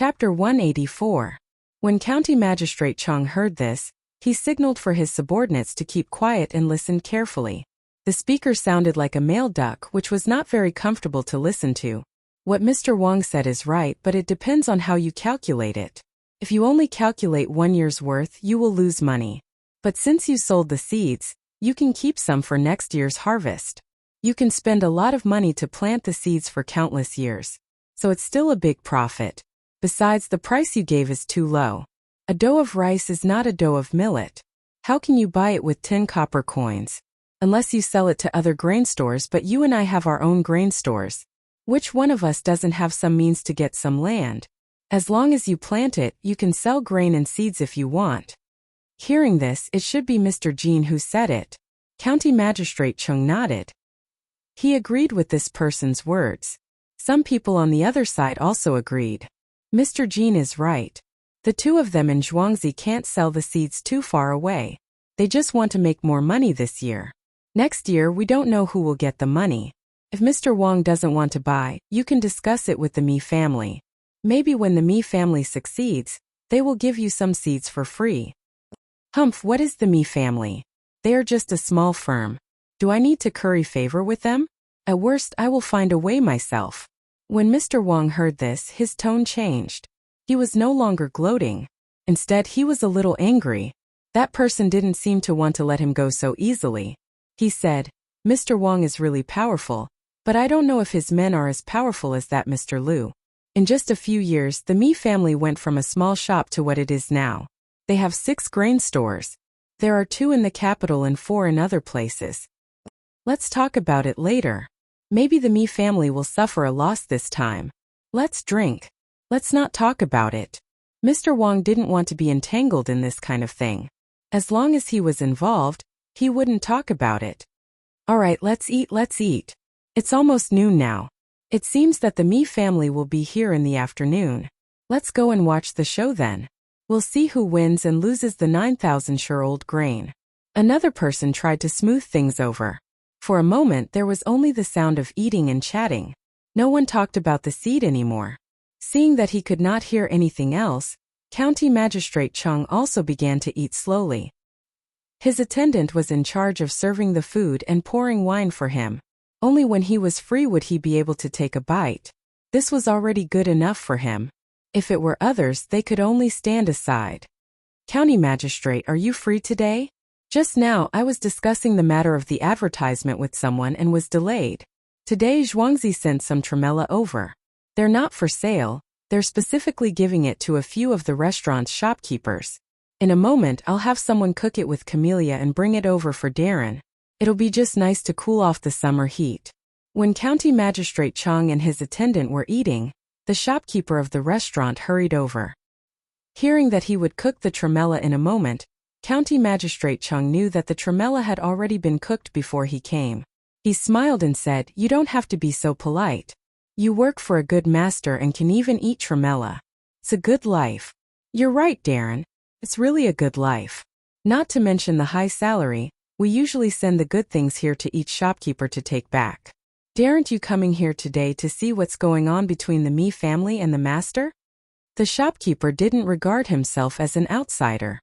Chapter 184. When County Magistrate Chang heard this, he signaled for his subordinates to keep quiet and listened carefully. The speaker sounded like a male duck, which was not very comfortable to listen to. What Mr. Wang said is right, but it depends on how you calculate it. If you only calculate 1 year's worth, you will lose money. But since you sold the seeds, you can keep some for next year's harvest. You can spend a lot of money to plant the seeds for countless years. So it's still a big profit. Besides, the price you gave is too low. A dough of rice is not a dough of millet. How can you buy it with 10 copper coins? Unless you sell it to other grain stores, but you and I have our own grain stores. Which one of us doesn't have some means to get some land? As long as you plant it, you can sell grain and seeds if you want. Hearing this, it should be Mr. Jean who said it. County Magistrate Chung nodded. He agreed with this person's words. Some people on the other side also agreed. Mr. Jean is right. The two of them in Zhuangzi can't sell the seeds too far away. They just want to make more money this year. Next year we don't know who will get the money. If Mr. Wang doesn't want to buy, you can discuss it with the Mi family. Maybe when the Mi family succeeds, they will give you some seeds for free. Humph, what is the Mi family? They are just a small firm. Do I need to curry favor with them? At worst, I will find a way myself. When Mr. Wang heard this, his tone changed. He was no longer gloating. Instead, he was a little angry. That person didn't seem to want to let him go so easily. He said, Mr. Wang is really powerful, but I don't know if his men are as powerful as that Mr. Liu. In just a few years, the Mi family went from a small shop to what it is now. They have 6 grain stores. There are 2 in the capital and 4 in other places. Let's talk about it later. Maybe the Mi family will suffer a loss this time. Let's drink. Let's not talk about it. Mr. Wang didn't want to be entangled in this kind of thing. As long as he was involved, he wouldn't talk about it. Alright, let's eat. It's almost noon now. It seems that the Mi family will be here in the afternoon. Let's go and watch the show then. We'll see who wins and loses the 9,000-year-old grain. Another person tried to smooth things over. For a moment there was only the sound of eating and chatting. No one talked about the seed anymore. Seeing that he could not hear anything else, County Magistrate Chung also began to eat slowly. His attendant was in charge of serving the food and pouring wine for him. Only when he was free would he be able to take a bite. This was already good enough for him. If it were others, they could only stand aside. County Magistrate, are you free today? Just now, I was discussing the matter of the advertisement with someone and was delayed. Today Zhuangzi sent some tremella over. They're not for sale, they're specifically giving it to a few of the restaurant's shopkeepers. In a moment, I'll have someone cook it with camellia and bring it over for Darren. It'll be just nice to cool off the summer heat. When County Magistrate Chang and his attendant were eating, the shopkeeper of the restaurant hurried over. Hearing that he would cook the tremella in a moment, County Magistrate Chung knew that the tremella had already been cooked before he came. He smiled and said, You don't have to be so polite. You work for a good master and can even eat tremella. It's a good life. You're right, Darren. It's really a good life. Not to mention the high salary, we usually send the good things here to each shopkeeper to take back. Daren't you coming here today to see what's going on between the Mi family and the master? The shopkeeper didn't regard himself as an outsider.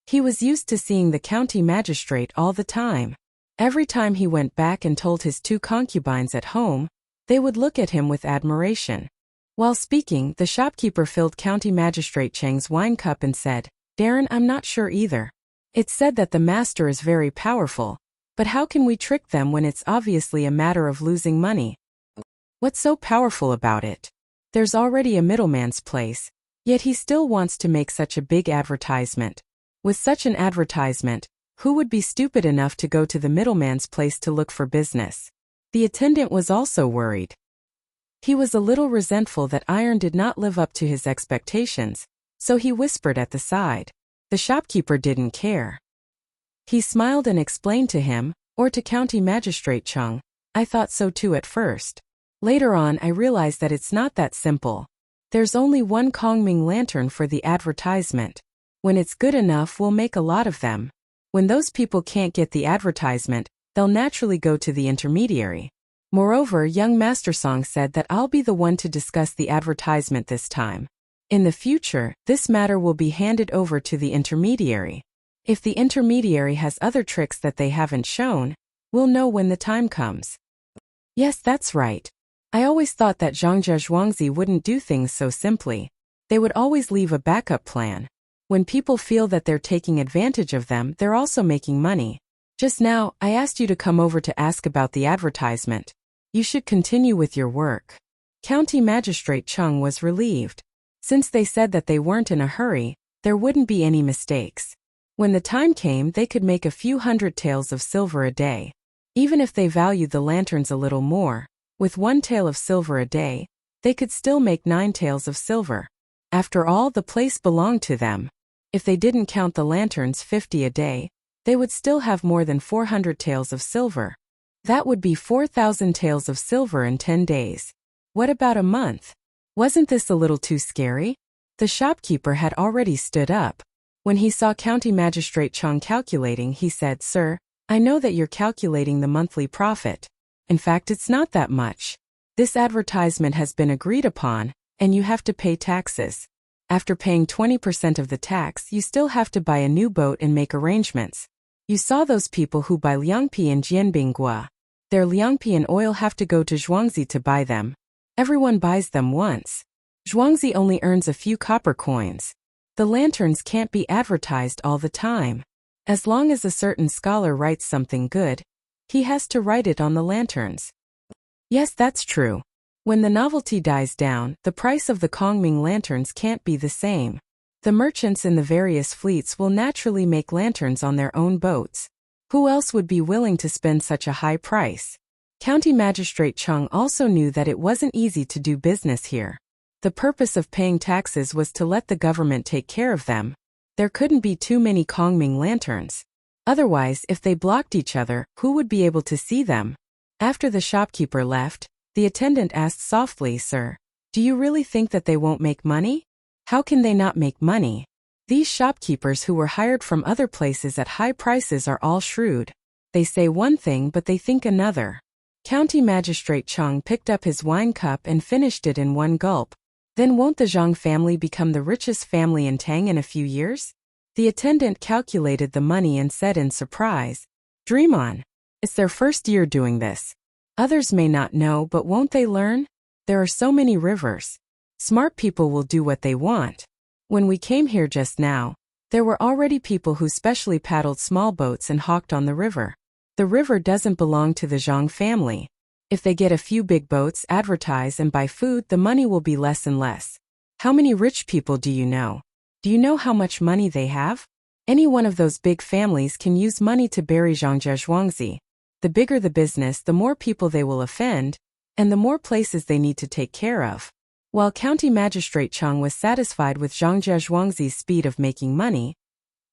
He was used to seeing the county magistrate all the time. Every time he went back and told his 2 concubines at home, they would look at him with admiration. While speaking, the shopkeeper filled County Magistrate Chang's wine cup and said, Darren, I'm not sure either. It's said that the master is very powerful, but how can we trick them when it's obviously a matter of losing money? What's so powerful about it? There's already a middleman's place, yet he still wants to make such a big advertisement. With such an advertisement, who would be stupid enough to go to the middleman's place to look for business? The attendant was also worried. He was a little resentful that Iron did not live up to his expectations, so he whispered at the side. The shopkeeper didn't care. He smiled and explained to him, or to County Magistrate Chung, I thought so too at first. Later on I realized that it's not that simple. There's only one Kongming lantern for the advertisement. When it's good enough, we'll make a lot of them. When those people can't get the advertisement, they'll naturally go to the intermediary. Moreover, young Master Song said that I'll be the one to discuss the advertisement this time. In the future, this matter will be handed over to the intermediary. If the intermediary has other tricks that they haven't shown, we'll know when the time comes. Yes, that's right. I always thought that Zhangzhe Zhuangzi wouldn't do things so simply. They would always leave a backup plan. When people feel that they're taking advantage of them, they're also making money. Just now, I asked you to come over to ask about the advertisement. You should continue with your work. County Magistrate Chung was relieved. Since they said that they weren't in a hurry, there wouldn't be any mistakes. When the time came, they could make a few hundred taels of silver a day. Even if they valued the lanterns a little more, with 1 tael of silver a day, they could still make 9 taels of silver. After all, the place belonged to them. If they didn't count the lanterns 50 a day, they would still have more than 400 taels of silver. That would be 4,000 taels of silver in 10 days. What about a month? Wasn't this a little too scary? The shopkeeper had already stood up. When he saw County Magistrate Chung calculating, he said, "Sir, I know that you're calculating the monthly profit. In fact, it's not that much. This advertisement has been agreed upon, and you have to pay taxes. After paying 20% of the tax, you still have to buy a new boat and make arrangements. You saw those people who buy liangpi and jianbinggua. Their liangpi and oil have to go to Zhuangzi to buy them. Everyone buys them once. Zhuangzi only earns a few copper coins. The lanterns can't be advertised all the time. As long as a certain scholar writes something good, he has to write it on the lanterns." Yes, that's true. When the novelty dies down, the price of the Kongming lanterns can't be the same. The merchants in the various fleets will naturally make lanterns on their own boats. Who else would be willing to spend such a high price? County Magistrate Chung also knew that it wasn't easy to do business here. The purpose of paying taxes was to let the government take care of them. There couldn't be too many Kongming lanterns. Otherwise, if they blocked each other, who would be able to see them? After the shopkeeper left, the attendant asked softly, "Sir, do you really think that they won't make money?" "How can they not make money? These shopkeepers who were hired from other places at high prices are all shrewd. They say one thing but they think another." County Magistrate Chung picked up his wine cup and finished it in one gulp. Then won't the Zhang family become the richest family in Tang in a few years? The attendant calculated the money and said in surprise, "Dream on. It's their first year doing this. Others may not know, but won't they learn? There are so many rivers. Smart people will do what they want. When we came here just now, there were already people who specially paddled small boats and hawked on the river. The river doesn't belong to the Zhang family. If they get a few big boats, advertise and buy food, the money will be less and less. How many rich people do you know? Do you know how much money they have? Any one of those big families can use money to bury Zhangzhe Zhuangzi. The bigger the business, the more people they will offend, and the more places they need to take care of." While County Magistrate Chung was satisfied with Zhangzhe Zhuangzi's speed of making money,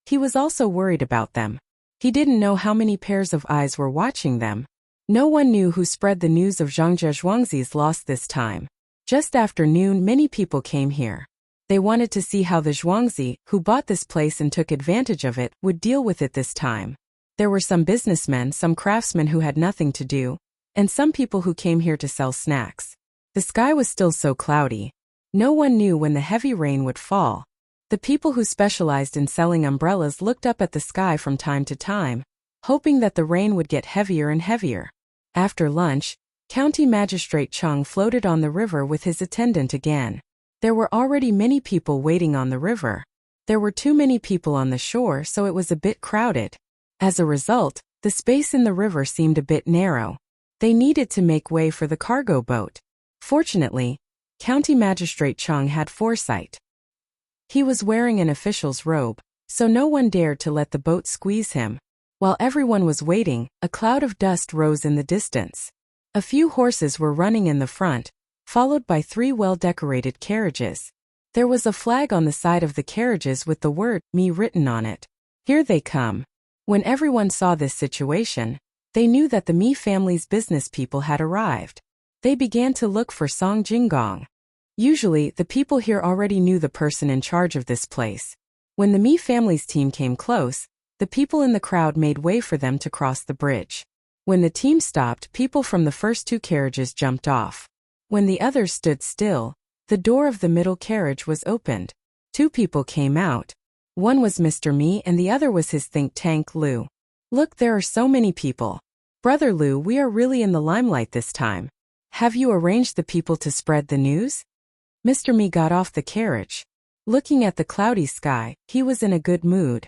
he was also worried about them. He didn't know how many pairs of eyes were watching them. No one knew who spread the news of Zhangzhe Zhuangzi's loss this time. Just after noon, many people came here. They wanted to see how the Zhuangzi, who bought this place and took advantage of it, would deal with it this time. There were some businessmen, some craftsmen who had nothing to do, and some people who came here to sell snacks. The sky was still so cloudy. No one knew when the heavy rain would fall. The people who specialized in selling umbrellas looked up at the sky from time to time, hoping that the rain would get heavier and heavier. After lunch, County Magistrate Chung floated on the river with his attendant again. There were already many people waiting on the river. There were too many people on the shore, so it was a bit crowded. As a result, the space in the river seemed a bit narrow. They needed to make way for the cargo boat. Fortunately, County Magistrate Chung had foresight. He was wearing an official's robe, so no one dared to let the boat squeeze him. While everyone was waiting, a cloud of dust rose in the distance. A few horses were running in the front, followed by 3 well-decorated carriages. There was a flag on the side of the carriages with the word "Me" written on it. Here they come. When everyone saw this situation, they knew that the Mi family's business people had arrived. They began to look for Song Jinggong. Usually, the people here already knew the person in charge of this place. When the Mi family's team came close, the people in the crowd made way for them to cross the bridge. When the team stopped, people from the first 2 carriages jumped off. When the others stood still, The door of the middle carriage was opened. Two people came out. One was Mr. Mi and the other was his think tank Lu. Look, there are so many people. Brother Lu, we are really in the limelight this time. Have you arranged the people to spread the news? Mr. Mi got off the carriage. Looking at the cloudy sky, he was in a good mood.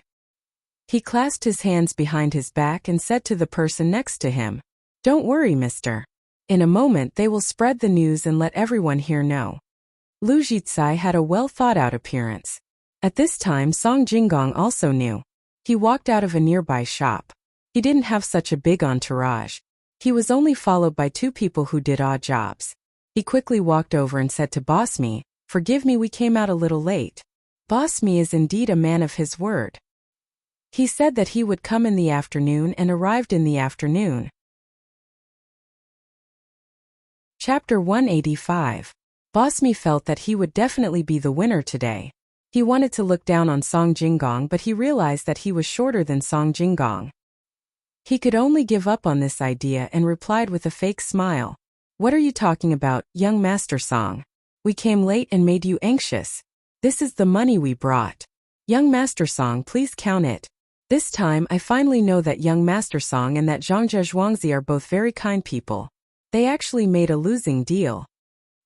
He clasped his hands behind his back and said to the person next to him, "Don't worry, mister. In a moment they will spread the news and let everyone here know." Lu Jizai had a well-thought-out appearance. At this time Song Jinggong also knew. He walked out of a nearby shop. He didn't have such a big entourage. He was only followed by two people who did odd jobs. He quickly walked over and said to Boss Mi, "Forgive me, we came out a little late." Boss Mi is indeed a man of his word. He said that he would come in the afternoon and arrived in the afternoon. Chapter 185. Boss Mi felt that he would definitely be the winner today. He wanted to look down on Song Jinggong, but he realized that he was shorter than Song Jinggong. He could only give up on this idea and replied with a fake smile. "What are you talking about, young Master Song? We came late and made you anxious. This is the money we brought. Young Master Song, please count it. This time I finally know that young Master Song and that Zhangzhe Zhuangzi are both very kind people. They actually made a losing deal."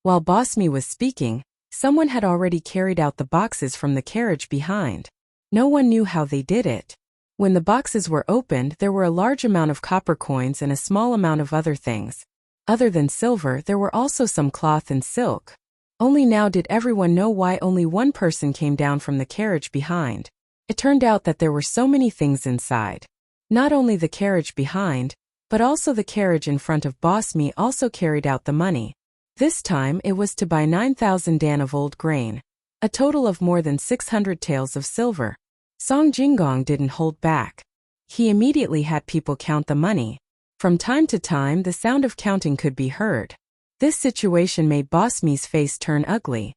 While Boss Mi was speaking, someone had already carried out the boxes from the carriage behind. No one knew how they did it. When the boxes were opened, there were a large amount of copper coins and a small amount of other things. Other than silver, there were also some cloth and silk. Only now did everyone know why only one person came down from the carriage behind. It turned out that there were so many things inside. Not only the carriage behind, but also the carriage in front of Boss Mi also carried out the money. This time it was to buy 9,000 dan of old grain, a total of more than 600 taels of silver. Song Jinggong didn't hold back. He immediately had people count the money. From time to time the sound of counting could be heard. This situation made Boss Mi's face turn ugly.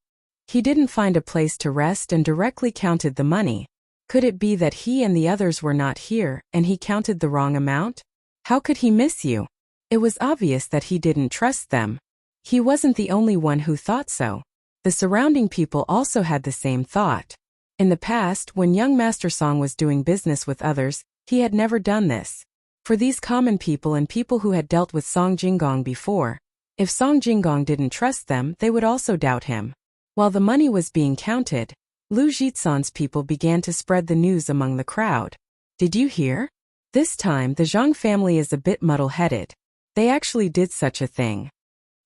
He didn't find a place to rest and directly counted the money. Could it be that he and the others were not here, and he counted the wrong amount? How could he miss you? It was obvious that he didn't trust them. He wasn't the only one who thought so. The surrounding people also had the same thought. In the past, when young Master Song was doing business with others, he had never done this. For these common people and people who had dealt with Song Jinggong before, if Song Jinggong didn't trust them, they would also doubt him. While the money was being counted, Lu Jizan's people began to spread the news among the crowd. "Did you hear? This time the Zhang family is a bit muddle-headed. They actually did such a thing."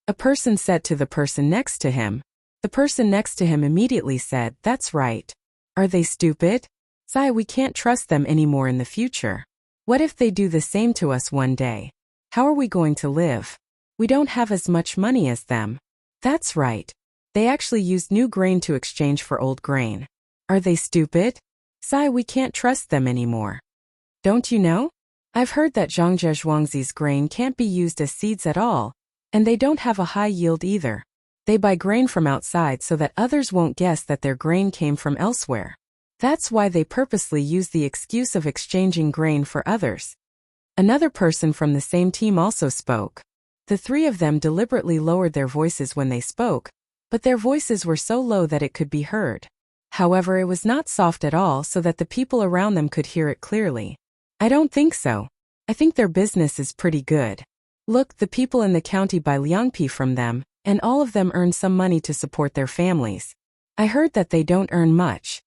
A person said to the person next to him. The person next to him immediately said, "That's right. Are they stupid? Sai, we can't trust them anymore in the future. What if they do the same to us one day? How are we going to live? We don't have as much money as them." "That's right. They actually used new grain to exchange for old grain. Are they stupid? Sai, we can't trust them anymore. Don't you know? I've heard that Zhangzhe Zhuangzi's grain can't be used as seeds at all, and they don't have a high yield either. They buy grain from outside so that others won't guess that their grain came from elsewhere. That's why they purposely use the excuse of exchanging grain for others." Another person from the same team also spoke. The three of them deliberately lowered their voices when they spoke, but their voices were so low that it could be heard. However, it was not soft at all so that the people around them could hear it clearly. "I don't think so. I think their business is pretty good. Look, the people in the county buy liangpi from them, and all of them earn some money to support their families. I heard that they don't earn much."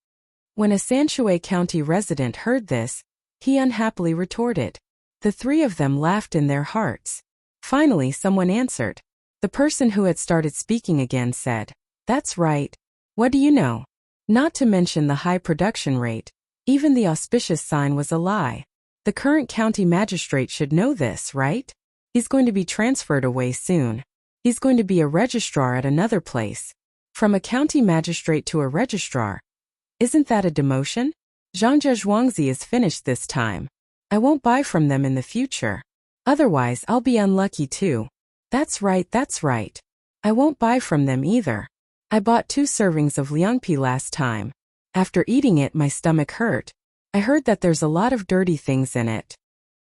When a Sanshui County resident heard this, he unhappily retorted. The three of them laughed in their hearts. Finally, someone answered. The person who had started speaking again said, "That's right. What do you know? Not to mention the high production rate, even the auspicious sign was a lie. The current county magistrate should know this, right? He's going to be transferred away soon. He's going to be a registrar at another place. From a county magistrate to a registrar. Isn't that a demotion? Zhangzhe Zhuangzi is finished this time. I won't buy from them in the future. Otherwise I'll be unlucky too. That's right, that's right. I won't buy from them either. I bought 2 servings of liangpi last time. After eating it, my stomach hurt. I heard that there's a lot of dirty things in it.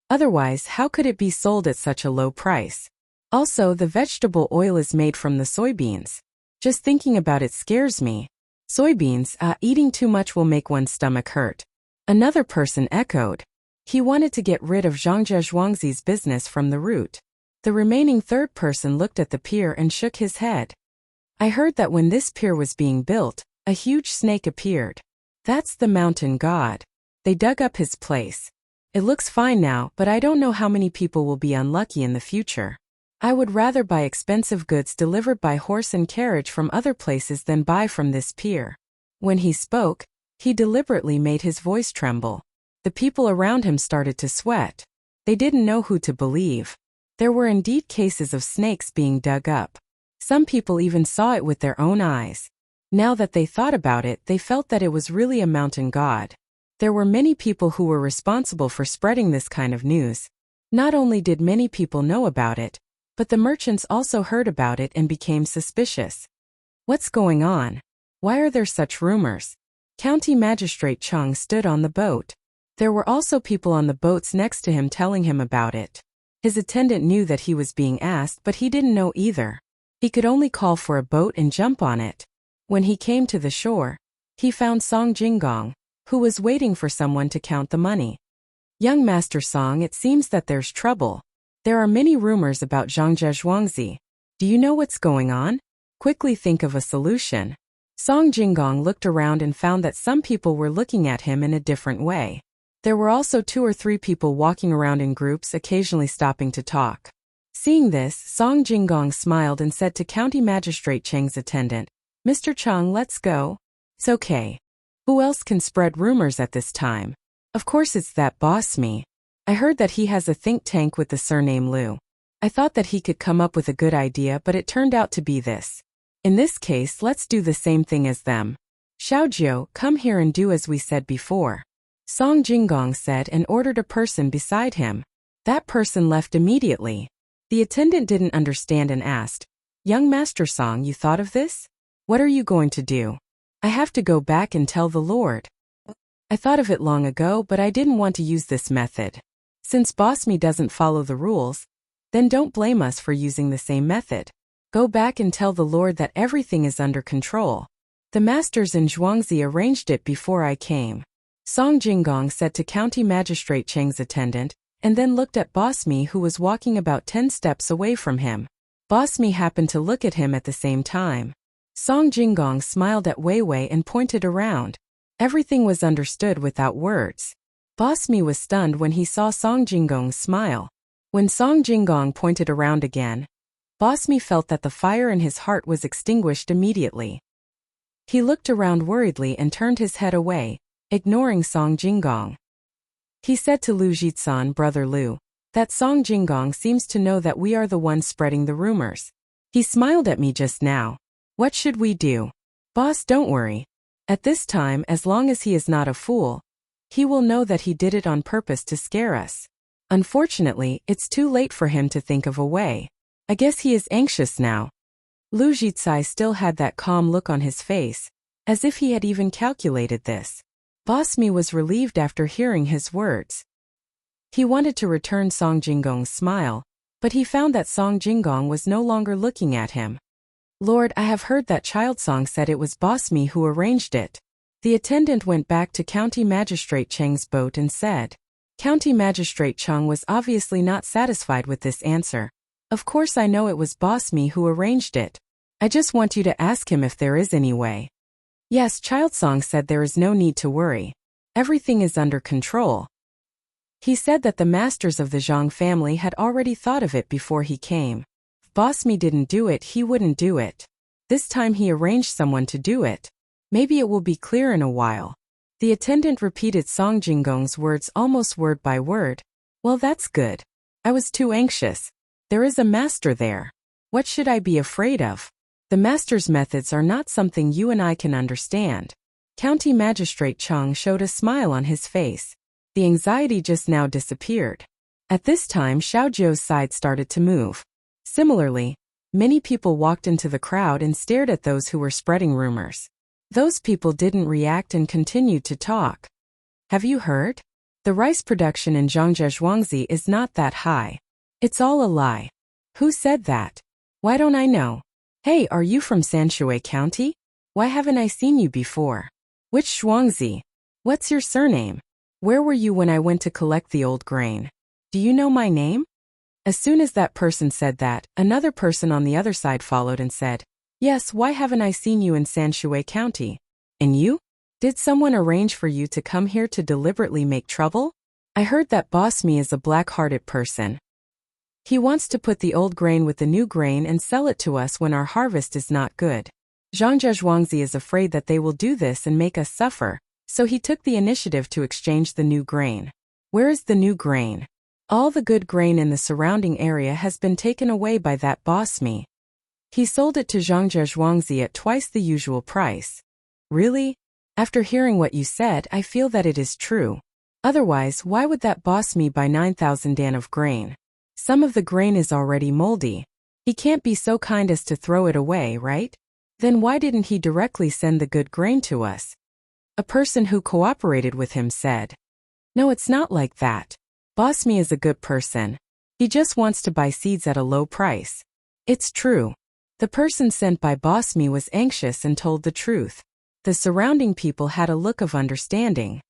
Otherwise, how could it be sold at such a low price? Also, the vegetable oil is made from the soybeans. Just thinking about it scares me. Soybeans, eating too much will make one's stomach hurt. Another person echoed. He wanted to get rid of Zhang Zhuangzi's business from the root. The remaining third person looked at the pier and shook his head. I heard that when this pier was being built, a huge snake appeared. That's the mountain god. They dug up his place. It looks fine now, but I don't know how many people will be unlucky in the future. I would rather buy expensive goods delivered by horse and carriage from other places than buy from this pier. When he spoke, he deliberately made his voice tremble. The people around him started to sweat. They didn't know who to believe. There were indeed cases of snakes being dug up. Some people even saw it with their own eyes. Now that they thought about it, they felt that it was really a mountain god. There were many people who were responsible for spreading this kind of news. Not only did many people know about it, but the merchants also heard about it and became suspicious. What's going on? Why are there such rumors? County Magistrate Chang stood on the boat. There were also people on the boats next to him telling him about it. His attendant knew that he was being asked, but he didn't know either. He could only call for a boat and jump on it. When he came to the shore, he found Song Jinggong, who was waiting for someone to count the money. Young Master Song, it seems that there's trouble. There are many rumors about Zhang Zhuangzi. Do you know what's going on? Quickly think of a solution. Song Jinggong looked around and found that some people were looking at him in a different way. There were also 2 or 3 people walking around in groups, occasionally stopping to talk. Seeing this, Song Jinggong smiled and said to County Magistrate Chang's attendant, "Mr. Chang, let's go." "It's okay. Who else can spread rumors at this time?" "Of course it's that boss me. I heard that he has a think tank with the surname Liu. I thought that he could come up with a good idea, but it turned out to be this. In this case, let's do the same thing as them. Xiaojiu, come here and do as we said before." Song Jinggong said and ordered a person beside him. That person left immediately. The attendant didn't understand and asked, "Young Master Song, you thought of this? What are you going to do?" "I have to go back and tell the Lord. I thought of it long ago, but I didn't want to use this method. Since Boss Me doesn't follow the rules, then don't blame us for using the same method. Go back and tell the Lord that everything is under control. The masters in Zhuangzi arranged it before I came." Song Jinggong said to County Magistrate Chang's attendant, and then looked at Boss Me, who was walking about 10 steps away from him. Boss Me happened to look at him at the same time. Song Jinggong smiled at Wei Wei and pointed around. Everything was understood without words. Boss Me was stunned when he saw Song Jinggong's smile. When Song Jinggong pointed around again, Boss Me felt that the fire in his heart was extinguished immediately. He looked around worriedly and turned his head away, ignoring Song Jinggong. He said to Lu Jitsan, "Brother Lu, that Song Jinggong seems to know that we are the ones spreading the rumors. He smiled at me just now. What should we do?" "Boss, don't worry. At this time, as long as he is not a fool, he will know that he did it on purpose to scare us. Unfortunately, it's too late for him to think of a way. I guess he is anxious now." Lu Jitsai still had that calm look on his face, as if he had even calculated this. Boss Me was relieved after hearing his words. He wanted to return Song Jinggong's smile, but he found that Song Jinggong was no longer looking at him. "Lord, I have heard that Child Song said it was Boss Me who arranged it." The attendant went back to County Magistrate Chang's boat and said. County Magistrate Chang was obviously not satisfied with this answer. "Of course I know it was Boss Me who arranged it. I just want you to ask him if there is any way." "Yes, Child Song said there is no need to worry. Everything is under control." He said that the masters of the Zhang family had already thought of it before he came. If Boss Me didn't do it, he wouldn't do it. This time he arranged someone to do it. Maybe it will be clear in a while. The attendant repeated Song Jinggong's words almost word by word. "Well, that's good. I was too anxious. There is a master there. What should I be afraid of? The master's methods are not something you and I can understand." County Magistrate Chang showed a smile on his face. The anxiety just now disappeared. At this time, Xiaojiu's side started to move. Similarly, many people walked into the crowd and stared at those who were spreading rumors. Those people didn't react and continued to talk. "Have you heard? The rice production in Zhuangzi is not that high. It's all a lie." "Who said that? Why don't I know?" Hey, are you from Sanshui County? Why haven't I seen you before? Which Shuangzi? What's your surname? Where were you when I went to collect the old grain? Do you know my name? As soon as that person said that, another person on the other side followed and said, Yes, why haven't I seen you in Sanshui County? And you? Did someone arrange for you to come here to deliberately make trouble? I heard that Boss Me is a black-hearted person. He wants to put the old grain with the new grain and sell it to us when our harvest is not good. Zhangzhe Zhuangzi is afraid that they will do this and make us suffer, so he took the initiative to exchange the new grain. Where is the new grain? All the good grain in the surrounding area has been taken away by that Boss Me. He sold it to Zhangzhe Zhuangzi at twice the usual price. Really? After hearing what you said, I feel that it is true. Otherwise, why would that Boss Me buy 9,000 dan of grain? Some of the grain is already moldy. He can't be so kind as to throw it away, right? Then why didn't he directly send the good grain to us? A person who cooperated with him said. No, it's not like that. Boss Me is a good person. He just wants to buy seeds at a low price. It's true. The person sent by Boss Me was anxious and told the truth. The surrounding people had a look of understanding.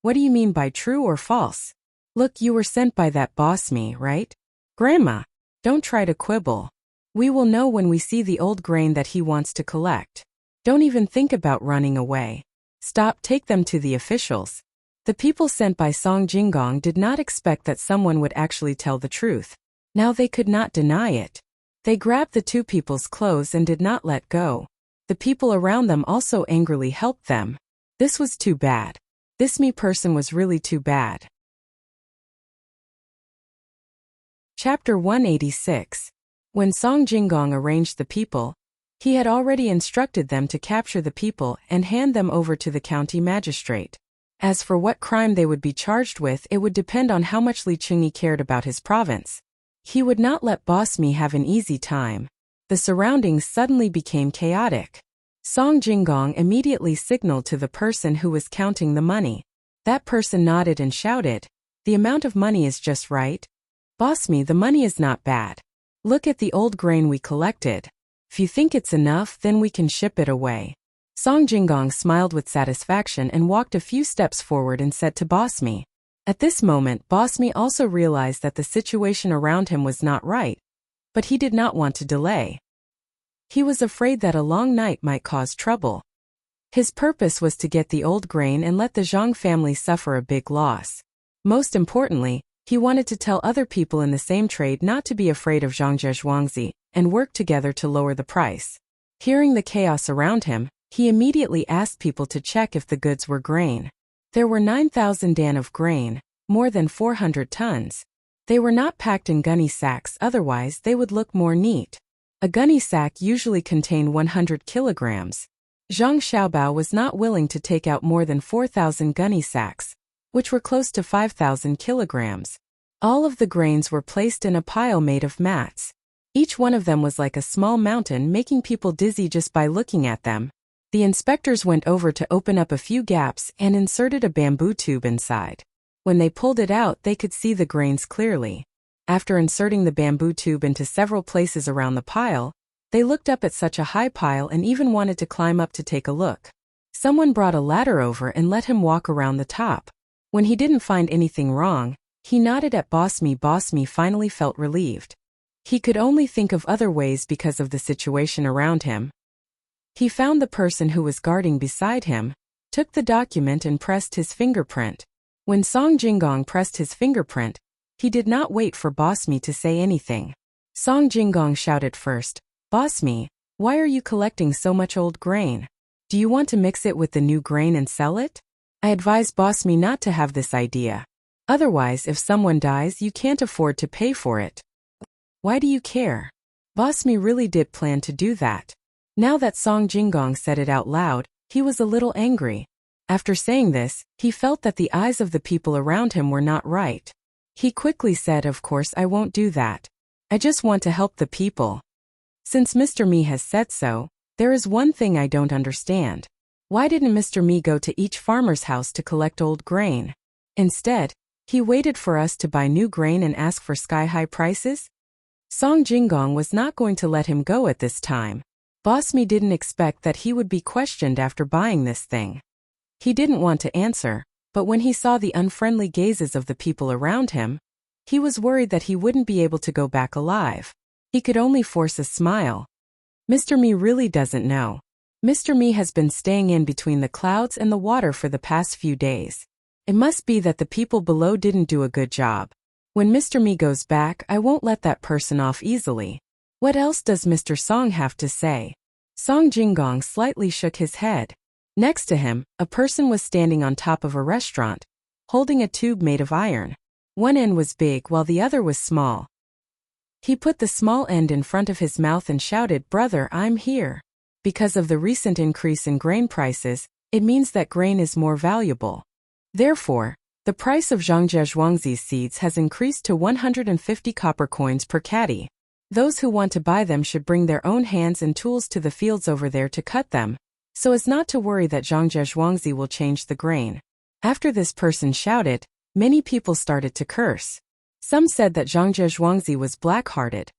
What do you mean by true or false? Look, you were sent by that Boss Me, right? Grandma, don't try to quibble. We will know when we see the old grain that he wants to collect. Don't even think about running away. Stop, take them to the officials. The people sent by Song Jinggong did not expect that someone would actually tell the truth. Now they could not deny it. They grabbed the two people's clothes and did not let go. The people around them also angrily helped them. This was too bad. This me person was really too bad. Chapter 186. When Song Jinggong arranged the people, he had already instructed them to capture the people and hand them over to the county magistrate. As for what crime they would be charged with, it would depend on how much Li Chunyi cared about his province. He would not let Boss Me have an easy time. The surroundings suddenly became chaotic. Song Jinggong immediately signaled to the person who was counting the money. That person nodded and shouted, The amount of money is just right. Boss Me, the money is not bad. Look at the old grain we collected. If you think it's enough, then we can ship it away. Song Jinggong smiled with satisfaction and walked a few steps forward and said to Boss Me. At this moment, Boss Me also realized that the situation around him was not right, but he did not want to delay. He was afraid that a long night might cause trouble. His purpose was to get the old grain and let the Zhang family suffer a big loss. Most importantly, he wanted to tell other people in the same trade not to be afraid of Zhangzhe Zhuangzi and work together to lower the price. Hearing the chaos around him, he immediately asked people to check if the goods were grain. There were 9,000 dan of grain, more than 400 tons. They were not packed in gunny sacks, otherwise they would look more neat. A gunny sack usually contained 100 kilograms. Zhang Xiaobao was not willing to take out more than 4,000 gunny sacks, which were close to 5,000 kilograms. All of the grains were placed in a pile made of mats. Each one of them was like a small mountain, making people dizzy just by looking at them. The inspectors went over to open up a few gaps and inserted a bamboo tube inside. When they pulled it out, they could see the grains clearly. After inserting the bamboo tube into several places around the pile, they looked up at such a high pile and even wanted to climb up to take a look. Someone brought a ladder over and let him walk around the top. When he didn't find anything wrong, he nodded at Boss Me. Boss Me finally felt relieved. He could only think of other ways because of the situation around him. He found the person who was guarding beside him, took the document and pressed his fingerprint. When Song Jinggong pressed his fingerprint, he did not wait for Boss Me to say anything. Song Jinggong shouted first, Boss Me, why are you collecting so much old grain? Do you want to mix it with the new grain and sell it? I advise Boss Me not to have this idea. Otherwise, if someone dies, you can't afford to pay for it. Why do you care? Boss Me really did plan to do that. Now that Song Jinggong said it out loud, he was a little angry. After saying this, he felt that the eyes of the people around him were not right. He quickly said, Of course I won't do that. I just want to help the people. Since Mr. Me has said so, there is one thing I don't understand. Why didn't Mr. Me go to each farmer's house to collect old grain? Instead, he waited for us to buy new grain and ask for sky-high prices? Song Jinggong was not going to let him go at this time. Boss Me didn't expect that he would be questioned after buying this thing. He didn't want to answer, but when he saw the unfriendly gazes of the people around him, he was worried that he wouldn't be able to go back alive. He could only force a smile. Mr. Me really doesn't know. Mr. Me has been staying in between the clouds and the water for the past few days. It must be that the people below didn't do a good job. When Mr. Me goes back, I won't let that person off easily. What else does Mr. Song have to say? Song Jinggong slightly shook his head. Next to him, a person was standing on top of a restaurant, holding a tube made of iron. One end was big while the other was small. He put the small end in front of his mouth and shouted, "Brother, I'm here." Because of the recent increase in grain prices, it means that grain is more valuable. Therefore, the price of Zhangzhe Zhuangzi's seeds has increased to 150 copper coins per caddy. Those who want to buy them should bring their own hands and tools to the fields over there to cut them, so as not to worry that Zhangzhe Zhuangzi will change the grain. After this person shouted, many people started to curse. Some said that Zhangzhe Zhuangzi was black-hearted,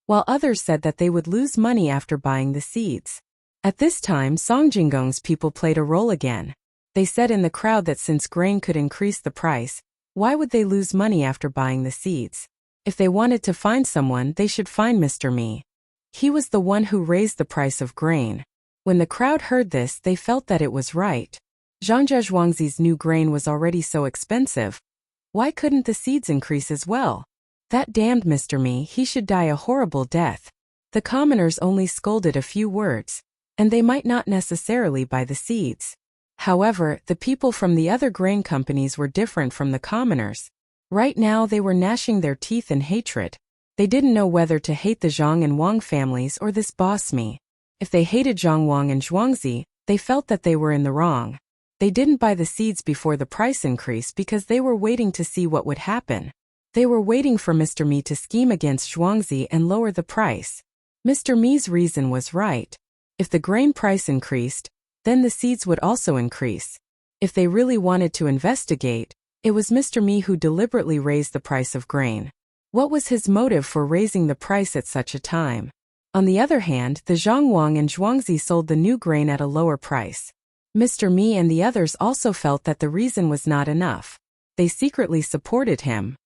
while others said that they would lose money after buying the seeds. At this time, Song Jinggong's people played a role again. They said in the crowd that since grain could increase the price, why would they lose money after buying the seeds? If they wanted to find someone, they should find Mr. Me. He was the one who raised the price of grain. When the crowd heard this, they felt that it was right. Zhangzhe Zhuangzi's new grain was already so expensive. Why couldn't the seeds increase as well? That damned Mr. Me, he should die a horrible death. The commoners only scolded a few words, and they might not necessarily buy the seeds. However, the people from the other grain companies were different from the commoners. Right now they were gnashing their teeth in hatred. They didn't know whether to hate the Zhang and Wang families or this Boss Me. If they hated Zhang Wang and Zhuangzi, they felt that they were in the wrong. They didn't buy the seeds before the price increase because they were waiting to see what would happen. They were waiting for Mr. Me to scheme against Zhuangzi and lower the price. Mr. Me's reason was right. If the grain price increased, then the seeds would also increase. If they really wanted to investigate, it was Mr. Me who deliberately raised the price of grain. What was his motive for raising the price at such a time? On the other hand, the Zhang Wang and Zhuangzi sold the new grain at a lower price. Mr. Me and the others also felt that the reason was not enough. They secretly supported him.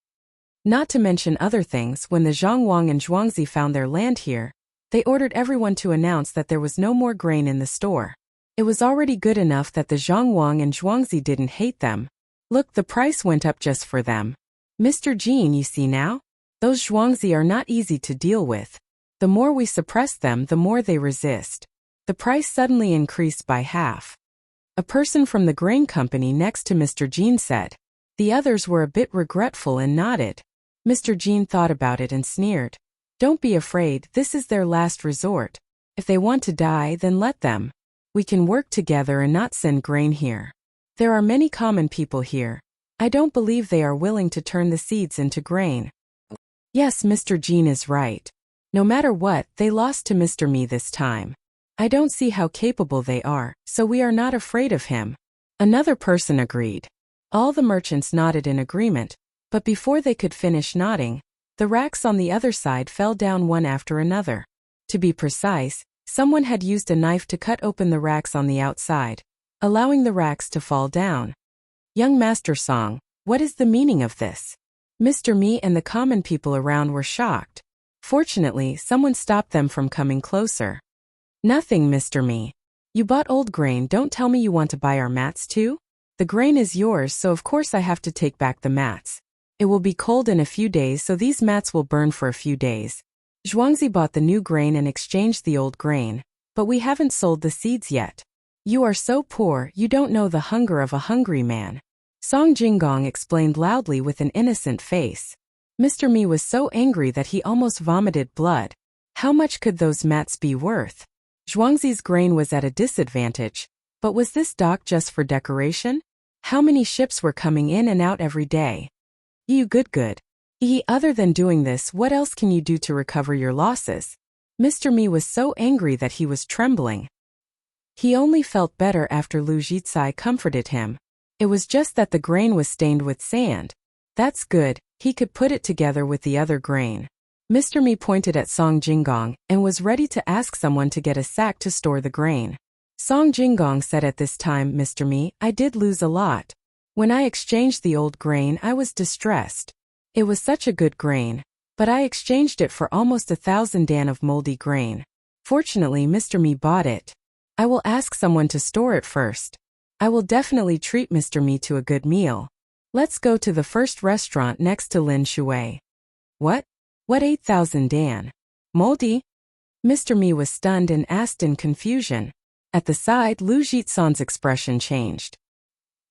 Not to mention other things, when the Zhang Wang and Zhuangzi found their land here, they ordered everyone to announce that there was no more grain in the store. It was already good enough that the Zhang Wang and Zhuangzi didn't hate them. Look, the price went up just for them. Mr. Jean, you see now? Those Zhuangzi are not easy to deal with. The more we suppress them, the more they resist. The price suddenly increased by half. A person from the grain company next to Mr. Jean said. The others were a bit regretful and nodded. Mr. Jean thought about it and sneered. Don't be afraid, this is their last resort. If they want to die, then let them. We can work together and not send grain here. There are many common people here. I don't believe they are willing to turn the seeds into grain. Yes, Mr. Jean is right. No matter what, they lost to Mr. Me this time. I don't see how capable they are, so we are not afraid of him. Another person agreed. All the merchants nodded in agreement, but before they could finish nodding, the racks on the other side fell down one after another. To be precise, someone had used a knife to cut open the racks on the outside, allowing the racks to fall down. Young Master Song, what is the meaning of this? Mr. Me and the common people around were shocked. Fortunately, someone stopped them from coming closer. Nothing, Mr. Me. You bought old grain, don't tell me you want to buy our mats too? The grain is yours, so of course I have to take back the mats. It will be cold in a few days, so these mats will burn for a few days. Zhuangzi bought the new grain and exchanged the old grain, but we haven't sold the seeds yet. You are so poor, you don't know the hunger of a hungry man. Song Jinggong explained loudly with an innocent face. Mr. Me was so angry that he almost vomited blood. How much could those mats be worth? Zhuangzi's grain was at a disadvantage, but was this dock just for decoration? How many ships were coming in and out every day? You good. Other than doing this, what else can you do to recover your losses? Mr. Me was so angry that he was trembling. He only felt better after Lu Zhizai comforted him. It was just that the grain was stained with sand. That's good, he could put it together with the other grain. Mr. Mi pointed at Song Jinggong and was ready to ask someone to get a sack to store the grain. Song Jinggong said at this time, Mr. Mi, I did lose a lot. When I exchanged the old grain, I was distressed. It was such a good grain, but I exchanged it for almost 1,000 dan of moldy grain. Fortunately, Mr. Mi bought it. I will ask someone to store it first. I will definitely treat Mr. Mi to a good meal. Let's go to the first restaurant next to Lin Shui. What? What 8,000 dan? Moldy? Mr. Mi was stunned and asked in confusion. At the side, Lu Jitsan's expression changed.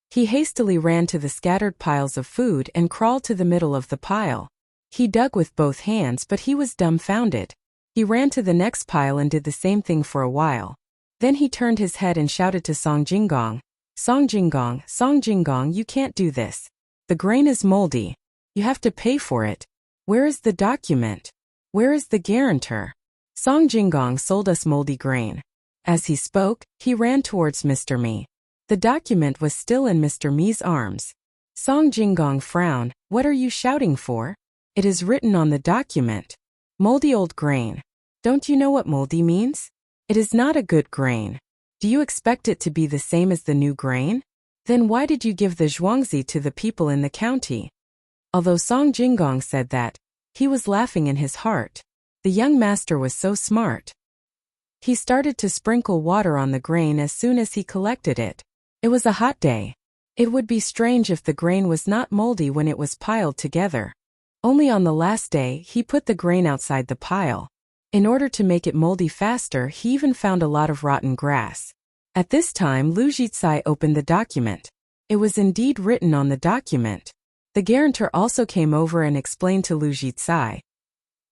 He hastily ran to the scattered piles of food and crawled to the middle of the pile. He dug with both hands, but he was dumbfounded. He ran to the next pile and did the same thing for a while. Then he turned his head and shouted to Song Jinggong, Song Jinggong, you can't do this. The grain is moldy. You have to pay for it. Where is the document? Where is the guarantor? Song Jinggong sold us moldy grain. As he spoke, he ran towards Mr. Mi. The document was still in Mr. Mi's arms. Song Jinggong frowned. What are you shouting for? It is written on the document. Moldy old grain. Don't you know what moldy means? It is not a good grain. Do you expect it to be the same as the new grain? Then why did you give the zhuangzi to the people in the county? Although Song Jinggong said that, he was laughing in his heart. The young master was so smart. He started to sprinkle water on the grain as soon as he collected it. It was a hot day. It would be strange if the grain was not moldy when it was piled together. Only on the last day, he put the grain outside the pile. In order to make it moldy faster, he even found a lot of rotten grass. At this time, Lu Jitsai opened the document. It was indeed written on the document. The guarantor also came over and explained to Lu Jitsai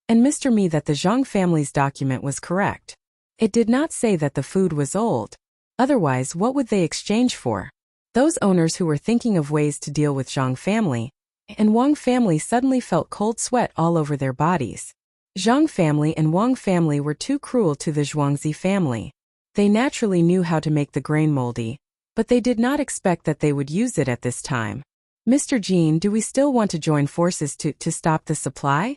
and Mr. Mi that the Zhang family's document was correct. It did not say that the food was old. Otherwise, what would they exchange for? Those owners who were thinking of ways to deal with Zhang family and Wang family suddenly felt cold sweat all over their bodies. Zhang family and Wang family were too cruel to the Zhuangzi family. They naturally knew how to make the grain moldy, but they did not expect that they would use it at this time. Mr. Jean, do we still want to join forces to stop the supply?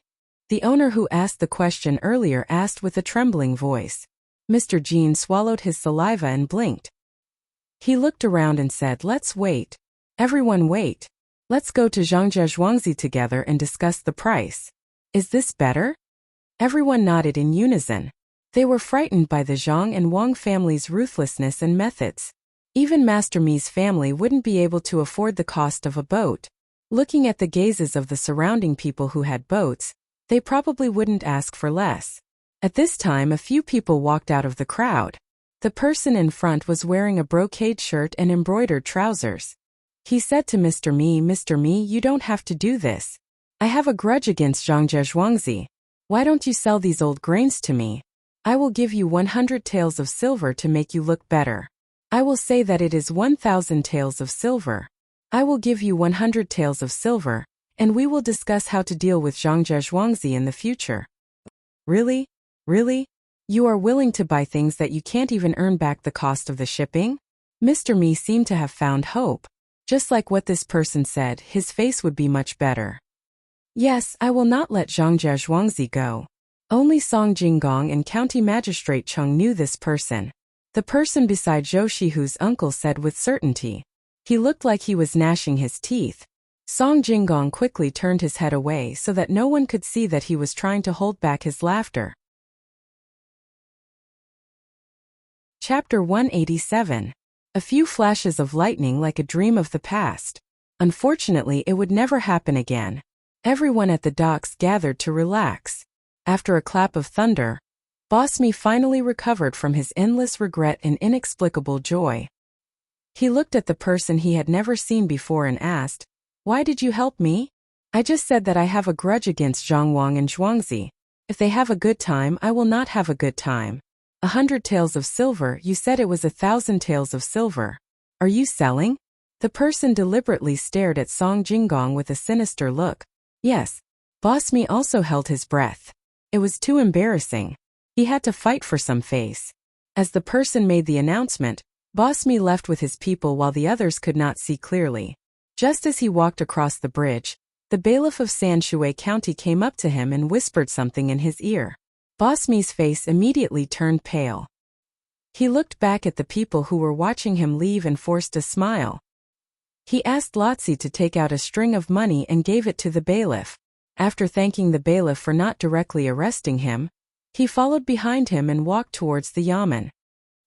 The owner who asked the question earlier asked with a trembling voice. Mr. Jean swallowed his saliva and blinked. He looked around and said, let's wait. Everyone wait. Let's go to Zhangjia Zhuangzi together and discuss the price. Is this better? Everyone nodded in unison. They were frightened by the Zhang and Wang family's ruthlessness and methods. Even Master Mi's family wouldn't be able to afford the cost of a boat. Looking at the gazes of the surrounding people who had boats, they probably wouldn't ask for less. At this time, a few people walked out of the crowd. The person in front was wearing a brocade shirt and embroidered trousers. He said to Mr. Mi, you don't have to do this. I have a grudge against Zhangjia Zhuangzi. Why don't you sell these old grains to me? I will give you 100 taels of silver to make you look better. I will say that it is 1,000 taels of silver. I will give you 100 taels of silver, and we will discuss how to deal with Zhangjia Zhuangzi in the future. Really? Really? You are willing to buy things that you can't even earn back the cost of the shipping? Mr. Mi seemed to have found hope. Just like what this person said, his face would be much better. Yes, I will not let Zhangjia Zhuangzi go. Only Song Jinggong and County Magistrate Cheng knew this person. The person beside Zhou Shihu's uncle said with certainty. He looked like he was gnashing his teeth. Song Jinggong quickly turned his head away so that no one could see that he was trying to hold back his laughter. Chapter 187. A few flashes of lightning like a dream of the past. Unfortunately, it would never happen again. Everyone at the docks gathered to relax. After a clap of thunder, Boss Mi finally recovered from his endless regret and inexplicable joy. He looked at the person he had never seen before and asked, "Why did you help me?" "I just said that I have a grudge against Zhang Wang and Zhuangzi. If they have a good time, I will not have a good time." 100 taels of silver, you said it was 1,000 taels of silver. Are you selling? The person deliberately stared at Song Jinggong with a sinister look. Yes. Boss Mi also held his breath. It was too embarrassing. He had to fight for some face. As the person made the announcement, Boss Mi left with his people while the others could not see clearly. Just as he walked across the bridge, The bailiff of Sanshui County came up to him and whispered something in his ear. Boss Mi's face immediately turned pale. He looked back at the people who were watching him leave and forced a smile. He asked Lotzi to take out a string of money and gave it to the bailiff. After thanking the bailiff for not directly arresting him, he followed behind him and walked towards the yamen.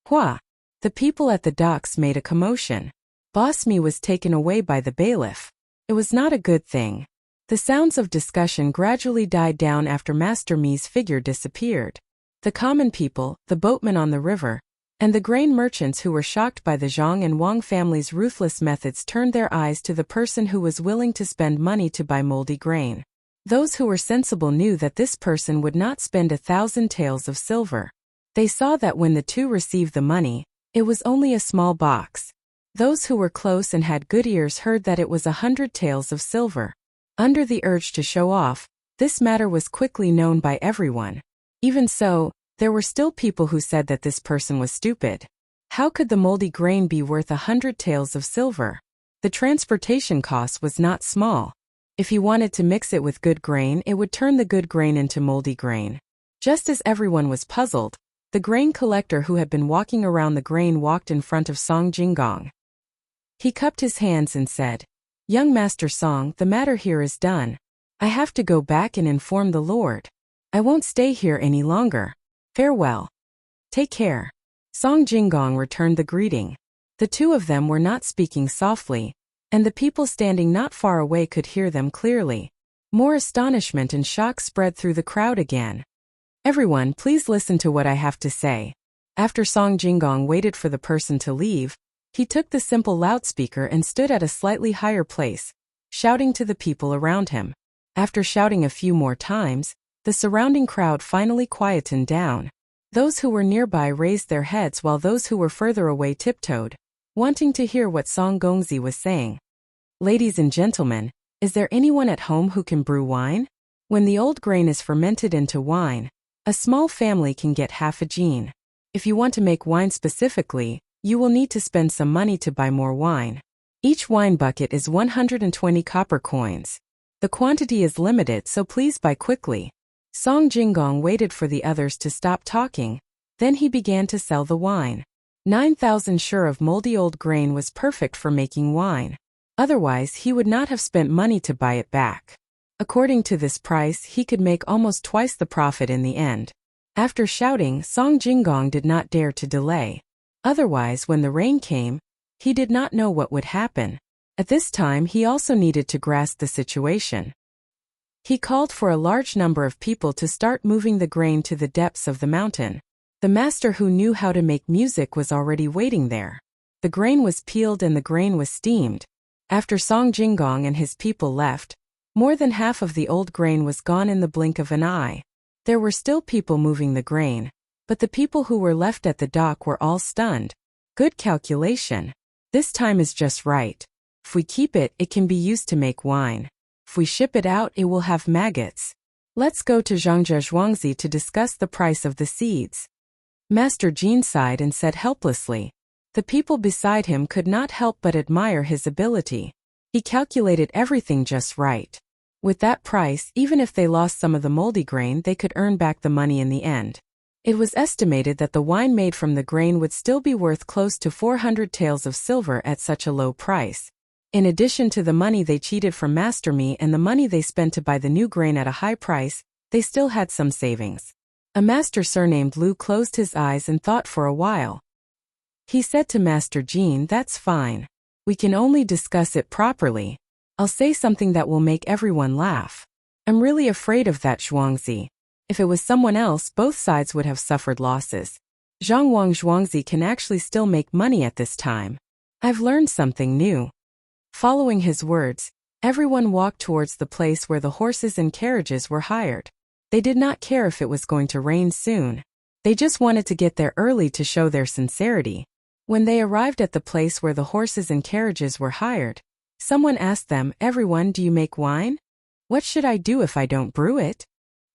Hua! The people at the docks made a commotion. Boss Mi was taken away by the bailiff. It was not a good thing. The sounds of discussion gradually died down after Master Mi's figure disappeared. The common people, the boatmen on the river, and the grain merchants who were shocked by the Zhang and Wang family's ruthless methods turned their eyes to the person who was willing to spend money to buy moldy grain. Those who were sensible knew that this person would not spend 1,000 taels of silver. They saw that when the two received the money, it was only a small box. Those who were close and had good ears heard that it was 100 taels of silver. Under the urge to show off, this matter was quickly known by everyone. Even so, there were still people who said that this person was stupid. How could the moldy grain be worth 100 taels of silver? The transportation cost was not small. If he wanted to mix it with good grain, it would turn the good grain into moldy grain. Just as everyone was puzzled, the grain collector who had been walking around the grain walked in front of Song Jinggong. He cupped his hands and said, "Young Master Song, the matter here is done. I have to go back and inform the Lord. I won't stay here any longer. Farewell. Take care." Song Jinggong returned the greeting. The two of them were not speaking softly, and the people standing not far away could hear them clearly. More astonishment and shock spread through the crowd again. "Everyone, please listen to what I have to say." After Song Jinggong waited for the person to leave, he took the simple loudspeaker and stood at a slightly higher place, shouting to the people around him. After shouting a few more times, the surrounding crowd finally quietened down. Those who were nearby raised their heads while those who were further away tiptoed, wanting to hear what Song Gongzi was saying. "Ladies and gentlemen, is there anyone at home who can brew wine? When the old grain is fermented into wine, a small family can get half a gene. If you want to make wine specifically, you will need to spend some money to buy more wine. Each wine bucket is 120 copper coins. The quantity is limited, so please buy quickly." Song Jinggong waited for the others to stop talking, then he began to sell the wine. 9,000 sure of moldy old grain was perfect for making wine. Otherwise, he would not have spent money to buy it back. According to this price, he could make almost twice the profit in the end. After shouting, Song Jinggong did not dare to delay. Otherwise, when the rain came, he did not know what would happen. At this time, he also needed to grasp the situation. He called for a large number of people to start moving the grain to the depths of the mountain. The master who knew how to make music was already waiting there. The grain was peeled and the grain was steamed. After Song Jinggong and his people left, more than half of the old grain was gone in the blink of an eye. There were still people moving the grain, but the people who were left at the dock were all stunned. Good calculation. This time is just right. If we keep it, it can be used to make wine. If we ship it out, it will have maggots. Let's go to Zhangzhe Zhuangzi to discuss the price of the seeds. Master Jin sighed and said helplessly. The people beside him could not help but admire his ability. He calculated everything just right. With that price, even if they lost some of the moldy grain, they could earn back the money in the end. It was estimated that the wine made from the grain would still be worth close to 400 taels of silver at such a low price. In addition to the money they cheated from Master Mi and the money they spent to buy the new grain at a high price, they still had some savings. A master surnamed Lu closed his eyes and thought for a while. He said to Master Jin, "That's fine. We can only discuss it properly. I'll say something that will make everyone laugh. I'm really afraid of that Zhuangzi. If it was someone else, both sides would have suffered losses. Zhangwang Zhuangzi can actually still make money at this time. I've learned something new." Following his words, everyone walked towards the place where the horses and carriages were hired. They did not care if it was going to rain soon. They just wanted to get there early to show their sincerity. When they arrived at the place where the horses and carriages were hired, someone asked them, "Everyone, do you make wine? What should I do if I don't brew it?"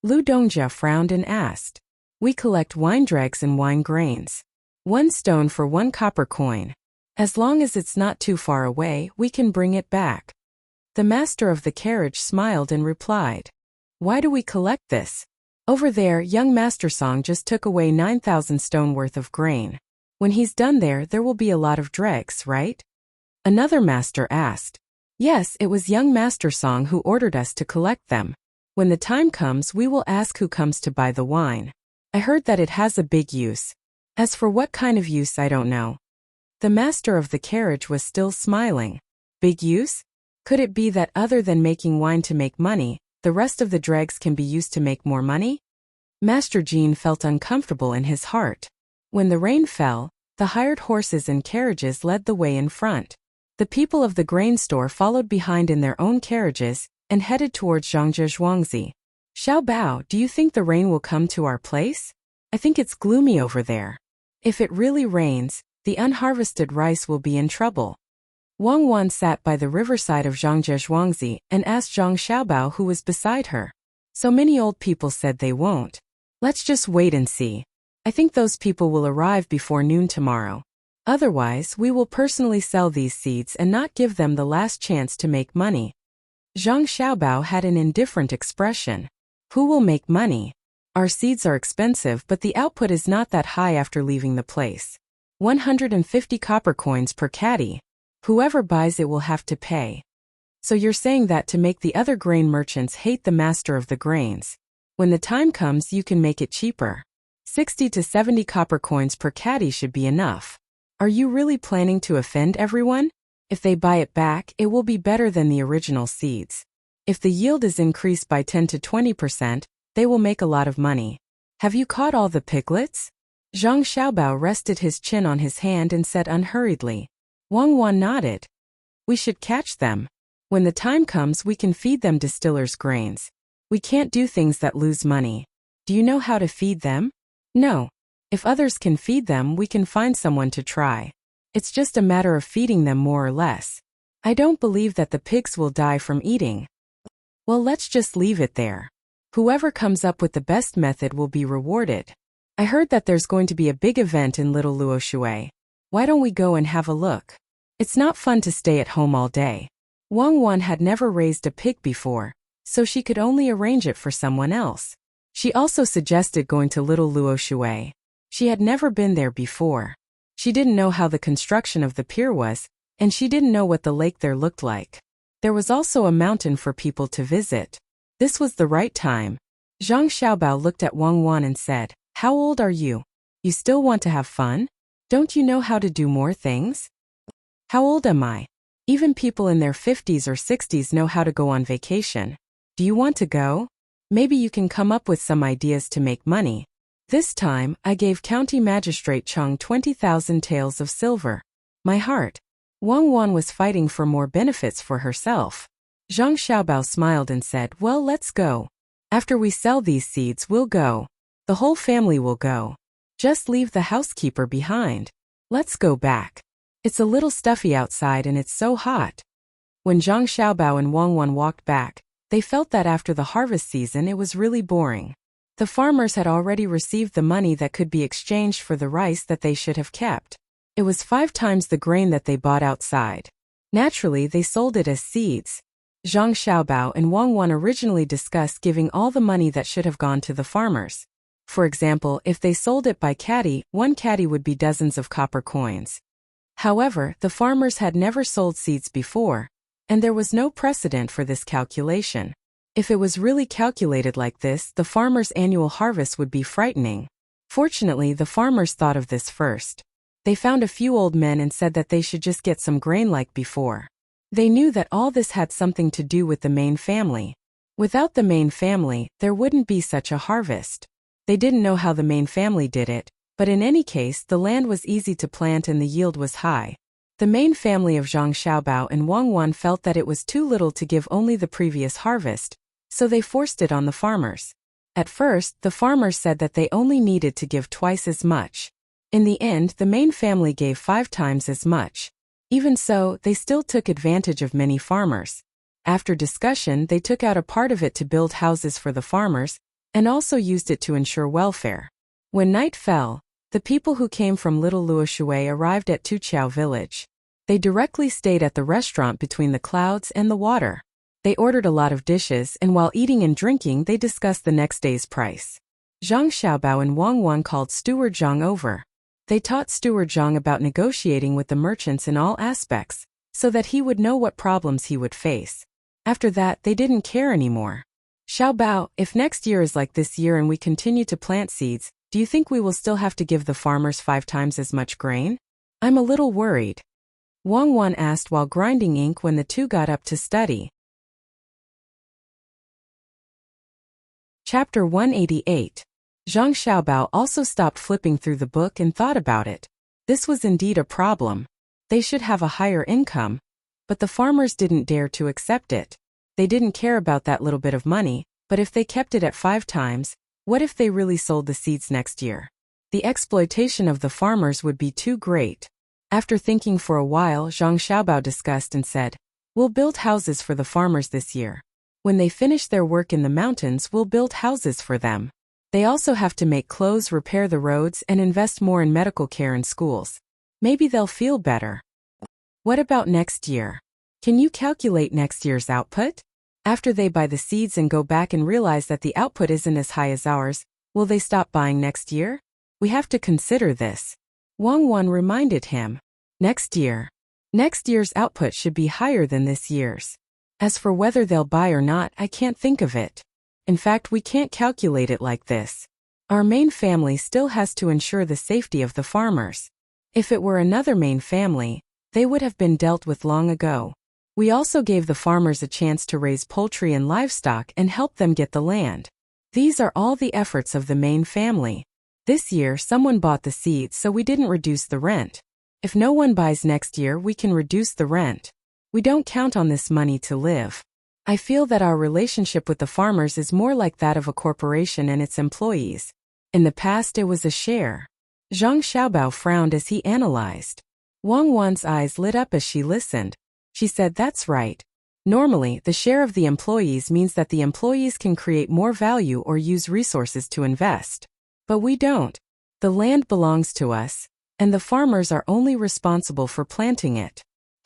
Lu Dongjia frowned and asked. "We collect wine dregs and wine grains. 1 stone for 1 copper coin. As long as it's not too far away, we can bring it back." The master of the carriage smiled and replied, "Why do we collect this? Over there, young Master Song just took away 9,000 stone worth of grain. When he's done there will be a lot of dregs, right?" Another master asked. "Yes, it was young Master Song who ordered us to collect them. When the time comes, we will ask who comes to buy the wine. I heard that it has a big use. As for what kind of use, I don't know." The master of the carriage was still smiling. Big use? Could it be that other than making wine to make money, the rest of the dregs can be used to make more money? Master Jean felt uncomfortable in his heart. When the rain fell, the hired horses and carriages led the way in front. The people of the grain store followed behind in their own carriages and headed towards Zhangzhuangzi. "Xiao Bao, do you think the rain will come to our place? I think it's gloomy over there. If it really rains, the unharvested rice will be in trouble." Wang Wan sat by the riverside of Zhangzhuangzi and asked Zhang Xiaobao who was beside her. "So many old people said they won't. Let's just wait and see. I think those people will arrive before noon tomorrow. Otherwise, we will personally sell these seeds and not give them the last chance to make money." Zhang Xiaobao had an indifferent expression. "Who will make money? Our seeds are expensive, but the output is not that high after leaving the place. 150 copper coins per caddy. Whoever buys it will have to pay." "So you're saying that to make the other grain merchants hate the master of the grains. When the time comes, you can make it cheaper. 60 to 70 copper coins per caddy should be enough. Are you really planning to offend everyone? If they buy it back, it will be better than the original seeds. If the yield is increased by 10 to 20%, they will make a lot of money. Have you caught all the piglets?" Zhang Xiaobao rested his chin on his hand and said unhurriedly. Wang Wan nodded. "We should catch them. When the time comes, we can feed them distillers' grains. We can't do things that lose money. Do you know how to feed them?" "No. If others can feed them, we can find someone to try. It's just a matter of feeding them more or less. I don't believe that the pigs will die from eating." "Well, let's just leave it there. Whoever comes up with the best method will be rewarded. I heard that there's going to be a big event in Little Luoshui. Why don't we go and have a look? It's not fun to stay at home all day." Wang Wan had never raised a pig before, so she could only arrange it for someone else. She also suggested going to Little Luoshui. She had never been there before. She didn't know how the construction of the pier was, and she didn't know what the lake there looked like. There was also a mountain for people to visit. This was the right time. Zhang Xiaobao looked at Wang Wan and said, "How old are you? You still want to have fun? Don't you know how to do more things?" "How old am I? Even people in their 50s or 60s know how to go on vacation. Do you want to go? Maybe you can come up with some ideas to make money." This time, I gave County Magistrate Cheng 20,000 taels of silver. My heart. Wang Wan was fighting for more benefits for herself. Zhang Xiaobao smiled and said, "Well, let's go. After we sell these seeds, we'll go. The whole family will go. Just leave the housekeeper behind. Let's go back. It's a little stuffy outside and it's so hot." When Zhang Xiaobao and Wang Wan walked back, they felt that after the harvest season it was really boring. The farmers had already received the money that could be exchanged for the rice that they should have kept. It was 5 times the grain that they bought outside. Naturally, they sold it as seeds. Zhang Xiaobao and Wang Wan originally discussed giving all the money that should have gone to the farmers. For example, if they sold it by caddy, 1 caddy would be dozens of copper coins. However, the farmers had never sold seeds before, and there was no precedent for this calculation. If it was really calculated like this, the farmers' annual harvest would be frightening. Fortunately, the farmers thought of this first. They found a few old men and said that they should just get some grain like before. They knew that all this had something to do with the main family. Without the main family, there wouldn't be such a harvest. They didn't know how the main family did it, but in any case, the land was easy to plant and the yield was high. The main family of Zhang Xiaobao and Wang Wan felt that it was too little to give only the previous harvest, so they forced it on the farmers. At first, the farmers said that they only needed to give twice as much. In the end, the main family gave 5 times as much. Even so, they still took advantage of many farmers. After discussion, they took out a part of it to build houses for the farmers, and also used it to ensure welfare. When night fell, the people who came from Little Luoshui arrived at Tuqiao village. They directly stayed at the restaurant between the clouds and the water. They ordered a lot of dishes, and while eating and drinking they discussed the next day's price. Zhang Xiaobao and Wang Wan called Steward Zhang over. They taught Steward Zhang about negotiating with the merchants in all aspects, so that he would know what problems he would face. After that, they didn't care anymore. Xiaobao, if next year is like this year and we continue to plant seeds, do you think we will still have to give the farmers 5 times as much grain? I'm a little worried. Wang Wan asked while grinding ink when the two got up to study. Chapter 188. Zhang Xiaobao also stopped flipping through the book and thought about it. This was indeed a problem. They should have a higher income. But the farmers didn't dare to accept it. They didn't care about that little bit of money, but if they kept it at 5 times, what if they really sold the seeds next year? The exploitation of the farmers would be too great. After thinking for a while, Zhang Xiaobao discussed and said, "We'll build houses for the farmers this year. When they finish their work in the mountains, we'll build houses for them. They also have to make clothes, repair the roads, and invest more in medical care and schools. Maybe they'll feel better." What about next year? Can you calculate next year's output? After they buy the seeds and go back and realize that the output isn't as high as ours, will they stop buying next year? We have to consider this. Wang Wan reminded him. Next year's output should be higher than this year's. As for whether they'll buy or not, I can't think of it. In fact, we can't calculate it like this. Our main family still has to ensure the safety of the farmers. If it were another main family, they would have been dealt with long ago. We also gave the farmers a chance to raise poultry and livestock and help them get the land. These are all the efforts of the main family. This year someone bought the seeds, so we didn't reduce the rent. If no one buys next year, we can reduce the rent. We don't count on this money to live. I feel that our relationship with the farmers is more like that of a corporation and its employees. In the past it was a share. Zhang Xiaobao frowned as he analyzed. Wang Wan's eyes lit up as she listened. She said, "That's right. Normally, the share of the employees means that the employees can create more value or use resources to invest. But we don't. The land belongs to us, and the farmers are only responsible for planting it.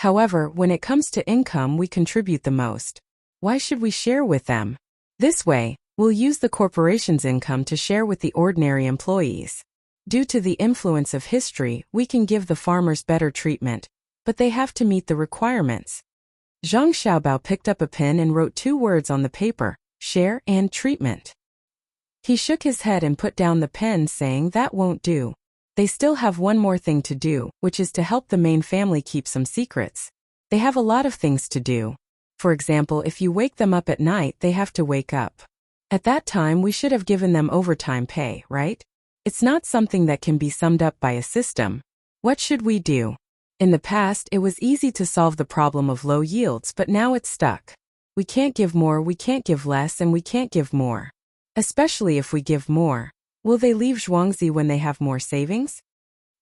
However, when it comes to income, we contribute the most. Why should we share with them? This way, we'll use the corporation's income to share with the ordinary employees. Due to the influence of history, we can give the farmers better treatment, but they have to meet the requirements." Zhang Xiaobao picked up a pen and wrote 2 words on the paper: share and treatment. He shook his head and put down the pen, saying that won't do. They still have one more thing to do, which is to help the main family keep some secrets. They have a lot of things to do. For example, if you wake them up at night, they have to wake up. At that time, we should have given them overtime pay, right? It's not something that can be summed up by a system. What should we do? In the past, it was easy to solve the problem of low yields, but now it's stuck. We can't give more, we can't give less, and we can't give more. Especially if we give more. Will they leave Zhuangzi when they have more savings?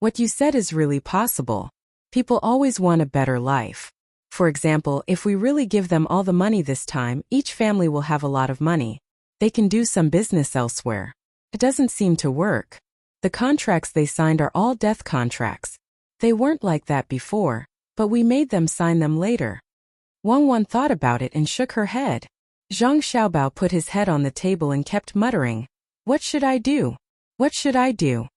What you said is really possible. People always want a better life. For example, if we really give them all the money this time, each family will have a lot of money. They can do some business elsewhere. It doesn't seem to work. The contracts they signed are all death contracts. They weren't like that before, but we made them sign them later. Wang Wan thought about it and shook her head. Zhang Xiaobao put his head on the table and kept muttering, "What should I do? What should I do?"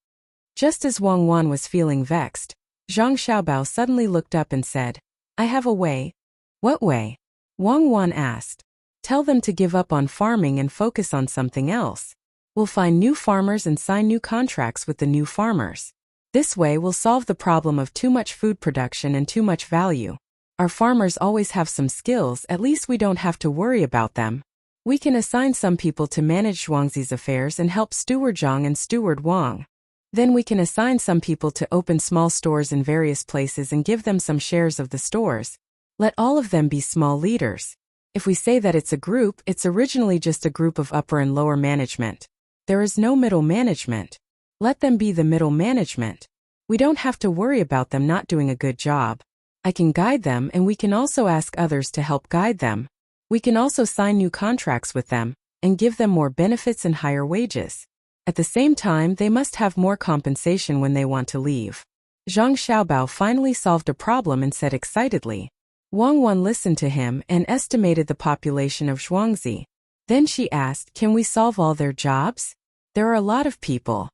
Just as Wang Wan was feeling vexed, Zhang Xiaobao suddenly looked up and said, "I have a way." "What way?" Wang Wan asked. "Tell them to give up on farming and focus on something else. We'll find new farmers and sign new contracts with the new farmers. This way we'll solve the problem of too much food production and too much value. Our farmers always have some skills, at least we don't have to worry about them. We can assign some people to manage Zhuangzi's affairs and help Steward Zhang and Steward Wang. Then we can assign some people to open small stores in various places and give them some shares of the stores. Let all of them be small leaders. If we say that it's a group, it's originally just a group of upper and lower management. There is no middle management. Let them be the middle management. We don't have to worry about them not doing a good job. I can guide them, and we can also ask others to help guide them. We can also sign new contracts with them, and give them more benefits and higher wages. At the same time, they must have more compensation when they want to leave." Zhang Xiaobao finally solved a problem and said excitedly, Wang Wan listened to him and estimated the population of Zhuangzi. Then she asked, can we solve all their jobs? There are a lot of people.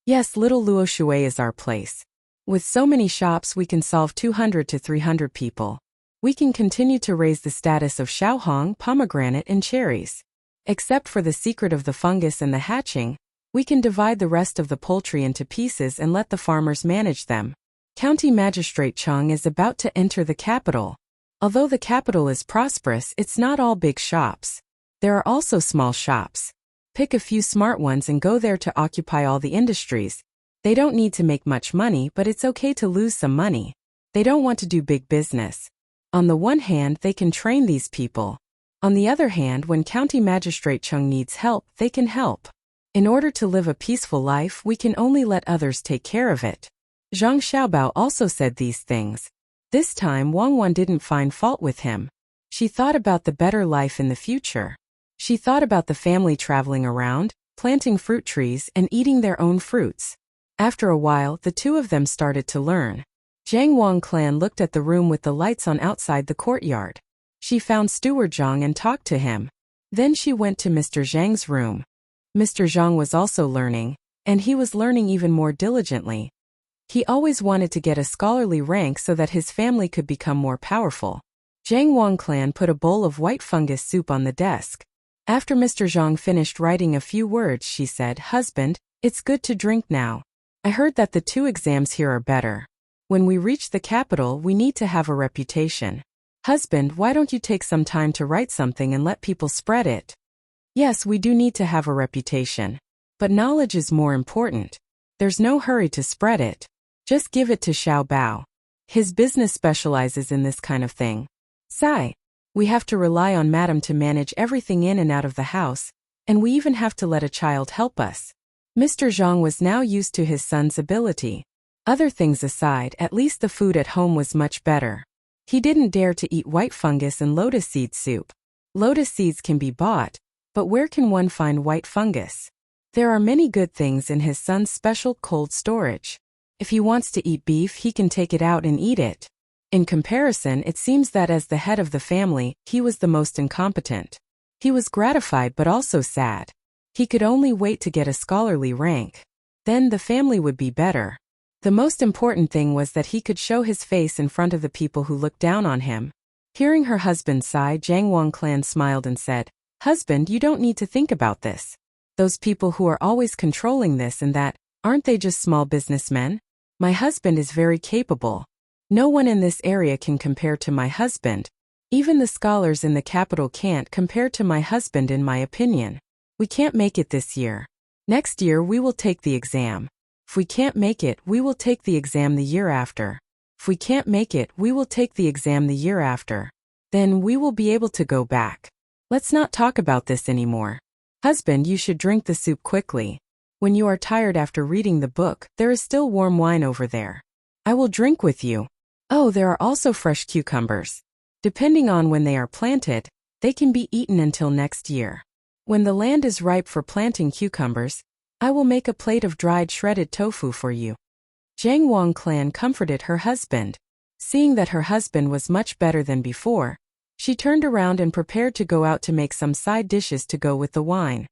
Yes, Little Luoshui is our place. With so many shops we can solve 200 to 300 people. We can continue to raise the status of Shaohong, pomegranate and cherries. Except for the secret of the fungus and the hatching, we can divide the rest of the poultry into pieces and let the farmers manage them. County Magistrate Chang is about to enter the capital. Although the capital is prosperous, it's not all big shops. There are also small shops. Pick a few smart ones and go there to occupy all the industries. They don't need to make much money, but it's okay to lose some money. They don't want to do big business. On the one hand, they can train these people. On the other hand, when County Magistrate Chung needs help, they can help. In order to live a peaceful life, we can only let others take care of it. Zhang Xiaobao also said these things. This time Wang Wan didn't find fault with him. She thought about the better life in the future. She thought about the family traveling around, planting fruit trees and eating their own fruits. After a while, the two of them started to learn. Zhang Wang clan looked at the room with the lights on outside the courtyard. She found Steward Zhang and talked to him. Then she went to Mr. Zhang's room. Mr. Zhang was also learning, and he was learning even more diligently. He always wanted to get a scholarly rank so that his family could become more powerful. Zhang Wang clan put a bowl of white fungus soup on the desk. After Mr. Zhang finished writing a few words, she said, "Husband, it's good to drink now. I heard that the 2 exams here are better. When we reach the capital, we need to have a reputation. Husband, why don't you take some time to write something and let people spread it?" Yes, we do need to have a reputation. But knowledge is more important. There's no hurry to spread it. Just give it to Xiao Bao. His business specializes in this kind of thing. Sigh. We have to rely on Madam to manage everything in and out of the house, and we even have to let a child help us. Mr. Zhang was now used to his son's ability. Other things aside, at least the food at home was much better. He didn't dare to eat white fungus and lotus seed soup. Lotus seeds can be bought, but where can one find white fungus? There are many good things in his son's special cold storage. If he wants to eat beef, he can take it out and eat it. In comparison, it seems that as the head of the family, he was the most incompetent. He was gratified but also sad. He could only wait to get a scholarly rank. Then the family would be better. The most important thing was that he could show his face in front of the people who looked down on him. Hearing her husband sigh, Zhang Wang clan smiled and said, "Husband, you don't need to think about this. Those people who are always controlling this and that, aren't they just small businessmen? My husband is very capable. No one in this area can compare to my husband. Even the scholars in the capital can't compare to my husband in my opinion. We can't make it this year. Next year we will take the exam. If we can't make it, we will take the exam the year after. If we can't make it, we will take the exam the year after. Then we will be able to go back. Let's not talk about this anymore. Husband, you should drink the soup quickly. When you are tired after reading the book, there is still warm wine over there. I will drink with you. Oh, there are also fresh cucumbers. Depending on when they are planted, they can be eaten until next year. When the land is ripe for planting cucumbers, I will make a plate of dried shredded tofu for you." Zhang Wang clan comforted her husband. Seeing that her husband was much better than before, she turned around and prepared to go out to make some side dishes to go with the wine.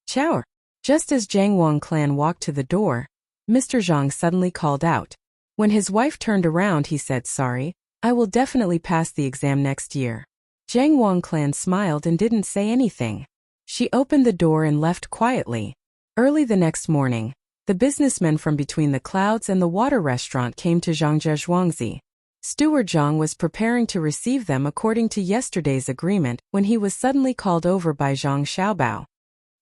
Chow! Just as Zhang Wang clan walked to the door, Mr. Zhang suddenly called out. When his wife turned around, he said, "Sorry, I will definitely pass the exam next year." Zhang Wang clan smiled and didn't say anything. She opened the door and left quietly. Early the next morning, the businessmen from between the clouds and the water restaurant came to Zhangzhe Zhuangzi. Steward Zhang was preparing to receive them according to yesterday's agreement when he was suddenly called over by Zhang Xiaobao.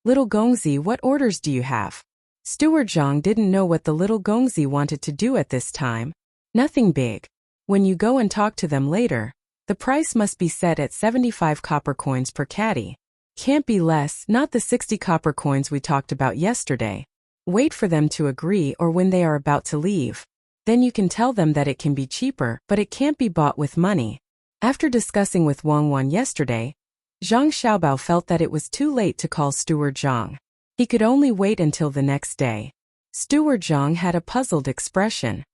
"Little Gongzi, what orders do you have?" Steward Zhang didn't know what the little Gongzi wanted to do at this time. Nothing big. When you go and talk to them later, the price must be set at 75 copper coins per caddy. Can't be less, not the 60 copper coins we talked about yesterday. Wait for them to agree or when they are about to leave. Then you can tell them that it can be cheaper, but it can't be bought with money. After discussing with Wang Wan yesterday, Zhang Xiaobao felt that it was too late to call Steward Zhang. He could only wait until the next day. Steward Zhang had a puzzled expression.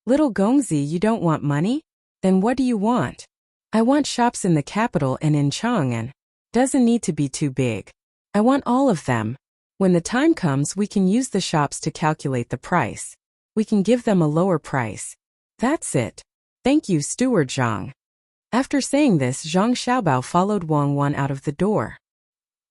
"Little Gongzi, you don't want money? Then what do you want?" I want shops in the capital and in Chang'an. Doesn't need to be too big. I want all of them. When the time comes, we can use the shops to calculate the price. We can give them a lower price. That's it. Thank you, Steward Zhang. After saying this, Zhang Xiaobao followed Wang Wan out of the door.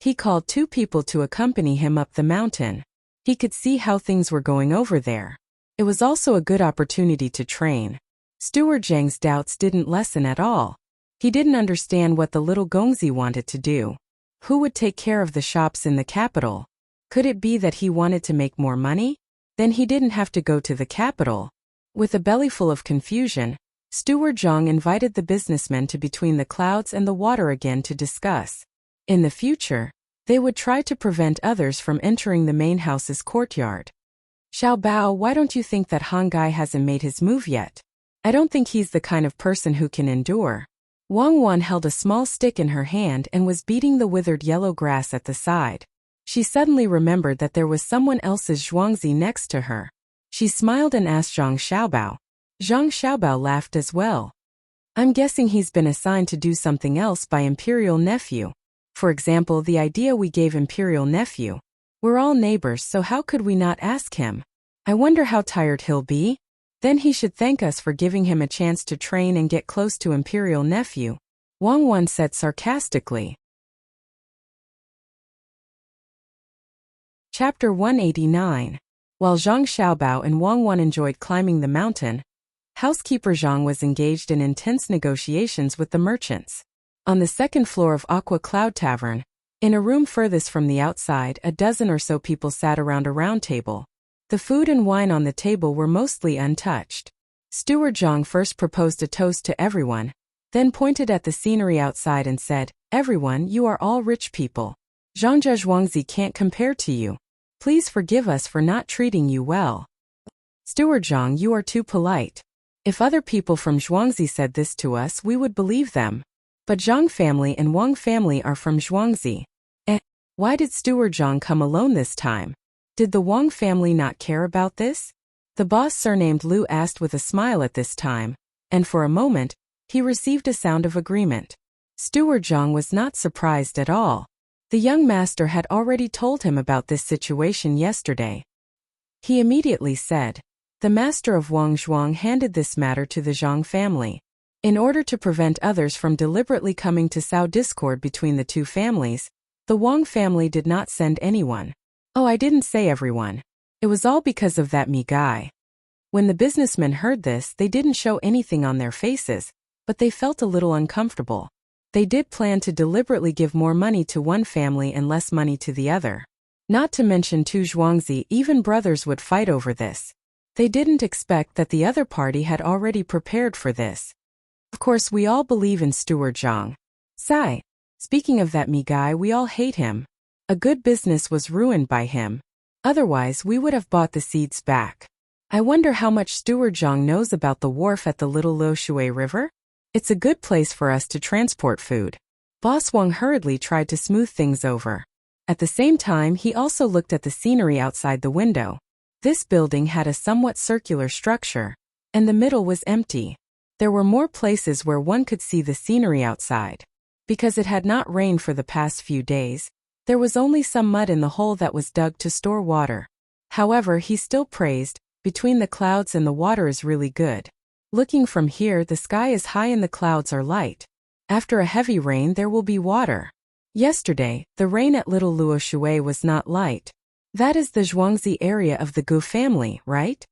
He called 2 people to accompany him up the mountain. He could see how things were going over there. It was also a good opportunity to train. Steward Zhang's doubts didn't lessen at all. He didn't understand what the little Gongzi wanted to do. Who would take care of the shops in the capital? Could it be that he wanted to make more money? Then he didn't have to go to the capital. With a bellyful of confusion, Steward Zhang invited the businessmen to between the clouds and the water again to discuss. In the future, they would try to prevent others from entering the main house's courtyard. Xiao Bao, why don't you think that Han Gai hasn't made his move yet? I don't think he's the kind of person who can endure. Wang Wan held a small stick in her hand and was beating the withered yellow grass at the side. She suddenly remembered that there was someone else's Zhuangzi next to her. She smiled and asked Zhang Xiaobao. Zhang Xiaobao laughed as well. I'm guessing he's been assigned to do something else by Imperial Nephew. For example, the idea we gave Imperial Nephew. We're all neighbors, so how could we not ask him? I wonder how tired he'll be? Then he should thank us for giving him a chance to train and get close to Imperial Nephew, Wang Wan said sarcastically. Chapter 189. While Zhang Xiaobao and Wang Wan enjoyed climbing the mountain, housekeeper Zhang was engaged in intense negotiations with the merchants. On the second floor of Aqua Cloud Tavern, in a room furthest from the outside, a dozen or so people sat around a round table. The food and wine on the table were mostly untouched. Steward Zhang first proposed a toast to everyone, then pointed at the scenery outside and said, "Everyone, you are all rich people. Zhangzhe Zhuangzi can't compare to you. Please forgive us for not treating you well. Steward Zhang, you are too polite. If other people from Zhuangzi said this to us, we would believe them. But Zhang family and Wang family are from Zhuangzi. Why did Steward Zhang come alone this time? Did the Wang family not care about this?" The boss surnamed Lu asked with a smile at this time, and for a moment, he received a sound of agreement. Steward Zhang was not surprised at all. The young master had already told him about this situation yesterday. He immediately said, "The master of Wang Zhuang handed this matter to the Zhang family. In order to prevent others from deliberately coming to sow discord between the two families, the Wang family did not send anyone. Oh, I didn't say everyone. It was all because of that me guy." When the businessmen heard this, they didn't show anything on their faces, but they felt a little uncomfortable. They did plan to deliberately give more money to one family and less money to the other. Not to mention two Zhuangzi, even brothers would fight over this. They didn't expect that the other party had already prepared for this. Of course, we all believe in Steward Zhang. Sigh. Speaking of that me guy, we all hate him. A good business was ruined by him. Otherwise, we would have bought the seeds back. I wonder how much Steward Zhang knows about the wharf at the Little Luoshui River? It's a good place for us to transport food. Boss Wang hurriedly tried to smooth things over. At the same time, he also looked at the scenery outside the window. This building had a somewhat circular structure, and the middle was empty. There were more places where one could see the scenery outside. Because it had not rained for the past few days, there was only some mud in the hole that was dug to store water. However, he still praised, between the clouds and the water is really good. Looking from here, the sky is high and the clouds are light. After a heavy rain, there will be water. Yesterday, the rain at Little Luoshui was not light. That is the Zhuangzi area of the Gu family, right?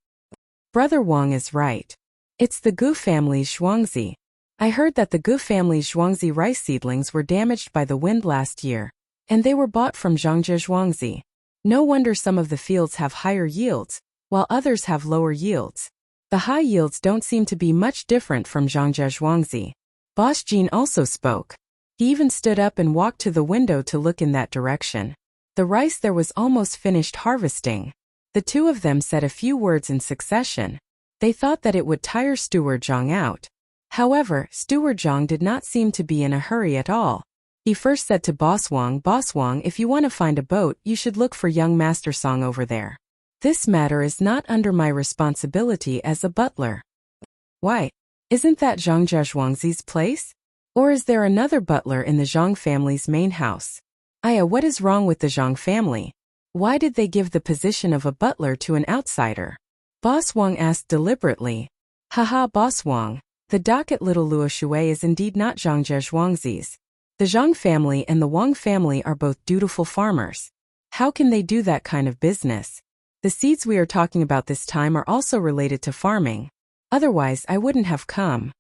Brother Wang is right. It's the Gu family's Zhuangzi. I heard that the Gu family's Zhuangzi rice seedlings were damaged by the wind last year, and they were bought from Zhangzhe Zhuangzi. No wonder some of the fields have higher yields, while others have lower yields. The high yields don't seem to be much different from Zhangzhe Zhuangzi. Boss Jin also spoke. He even stood up and walked to the window to look in that direction. The rice there was almost finished harvesting. The two of them said a few words in succession. They thought that it would tire Steward Zhang out. However, Steward Zhang did not seem to be in a hurry at all. He first said to Boss Wang, if you want to find a boat, you should look for young Master Song over there. This matter is not under my responsibility as a butler." "Why? Isn't that Zhangzhe Zhuangzi's place?" Or is there another butler in the Zhang family's main house? Aya, what is wrong with the Zhang family? Why did they give the position of a butler to an outsider? Boss Wang asked deliberately. Haha, Boss Wang, the dock at Little Luoshui is indeed not Zhangzhe Zhuangzi's. The Zhang family and the Wang family are both dutiful farmers. How can they do that kind of business? The seeds we are talking about this time are also related to farming. Otherwise, I wouldn't have come.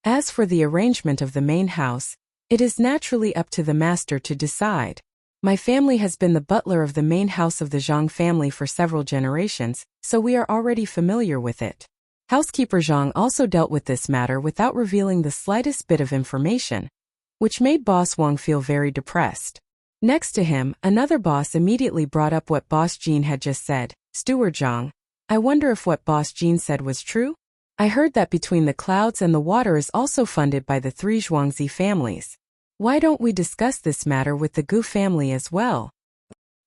As for the arrangement of the main house, it is naturally up to the master to decide. My family has been the butler of the main house of the Zhang family for several generations, so we are already familiar with it. Housekeeper Zhang also dealt with this matter without revealing the slightest bit of information, which made Boss Wang feel very depressed. Next to him, another boss immediately brought up what Boss Jean had just said. Steward Zhang, I wonder if what Boss Jean said was true? I heard that Between the Clouds and the Water is also funded by the three Zhuangzi families. Why don't we discuss this matter with the Gu family as well?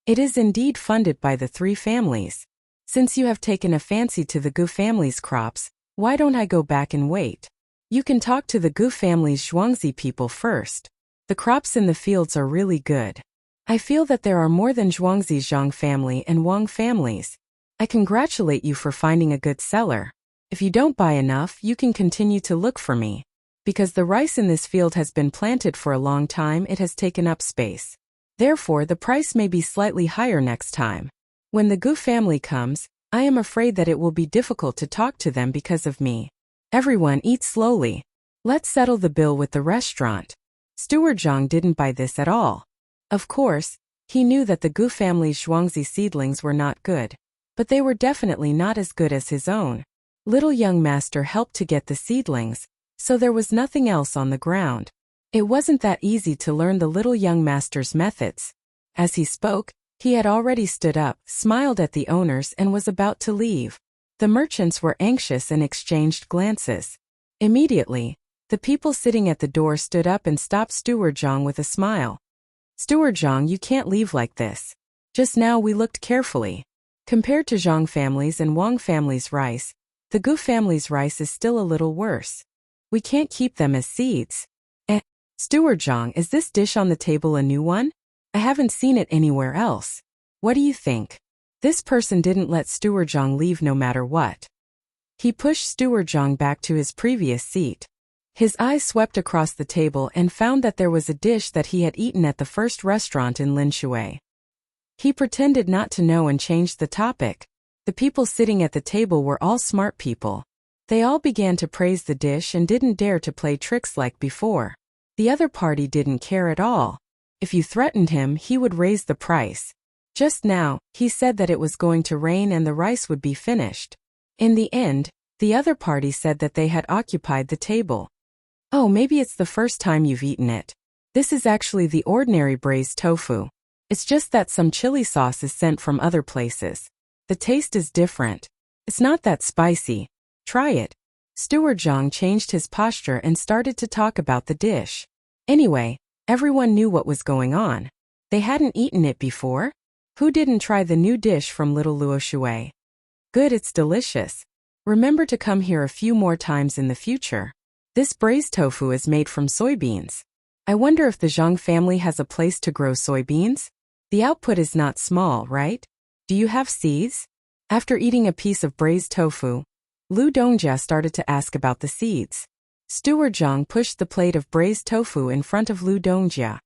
It is indeed funded by the three families. Since you have taken a fancy to the Gu family's crops, why don't I go back and wait? You can talk to the Gu family's Zhuangzi people first. The crops in the fields are really good. I feel that there are more than Zhuangzi's Zhang family and Wang families. I congratulate you for finding a good seller. If you don't buy enough, you can continue to look for me. Because the rice in this field has been planted for a long time, it has taken up space. Therefore, the price may be slightly higher next time. When the Gu family comes, I am afraid that it will be difficult to talk to them because of me. Everyone eat slowly. Let's settle the bill with the restaurant. Steward Zhang didn't buy this at all. Of course, he knew that the Gu family's Zhuangzi seedlings were not good. But they were definitely not as good as his own. Little young master helped to get the seedlings, so there was nothing else on the ground. It wasn't that easy to learn the little young master's methods. As he spoke, he had already stood up, smiled at the owners and was about to leave. The merchants were anxious and exchanged glances. Immediately, the people sitting at the door stood up and stopped Steward Zhang with a smile. Steward Zhang, you can't leave like this. Just now we looked carefully. Compared to Zhang family's and Wang family's rice, the Gu family's rice is still a little worse. We can't keep them as seeds. Steward Zhang, is this dish on the table a new one? I haven't seen it anywhere else. What do you think? This person didn't let Steward Zhang leave no matter what. He pushed Steward Zhang back to his previous seat. His eyes swept across the table and found that there was a dish that he had eaten at the first restaurant in Linshui. He pretended not to know and changed the topic. The people sitting at the table were all smart people. They all began to praise the dish and didn't dare to play tricks like before. The other party didn't care at all. If you threatened him, he would raise the price. Just now, he said that it was going to rain and the rice would be finished. In the end, the other party said that they had occupied the table. Oh, maybe it's the first time you've eaten it. This is actually the ordinary braised tofu. It's just that some chili sauce is sent from other places. The taste is different. It's not that spicy. Try it. Steward Zhang changed his posture and started to talk about the dish. Anyway, everyone knew what was going on. They hadn't eaten it before. Who didn't try the new dish from Little Luoshui? Good, it's delicious. Remember to come here a few more times in the future. This braised tofu is made from soybeans. I wonder if the Zhang family has a place to grow soybeans? The output is not small, right? Do you have seeds? After eating a piece of braised tofu, Lu Dongjia started to ask about the seeds. Steward Zhang pushed the plate of braised tofu in front of Lu Dongjia.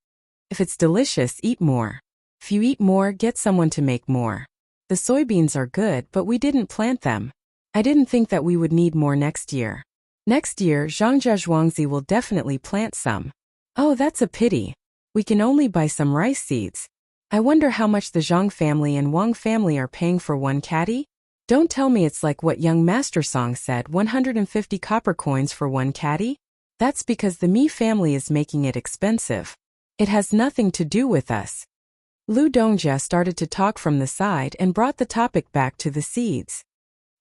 If it's delicious, eat more. If you eat more, get someone to make more. The soybeans are good, but we didn't plant them. I didn't think that we would need more next year. Next year, Zhangzhe Zhuangzi will definitely plant some. Oh, that's a pity. We can only buy some rice seeds. I wonder how much the Zhang family and Wang family are paying for one caddy? Don't tell me it's like what young Master Song said, 150 copper coins for one caddy? That's because the Mi family is making it expensive. It has nothing to do with us. Lu Dongjia started to talk from the side and brought the topic back to the seeds.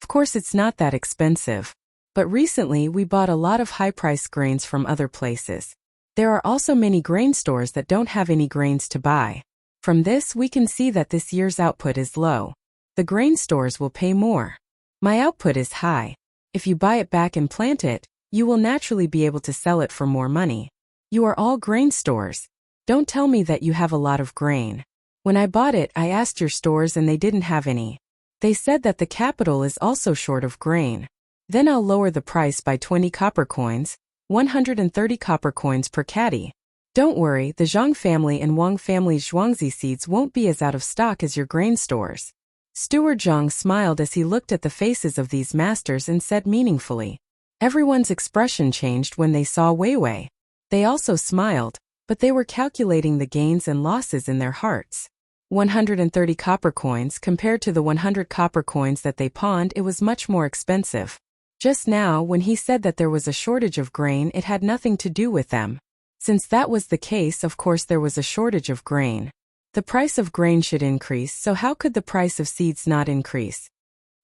Of course it's not that expensive. But recently we bought a lot of high-priced grains from other places. There are also many grain stores that don't have any grains to buy. From this we can see that this year's output is low. The grain stores will pay more. My output is high. If you buy it back and plant it, You will naturally be able to sell it for more money. You are all grain stores. Don't tell me that you have a lot of grain. When I bought it, I asked your stores and they didn't have any. They said that the capital is also short of grain. Then I'll lower the price by 20 copper coins, 130 copper coins per caddy. Don't worry, the Zhang family and Wang family's zhuangzi seeds won't be as out of stock as your grain stores. Steward Zhang smiled as he looked at the faces of these masters and said meaningfully. Everyone's expression changed when they saw Weiwei. They also smiled, but they were calculating the gains and losses in their hearts. 130 copper coins compared to the 100 copper coins that they pawned, it was much more expensive. Just now, when he said that there was a shortage of grain, it had nothing to do with them. Since that was the case, of course there was a shortage of grain. The price of grain should increase, so how could the price of seeds not increase?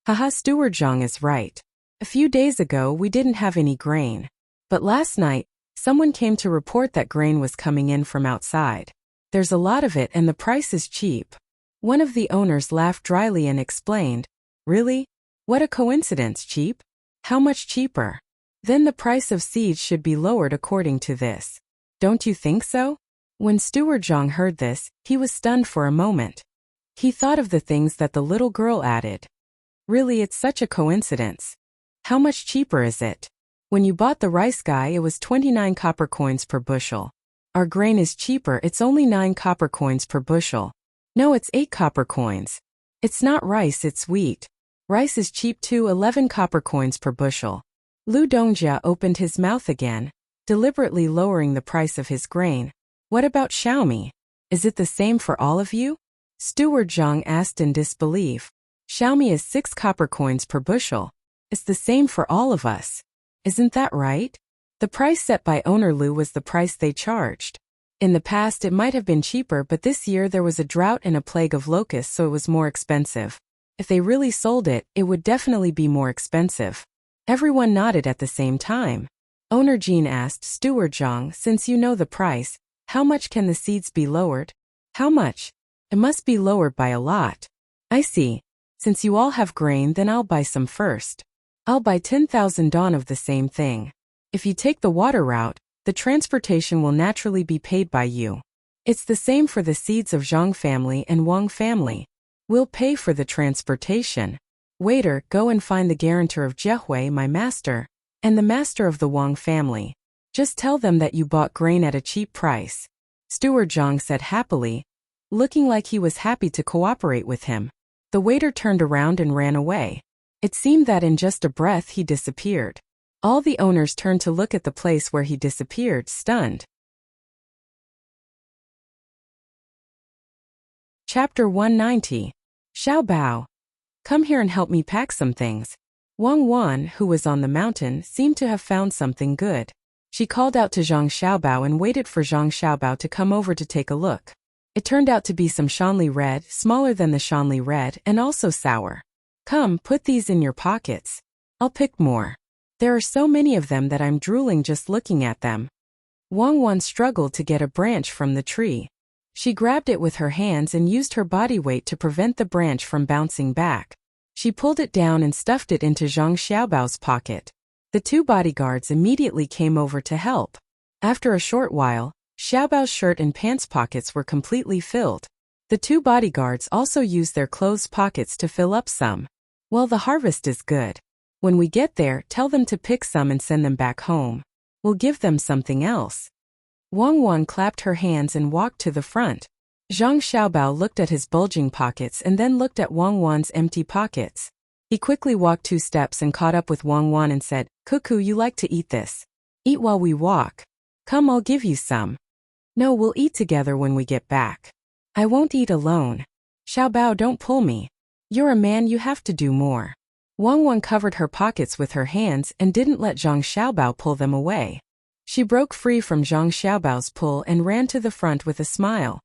Haha, Steward Zhang is right. A few days ago we didn't have any grain. But last night, someone came to report that grain was coming in from outside. There's a lot of it and the price is cheap. One of the owners laughed dryly and explained, Really? What a coincidence, cheap? How much cheaper? Then the price of seeds should be lowered according to this. Don't you think so? When Steward Zhang heard this, he was stunned for a moment. He thought of the things that the little girl added. Really, it's such a coincidence. How much cheaper is it? When you bought the rice guy, it was 29 copper coins per bushel. Our grain is cheaper, it's only 9 copper coins per bushel. No, it's 8 copper coins. It's not rice, it's wheat. Rice is cheap too, 11 copper coins per bushel. Lu Dongjia opened his mouth again, deliberately lowering the price of his grain. What about Xiaomi? Is it the same for all of you? Steward Zhang asked in disbelief. Xiaomi is 6 copper coins per bushel. It's the same for all of us. Isn't that right? The price set by owner Lu was the price they charged. In the past it might have been cheaper, but this year there was a drought and a plague of locusts, so it was more expensive. If they really sold it, it would definitely be more expensive. Everyone nodded at the same time. Owner Jean asked Steward Zhang, since you know the price, how much can the seeds be lowered? How much? It must be lowered by a lot. I see. Since you all have grain, then I'll buy some first. I'll buy 10,000 don of the same thing. If you take the water route, the transportation will naturally be paid by you. It's the same for the seeds of Zhang family and Wang family. We'll pay for the transportation. Waiter, go and find the guarantor of Jiehui, my master, and the master of the Wang family. Just tell them that you bought grain at a cheap price. Steward Zhang said happily, looking like he was happy to cooperate with him. The waiter turned around and ran away. It seemed that in just a breath he disappeared. All the owners turned to look at the place where he disappeared, stunned. Chapter 190. Xiao Bao. Come here and help me pack some things. Wang Wan, who was on the mountain, seemed to have found something good. She called out to Zhang Xiaobao and waited for Zhang Xiaobao to come over to take a look. It turned out to be some Shanli red, smaller than the Shanli red, and also sour. Come, put these in your pockets. I'll pick more. There are so many of them that I'm drooling just looking at them. Wang Wan struggled to get a branch from the tree. She grabbed it with her hands and used her body weight to prevent the branch from bouncing back. She pulled it down and stuffed it into Zhang Xiaobao's pocket. The 2 bodyguards immediately came over to help. After a short while, Xiaobao's shirt and pants pockets were completely filled. The 2 bodyguards also used their clothes pockets to fill up some. Well, the harvest is good. When we get there, tell them to pick some and send them back home. We'll give them something else. Wang Wan clapped her hands and walked to the front. Zhang Xiaobao looked at his bulging pockets and then looked at Wang Wan's empty pockets. He quickly walked 2 steps and caught up with Wang Wan and said, Cuckoo, you like to eat this. Eat while we walk. Come, I'll give you some. No, we'll eat together when we get back. I won't eat alone. Xiaobao, don't pull me. You're a man, you have to do more. Wang Wan covered her pockets with her hands and didn't let Zhang Xiaobao pull them away. She broke free from Zhang Xiaobao's pull and ran to the front with a smile.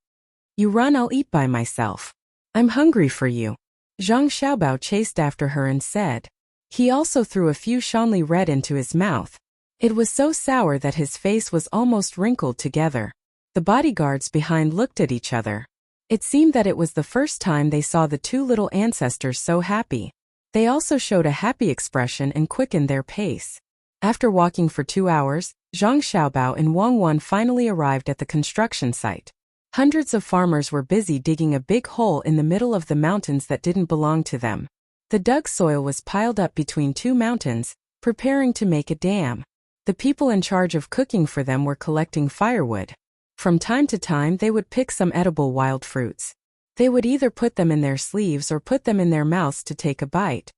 You run, I'll eat by myself. I'm hungry for you. Zhang Xiaobao chased after her and said. He also threw a few Shanli red into his mouth. It was so sour that his face was almost wrinkled together. The bodyguards behind looked at each other. It seemed that it was the first time they saw the 2 little ancestors so happy. They also showed a happy expression and quickened their pace. After walking for 2 hours, Zhang Xiaobao and Wang Wan finally arrived at the construction site. Hundreds of farmers were busy digging a big hole in the middle of the mountains that didn't belong to them. The dug soil was piled up between two mountains, preparing to make a dam. The people in charge of cooking for them were collecting firewood. From time to time they would pick some edible wild fruits. They would either put them in their sleeves or put them in their mouths to take a bite.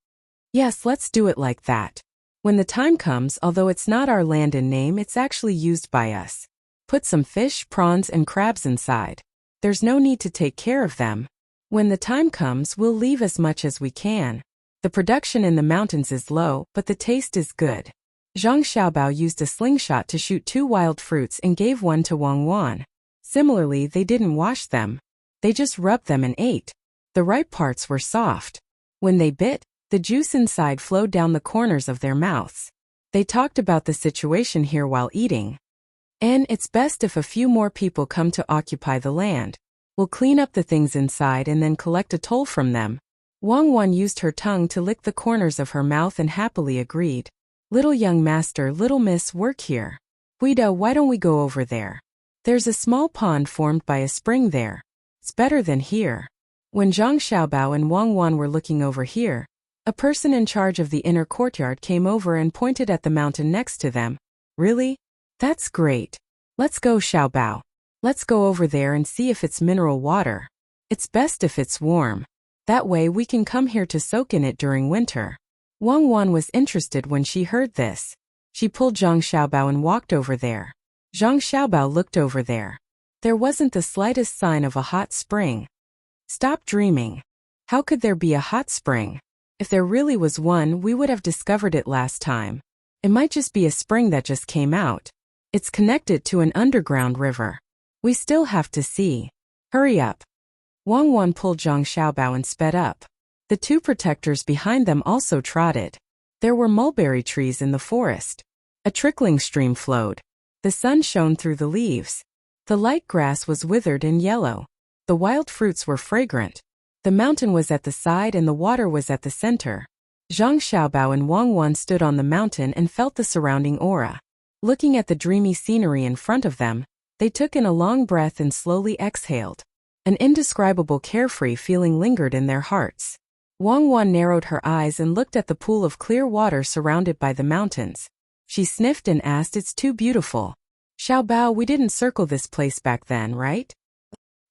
Yes, let's do it like that. When the time comes, although it's not our land in name, it's actually used by us. Put some fish, prawns, and crabs inside. There's no need to take care of them. When the time comes, we'll leave as much as we can. The production in the mountains is low, but the taste is good. Zhang Xiaobao used a slingshot to shoot 2 wild fruits and gave one to Wang Wan. Similarly, they didn't wash them. They just rubbed them and ate. The ripe parts were soft. When they bit, the juice inside flowed down the corners of their mouths. They talked about the situation here while eating. And it's best if a few more people come to occupy the land. We'll clean up the things inside and then collect a toll from them. Wang Wan used her tongue to lick the corners of her mouth and happily agreed. Little young master, little miss, work here. Guido, why don't we go over there? There's a small pond formed by a spring there. It's better than here. When Zhang Xiaobao and Wang Wan were looking over here, a person in charge of the inner courtyard came over and pointed at the mountain next to them. Really? That's great. Let's go, Xiaobao. Let's go over there and see if it's mineral water. It's best if it's warm. That way we can come here to soak in it during winter. Wang Wan was interested when she heard this. She pulled Zhang Xiaobao and walked over there. Zhang Xiaobao looked over there. There wasn't the slightest sign of a hot spring. Stop dreaming. How could there be a hot spring? If there really was one, we would have discovered it last time. It might just be a spring that just came out. It's connected to an underground river. We still have to see. Hurry up. Wang Wan pulled Zhang Xiaobao and sped up. The two protectors behind them also trotted. There were mulberry trees in the forest. A trickling stream flowed. The sun shone through the leaves. The light grass was withered and yellow. The wild fruits were fragrant. The mountain was at the side and the water was at the center. Zhang Xiaobao and Wang Wan stood on the mountain and felt the surrounding aura. Looking at the dreamy scenery in front of them, they took in a long breath and slowly exhaled. An indescribable carefree feeling lingered in their hearts. Wang Wan narrowed her eyes and looked at the pool of clear water surrounded by the mountains. She sniffed and asked, "It's too beautiful." Xiaobao, we didn't circle this place back then, right?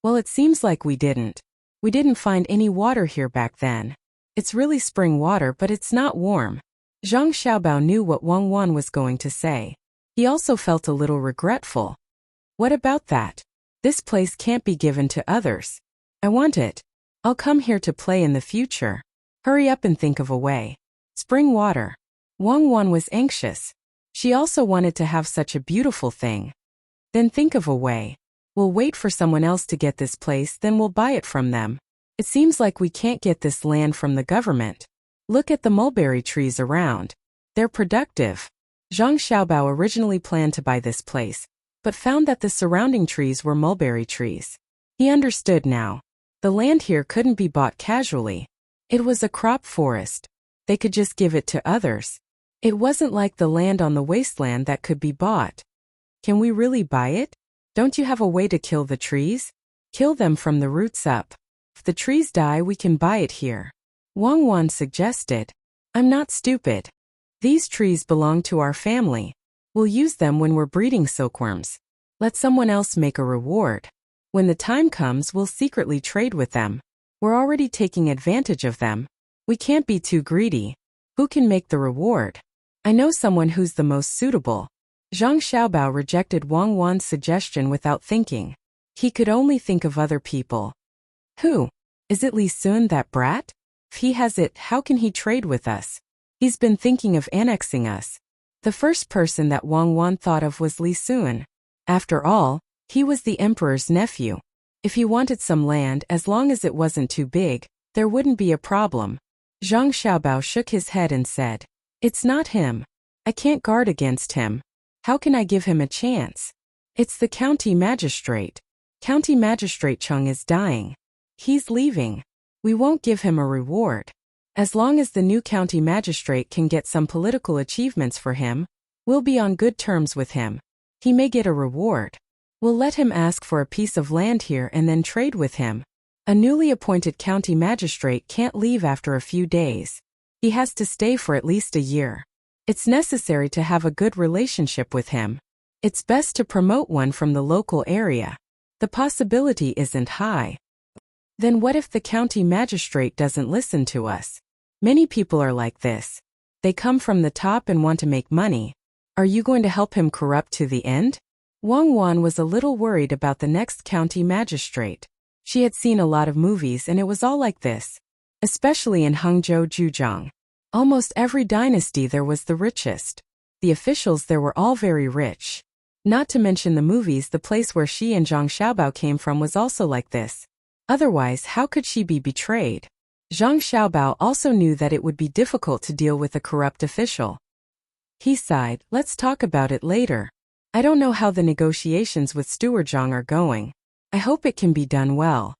Well, it seems like we didn't. We didn't find any water here back then. It's really spring water, but it's not warm. Zhang Xiaobao knew what Wang Wan was going to say. He also felt a little regretful. What about that? This place can't be given to others. I want it. I'll come here to play in the future. Hurry up and think of a way. Spring water. Wang Wan was anxious. She also wanted to have such a beautiful thing. Then think of a way. We'll wait for someone else to get this place, then we'll buy it from them. It seems like we can't get this land from the government. Look at the mulberry trees around. They're productive. Zhang Xiaobao originally planned to buy this place, but found that the surrounding trees were mulberry trees. He understood now. The land here couldn't be bought casually. It was a crop forest. They could just give it to others. It wasn't like the land on the wasteland that could be bought. Can we really buy it? Don't you have a way to kill the trees? Kill them from the roots up. If the trees die, we can buy it here. Wang Wan suggested. I'm not stupid. These trees belong to our family. We'll use them when we're breeding silkworms. Let someone else make a reward. When the time comes, we'll secretly trade with them. We're already taking advantage of them. We can't be too greedy. Who can make the reward? I know someone who's the most suitable. Zhang Xiaobao rejected Wang Wan's suggestion without thinking. He could only think of other people. Who? Is it Li Sun, that brat? If he has it, how can he trade with us? He's been thinking of annexing us. The first person that Wang Wan thought of was Li Sun. After all, he was the emperor's nephew. If he wanted some land, as long as it wasn't too big, there wouldn't be a problem. Zhang Xiaobao shook his head and said, "It's not him. I can't guard against him. How can I give him a chance? It's the county magistrate. County Magistrate Chung is dying. He's leaving. We won't give him a reward. As long as the new county magistrate can get some political achievements for him, We'll be on good terms with him. He may get a reward. We'll let him ask for a piece of land here and then trade with him. A newly appointed county magistrate can't leave after a few days. He has to stay for at least a year. It's necessary to have a good relationship with him. It's best to promote one from the local area. The possibility isn't high. Then what if the county magistrate doesn't listen to us? Many people are like this. They come from the top and want to make money. Are you going to help him corrupt to the end? Wang Wan was a little worried about the next county magistrate. She had seen a lot of movies and it was all like this. Especially in Hangzhou Zhujiang. Almost every dynasty there was the richest. The officials there were all very rich. Not to mention the movies, the place where she and Zhang Xiaobao came from was also like this. Otherwise, how could she be betrayed? Zhang Xiaobao also knew that it would be difficult to deal with a corrupt official. He sighed, let's talk about it later. I don't know how the negotiations with Steward Zhang are going. I hope it can be done well.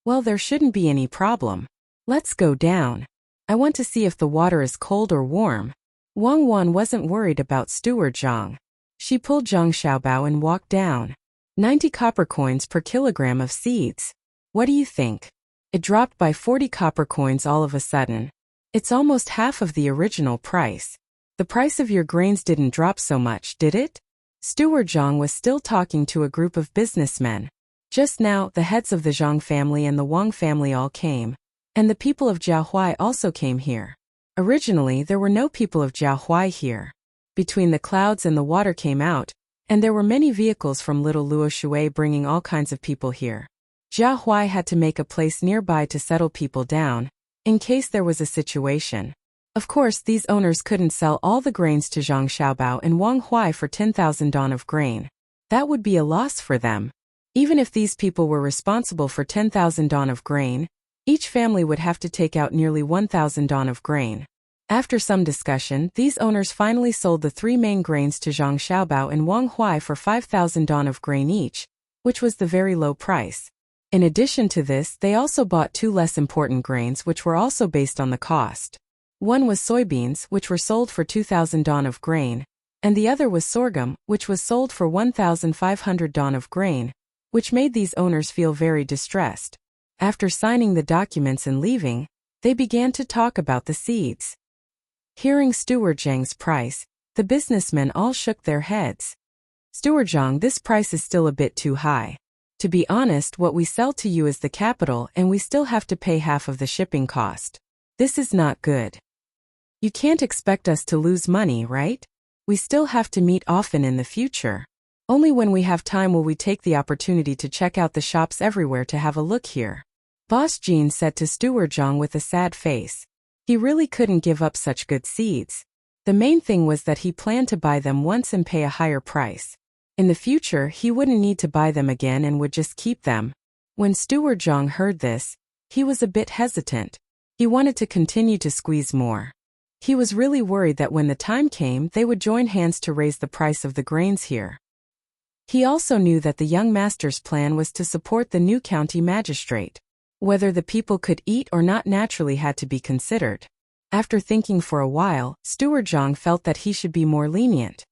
Well, there shouldn't be any problem. Let's go down. I want to see if the water is cold or warm. Wang Wan wasn't worried about Steward Zhang. She pulled Zhang Xiaobao and walked down. 90 copper coins per kilogram of seeds. What do you think? It dropped by 40 copper coins all of a sudden. It's almost half of the original price. The price of your grains didn't drop so much, did it? Steward Zhang was still talking to a group of businessmen. Just now, the heads of the Zhang family and the Wang family all came. And the people of Jiahuai also came here. Originally, there were no people of Jiahuai here. Between the clouds and the water came out, and there were many vehicles from Little Luoshui bringing all kinds of people here. Jiahuai had to make a place nearby to settle people down, in case there was a situation. Of course, these owners couldn't sell all the grains to Zhang Xiaobao and Wang Huai for 10,000 don of grain. That would be a loss for them. Even if these people were responsible for 10,000 don of grain, each family would have to take out nearly 1,000 don of grain. After some discussion, these owners finally sold the three main grains to Zhang Xiaobao and Wang Huai for 5,000 don of grain each, which was the very low price. In addition to this, they also bought two less important grains which were also based on the cost. One was soybeans, which were sold for 2,000 don of grain, and the other was sorghum, which was sold for 1,500 don of grain, which made these owners feel very distressed. After signing the documents and leaving, they began to talk about the seeds. Hearing Steward Zhang's price, the businessmen all shook their heads. Steward Zhang, this price is still a bit too high. To be honest, what we sell to you is the capital and we still have to pay half of the shipping cost. This is not good. You can't expect us to lose money, right? We still have to meet often in the future. Only when we have time will we take the opportunity to check out the shops everywhere to have a look here. Boss Jean said to Steward Zhang with a sad face. He really couldn't give up such good seeds. The main thing was that he planned to buy them once and pay a higher price. In the future, he wouldn't need to buy them again and would just keep them. When Steward Zhang heard this, he was a bit hesitant. He wanted to continue to squeeze more. He was really worried that when the time came, they would join hands to raise the price of the grains here. He also knew that the young master's plan was to support the new county magistrate. Whether the people could eat or not naturally had to be considered. After thinking for a while, Steward Zhang felt that he should be more lenient.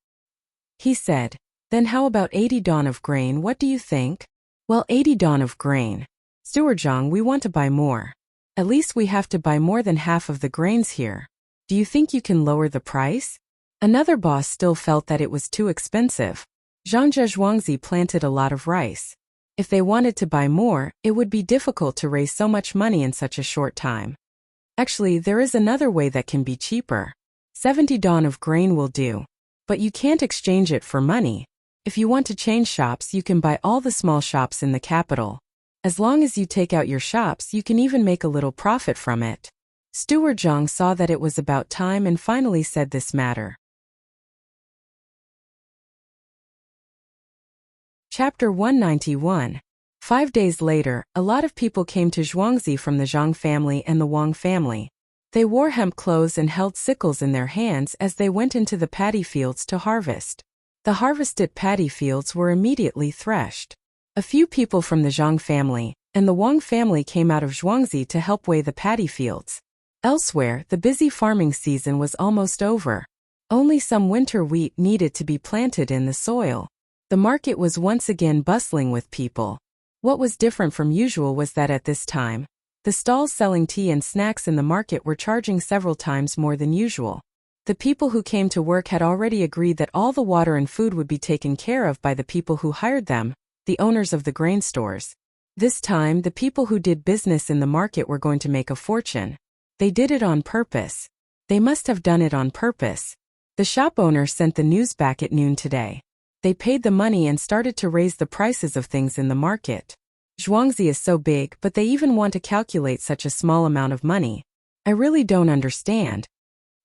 He said, then how about 80 don of grain, what do you think? Well, 80 don of grain. Steward Zhang, we want to buy more. At least we have to buy more than half of the grains here. Do you think you can lower the price? Another boss still felt that it was too expensive. Zhangzhe Zhuangzi planted a lot of rice. If they wanted to buy more, it would be difficult to raise so much money in such a short time. Actually, there is another way that can be cheaper. 70 don of grain will do. But you can't exchange it for money. If you want to change shops, you can buy all the small shops in the capital. As long as you take out your shops, you can even make a little profit from it. Steward Zhang saw that it was about time and finally said this matter. Chapter 191. 5 days later, a lot of people came to Zhuangzi from the Zhang family and the Wang family. They wore hemp clothes and held sickles in their hands as they went into the paddy fields to harvest. The harvested paddy fields were immediately threshed. A few people from the Zhang family and the Wang family came out of Zhuangzi to help weigh the paddy fields. Elsewhere, the busy farming season was almost over. Only some winter wheat needed to be planted in the soil. The market was once again bustling with people. What was different from usual was that at this time, the stalls selling tea and snacks in the market were charging several times more than usual. The people who came to work had already agreed that all the water and food would be taken care of by the people who hired them, the owners of the grain stores. This time, the people who did business in the market were going to make a fortune. They did it on purpose. They must have done it on purpose. The shop owner sent the news back at noon today. They paid the money and started to raise the prices of things in the market. Zhuangzi is so big, but they even want to calculate such a small amount of money. I really don't understand.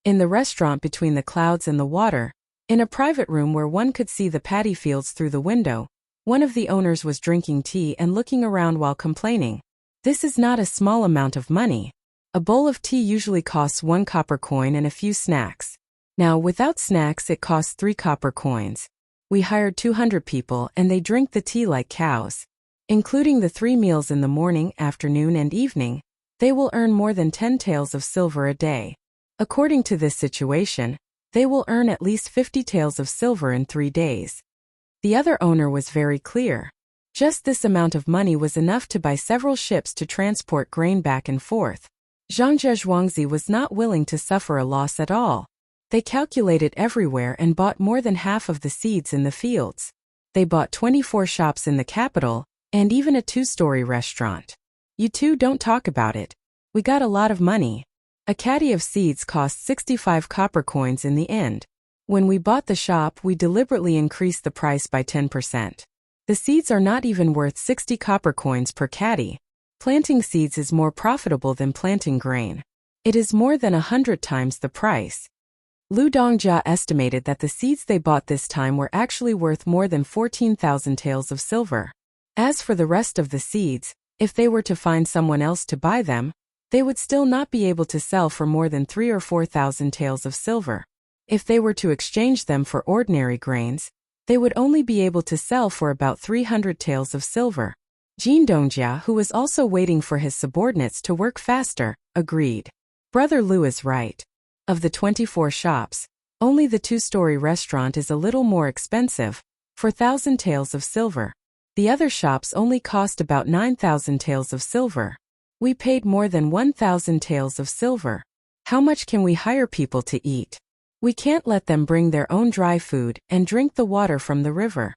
In the restaurant between the clouds and the water, in a private room where one could see the paddy fields through the window, one of the owners was drinking tea and looking around while complaining. This is not a small amount of money. A bowl of tea usually costs 1 copper coin and a few snacks. Now, without snacks, it costs 3 copper coins. We hired 200 people and they drink the tea like cows. Including the 3 meals in the morning, afternoon, and evening, they will earn more than 10 taels of silver a day. According to this situation, they will earn at least 50 taels of silver in 3 days. The other owner was very clear. Just this amount of money was enough to buy several ships to transport grain back and forth. Zhangzhe Zhuangzi was not willing to suffer a loss at all. They calculated everywhere and bought more than half of the seeds in the fields. They bought 24 shops in the capital, and even a 2-story restaurant. You two don't talk about it. We got a lot of money. A caddy of seeds cost 65 copper coins in the end. When we bought the shop, we deliberately increased the price by 10%. The seeds are not even worth 60 copper coins per caddy. Planting seeds is more profitable than planting grain. It is more than 100 times the price. Lu Dongjia estimated that the seeds they bought this time were actually worth more than 14,000 taels of silver. As for the rest of the seeds, if they were to find someone else to buy them, they would still not be able to sell for more than 3,000 or 4,000 taels of silver. If they were to exchange them for ordinary grains, they would only be able to sell for about 300 taels of silver. Jin Dongjia, who was also waiting for his subordinates to work faster, agreed. Brother Lu is right. Of the 24 shops, only the 2-story restaurant is a little more expensive, 4,000 taels of silver. The other shops only cost about 9,000 taels of silver. We paid more than 1,000 taels of silver. How much can we hire people to eat? We can't let them bring their own dry food and drink the water from the river.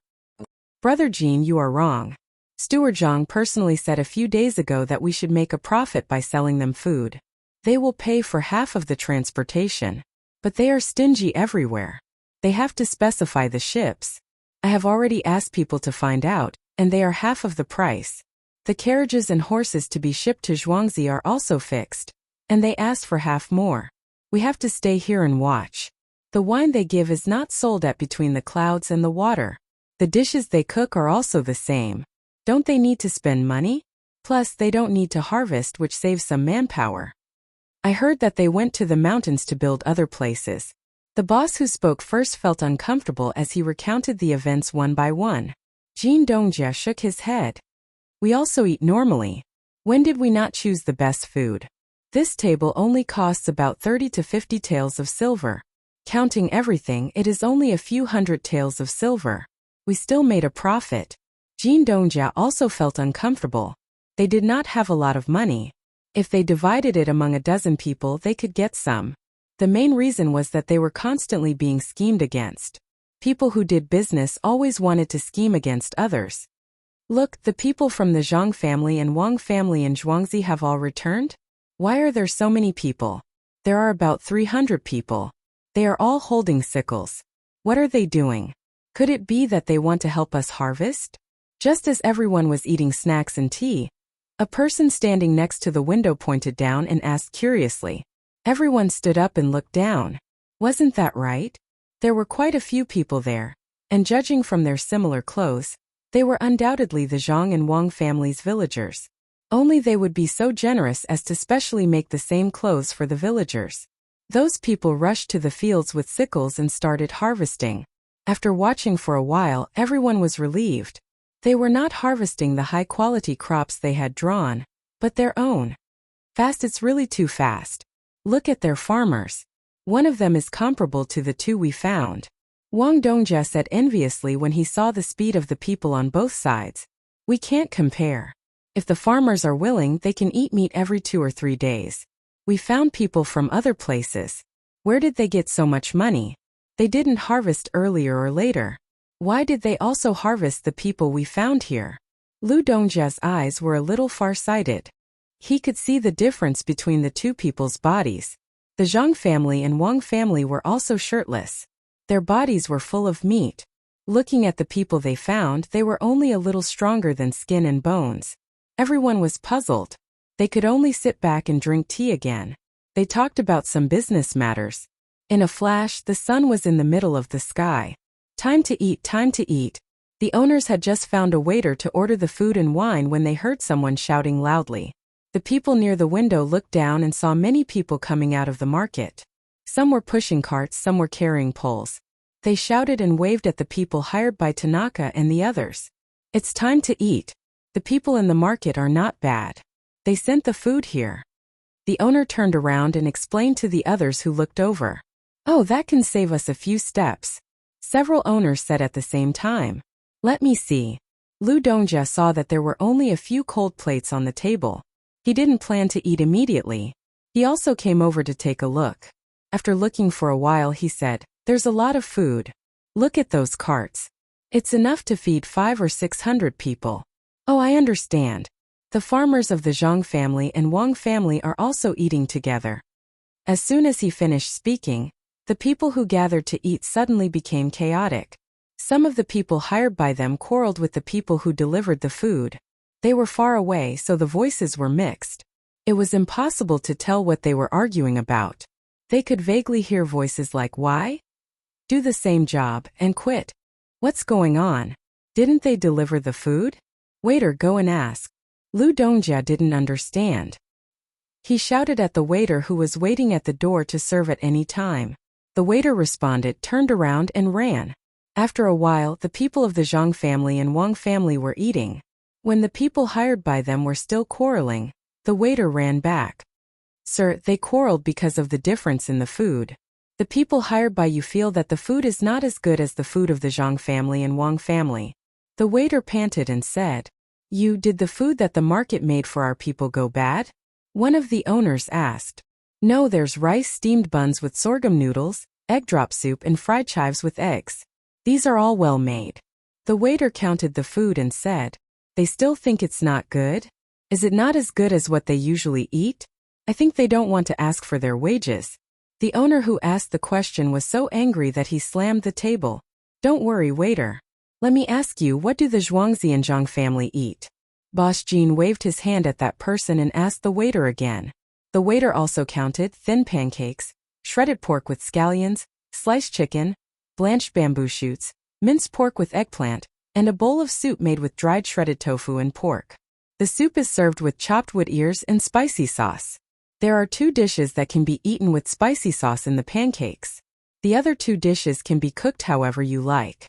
Brother Jean, you are wrong. Steward Zhang personally said a few days ago that we should make a profit by selling them food. They will pay for half of the transportation. But they are stingy everywhere. They have to specify the ships. I have already asked people to find out, and they are half of the price. The carriages and horses to be shipped to Zhuangzi are also fixed, and they asked for half more. We have to stay here and watch. The wine they give is not sold at between the clouds and the water. The dishes they cook are also the same. Don't they need to spend money? Plus, they don't need to harvest, which saves some manpower. I heard that they went to the mountains to build other places. The boss who spoke first felt uncomfortable as he recounted the events one by one. Jin Dongjia shook his head. We also eat normally. When did we not choose the best food? This table only costs about 30 to 50 taels of silver. Counting everything, it is only a few hundred taels of silver. We still made a profit. Jin Dongjia also felt uncomfortable. They did not have a lot of money. If they divided it among a dozen people, they could get some. The main reason was that they were constantly being schemed against. People who did business always wanted to scheme against others. Look, the people from the Zhang family and Wang family in Zhuangzi have all returned? Why are there so many people? There are about 300 people. They are all holding sickles. What are they doing? Could it be that they want to help us harvest? Just as everyone was eating snacks and tea, a person standing next to the window pointed down and asked curiously. Everyone stood up and looked down. Wasn't that right? There were quite a few people there, and judging from their similar clothes, they were undoubtedly the Zhang and Wang families' villagers. Only they would be so generous as to specially make the same clothes for the villagers. Those people rushed to the fields with sickles and started harvesting. After watching for a while, everyone was relieved. They were not harvesting the high-quality crops they had drawn, but their own. Fast, it's really too fast. Look at their farmers. One of them is comparable to the two we found. Wang Dongjia said enviously when he saw the speed of the people on both sides. We can't compare. If the farmers are willing, they can eat meat every 2 or 3 days. We found people from other places. Where did they get so much money? They didn't harvest earlier or later. Why did they also harvest the people we found here? Lu Dongjia's eyes were a little far-sighted. He could see the difference between the two people's bodies. The Zhang family and Wang family were also shirtless. Their bodies were full of meat. Looking at the people they found, they were only a little stronger than skin and bones. Everyone was puzzled. They could only sit back and drink tea again. They talked about some business matters. In a flash, the sun was in the middle of the sky. Time to eat, time to eat. The owners had just found a waiter to order the food and wine when they heard someone shouting loudly. The people near the window looked down and saw many people coming out of the market. Some were pushing carts, some were carrying poles. They shouted and waved at the people hired by Tanaka and the others. It's time to eat. The people in the market are not bad. They sent the food here. The owner turned around and explained to the others who looked over. Oh, that can save us a few steps. Several owners said at the same time. Let me see. Lu Dongjia saw that there were only a few cold plates on the table. He didn't plan to eat immediately. He also came over to take a look. After looking for a while, he said, there's a lot of food. Look at those carts. It's enough to feed 500 or 600 people. Oh, I understand. The farmers of the Zhang family and Wang family are also eating together. As soon as he finished speaking, the people who gathered to eat suddenly became chaotic. Some of the people hired by them quarreled with the people who delivered the food. They were far away, so the voices were mixed. It was impossible to tell what they were arguing about. They could vaguely hear voices like, why? Do the same job and quit. What's going on? Didn't they deliver the food? Waiter, go and ask. Lu Dongjia didn't understand. He shouted at the waiter who was waiting at the door to serve at any time. The waiter responded, turned around and ran. After a while, the people of the Zhang family and Wang family were eating. When the people hired by them were still quarreling, the waiter ran back. Sir, they quarreled because of the difference in the food. The people hired by you feel that the food is not as good as the food of the Zhang family and Wang family. The waiter panted and said, did the food that the market made for our people go bad? One of the owners asked. No, there's rice, steamed buns with sorghum noodles, egg drop soup and fried chives with eggs. These are all well made. The waiter counted the food and said, they still think it's not good? Is it not as good as what they usually eat? I think they don't want to ask for their wages. The owner who asked the question was so angry that he slammed the table. Don't worry, waiter. Let me ask you, what do the Zhuangzi and Zhang family eat? Boss Jean waved his hand at that person and asked the waiter again. The waiter also counted thin pancakes, shredded pork with scallions, sliced chicken, blanched bamboo shoots, minced pork with eggplant, and a bowl of soup made with dried shredded tofu and pork. The soup is served with chopped wood ears and spicy sauce. There are 2 dishes that can be eaten with spicy sauce in the pancakes. The other 2 dishes can be cooked however you like.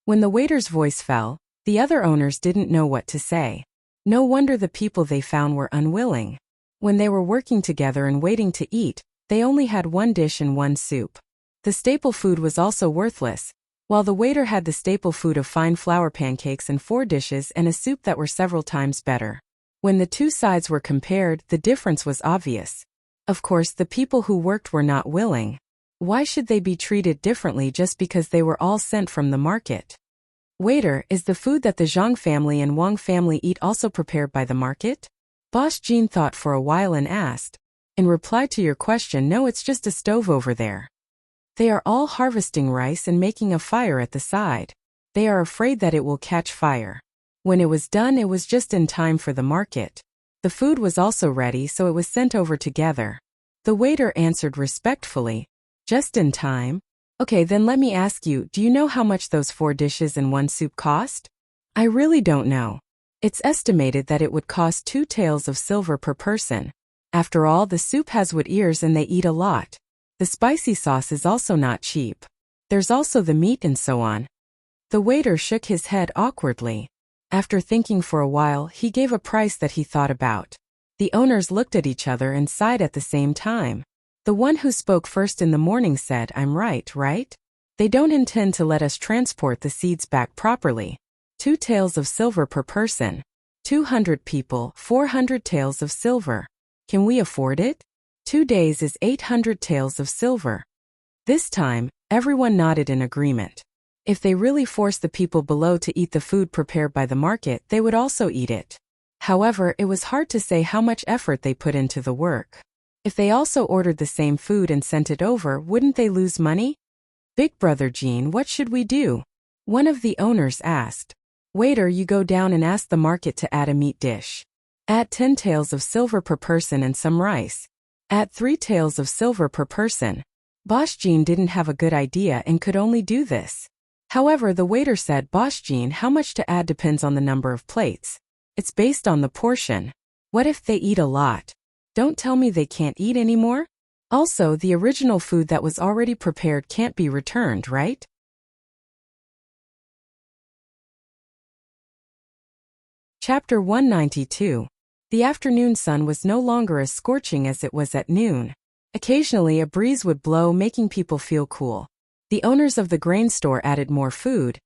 When the waiter's voice fell, the other owners didn't know what to say. No wonder the people they found were unwilling. When they were working together and waiting to eat, they only had 1 dish and 1 soup. The staple food was also worthless, while the waiter had the staple food of fine flour pancakes and 4 dishes and a soup that were several times better. When the 2 sides were compared, the difference was obvious. Of course, the people who worked were not willing. Why should they be treated differently just because they were all sent from the market? Waiter, is the food that the Zhang family and Wang family eat also prepared by the market? Boss Jean thought for a while and asked. In reply to your question, no, it's just a stove over there. They are all harvesting rice and making a fire at the side. They are afraid that it will catch fire. When it was done, it was just in time for the market. The food was also ready, so it was sent over together. The waiter answered respectfully. Just in time? Okay, then let me ask you, do you know how much those 4 dishes and 1 soup cost? I really don't know. It's estimated that it would cost 2 taels of silver per person. After all, the soup has wood ears and they eat a lot. The spicy sauce is also not cheap. There's also the meat and so on. The waiter shook his head awkwardly. After thinking for a while, he gave a price that he thought about. The owners looked at each other and sighed at the same time. The one who spoke first in the morning said, "I'm right, right? They don't intend to let us transport the seeds back properly. 2 taels of silver per person. 200 people, 400 taels of silver. Can we afford it? 2 days is 800 taels of silver." This time, everyone nodded in agreement. If they really forced the people below to eat the food prepared by the market, they would also eat it. However, it was hard to say how much effort they put into the work. If they also ordered the same food and sent it over, wouldn't they lose money? "Big Brother Jean, what should we do?" one of the owners asked. "Waiter, you go down and ask the market to add a meat dish. Add 10 taels of silver per person and some rice. Add 3 taels of silver per person." Boss Jean didn't have a good idea and could only do this. However, the waiter said, "Boss Jean, how much to add depends on the number of plates. It's based on the portion. What if they eat a lot? Don't tell me they can't eat anymore? Also, the original food that was already prepared can't be returned, right?" Chapter 192. The afternoon sun was no longer as scorching as it was at noon. Occasionally a breeze would blow, making people feel cool. The owners of the grain store added more food,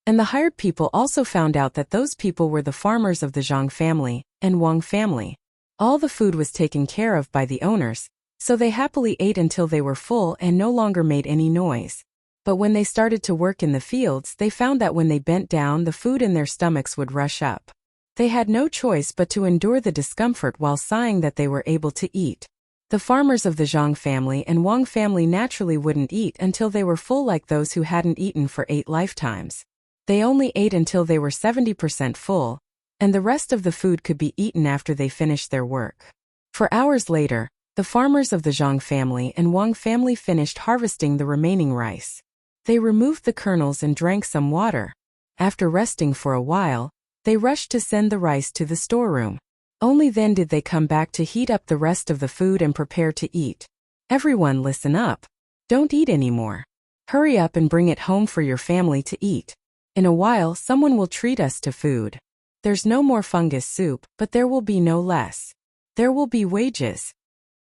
and the hired people also found out that those people were the farmers of the Zhang family and Wang family. All the food was taken care of by the owners, so they happily ate until they were full and no longer made any noise. But when they started to work in the fields, they found that when they bent down, the food in their stomachs would rush up. They had no choice but to endure the discomfort while sighing that they were able to eat. The farmers of the Zhang family and Wang family naturally wouldn't eat until they were full, like those who hadn't eaten for 8 lifetimes. They only ate until they were 70% full, and the rest of the food could be eaten after they finished their work. For hours later, the farmers of the Zhang family and Wang family finished harvesting the remaining rice. They removed the kernels and drank some water. After resting for a while, they rushed to send the rice to the storeroom. Only then did they come back to heat up the rest of the food and prepare to eat. "Everyone, listen up. Don't eat anymore. Hurry up and bring it home for your family to eat. In a while, someone will treat us to food. There's no more fungus soup, but there will be no less. There will be wages."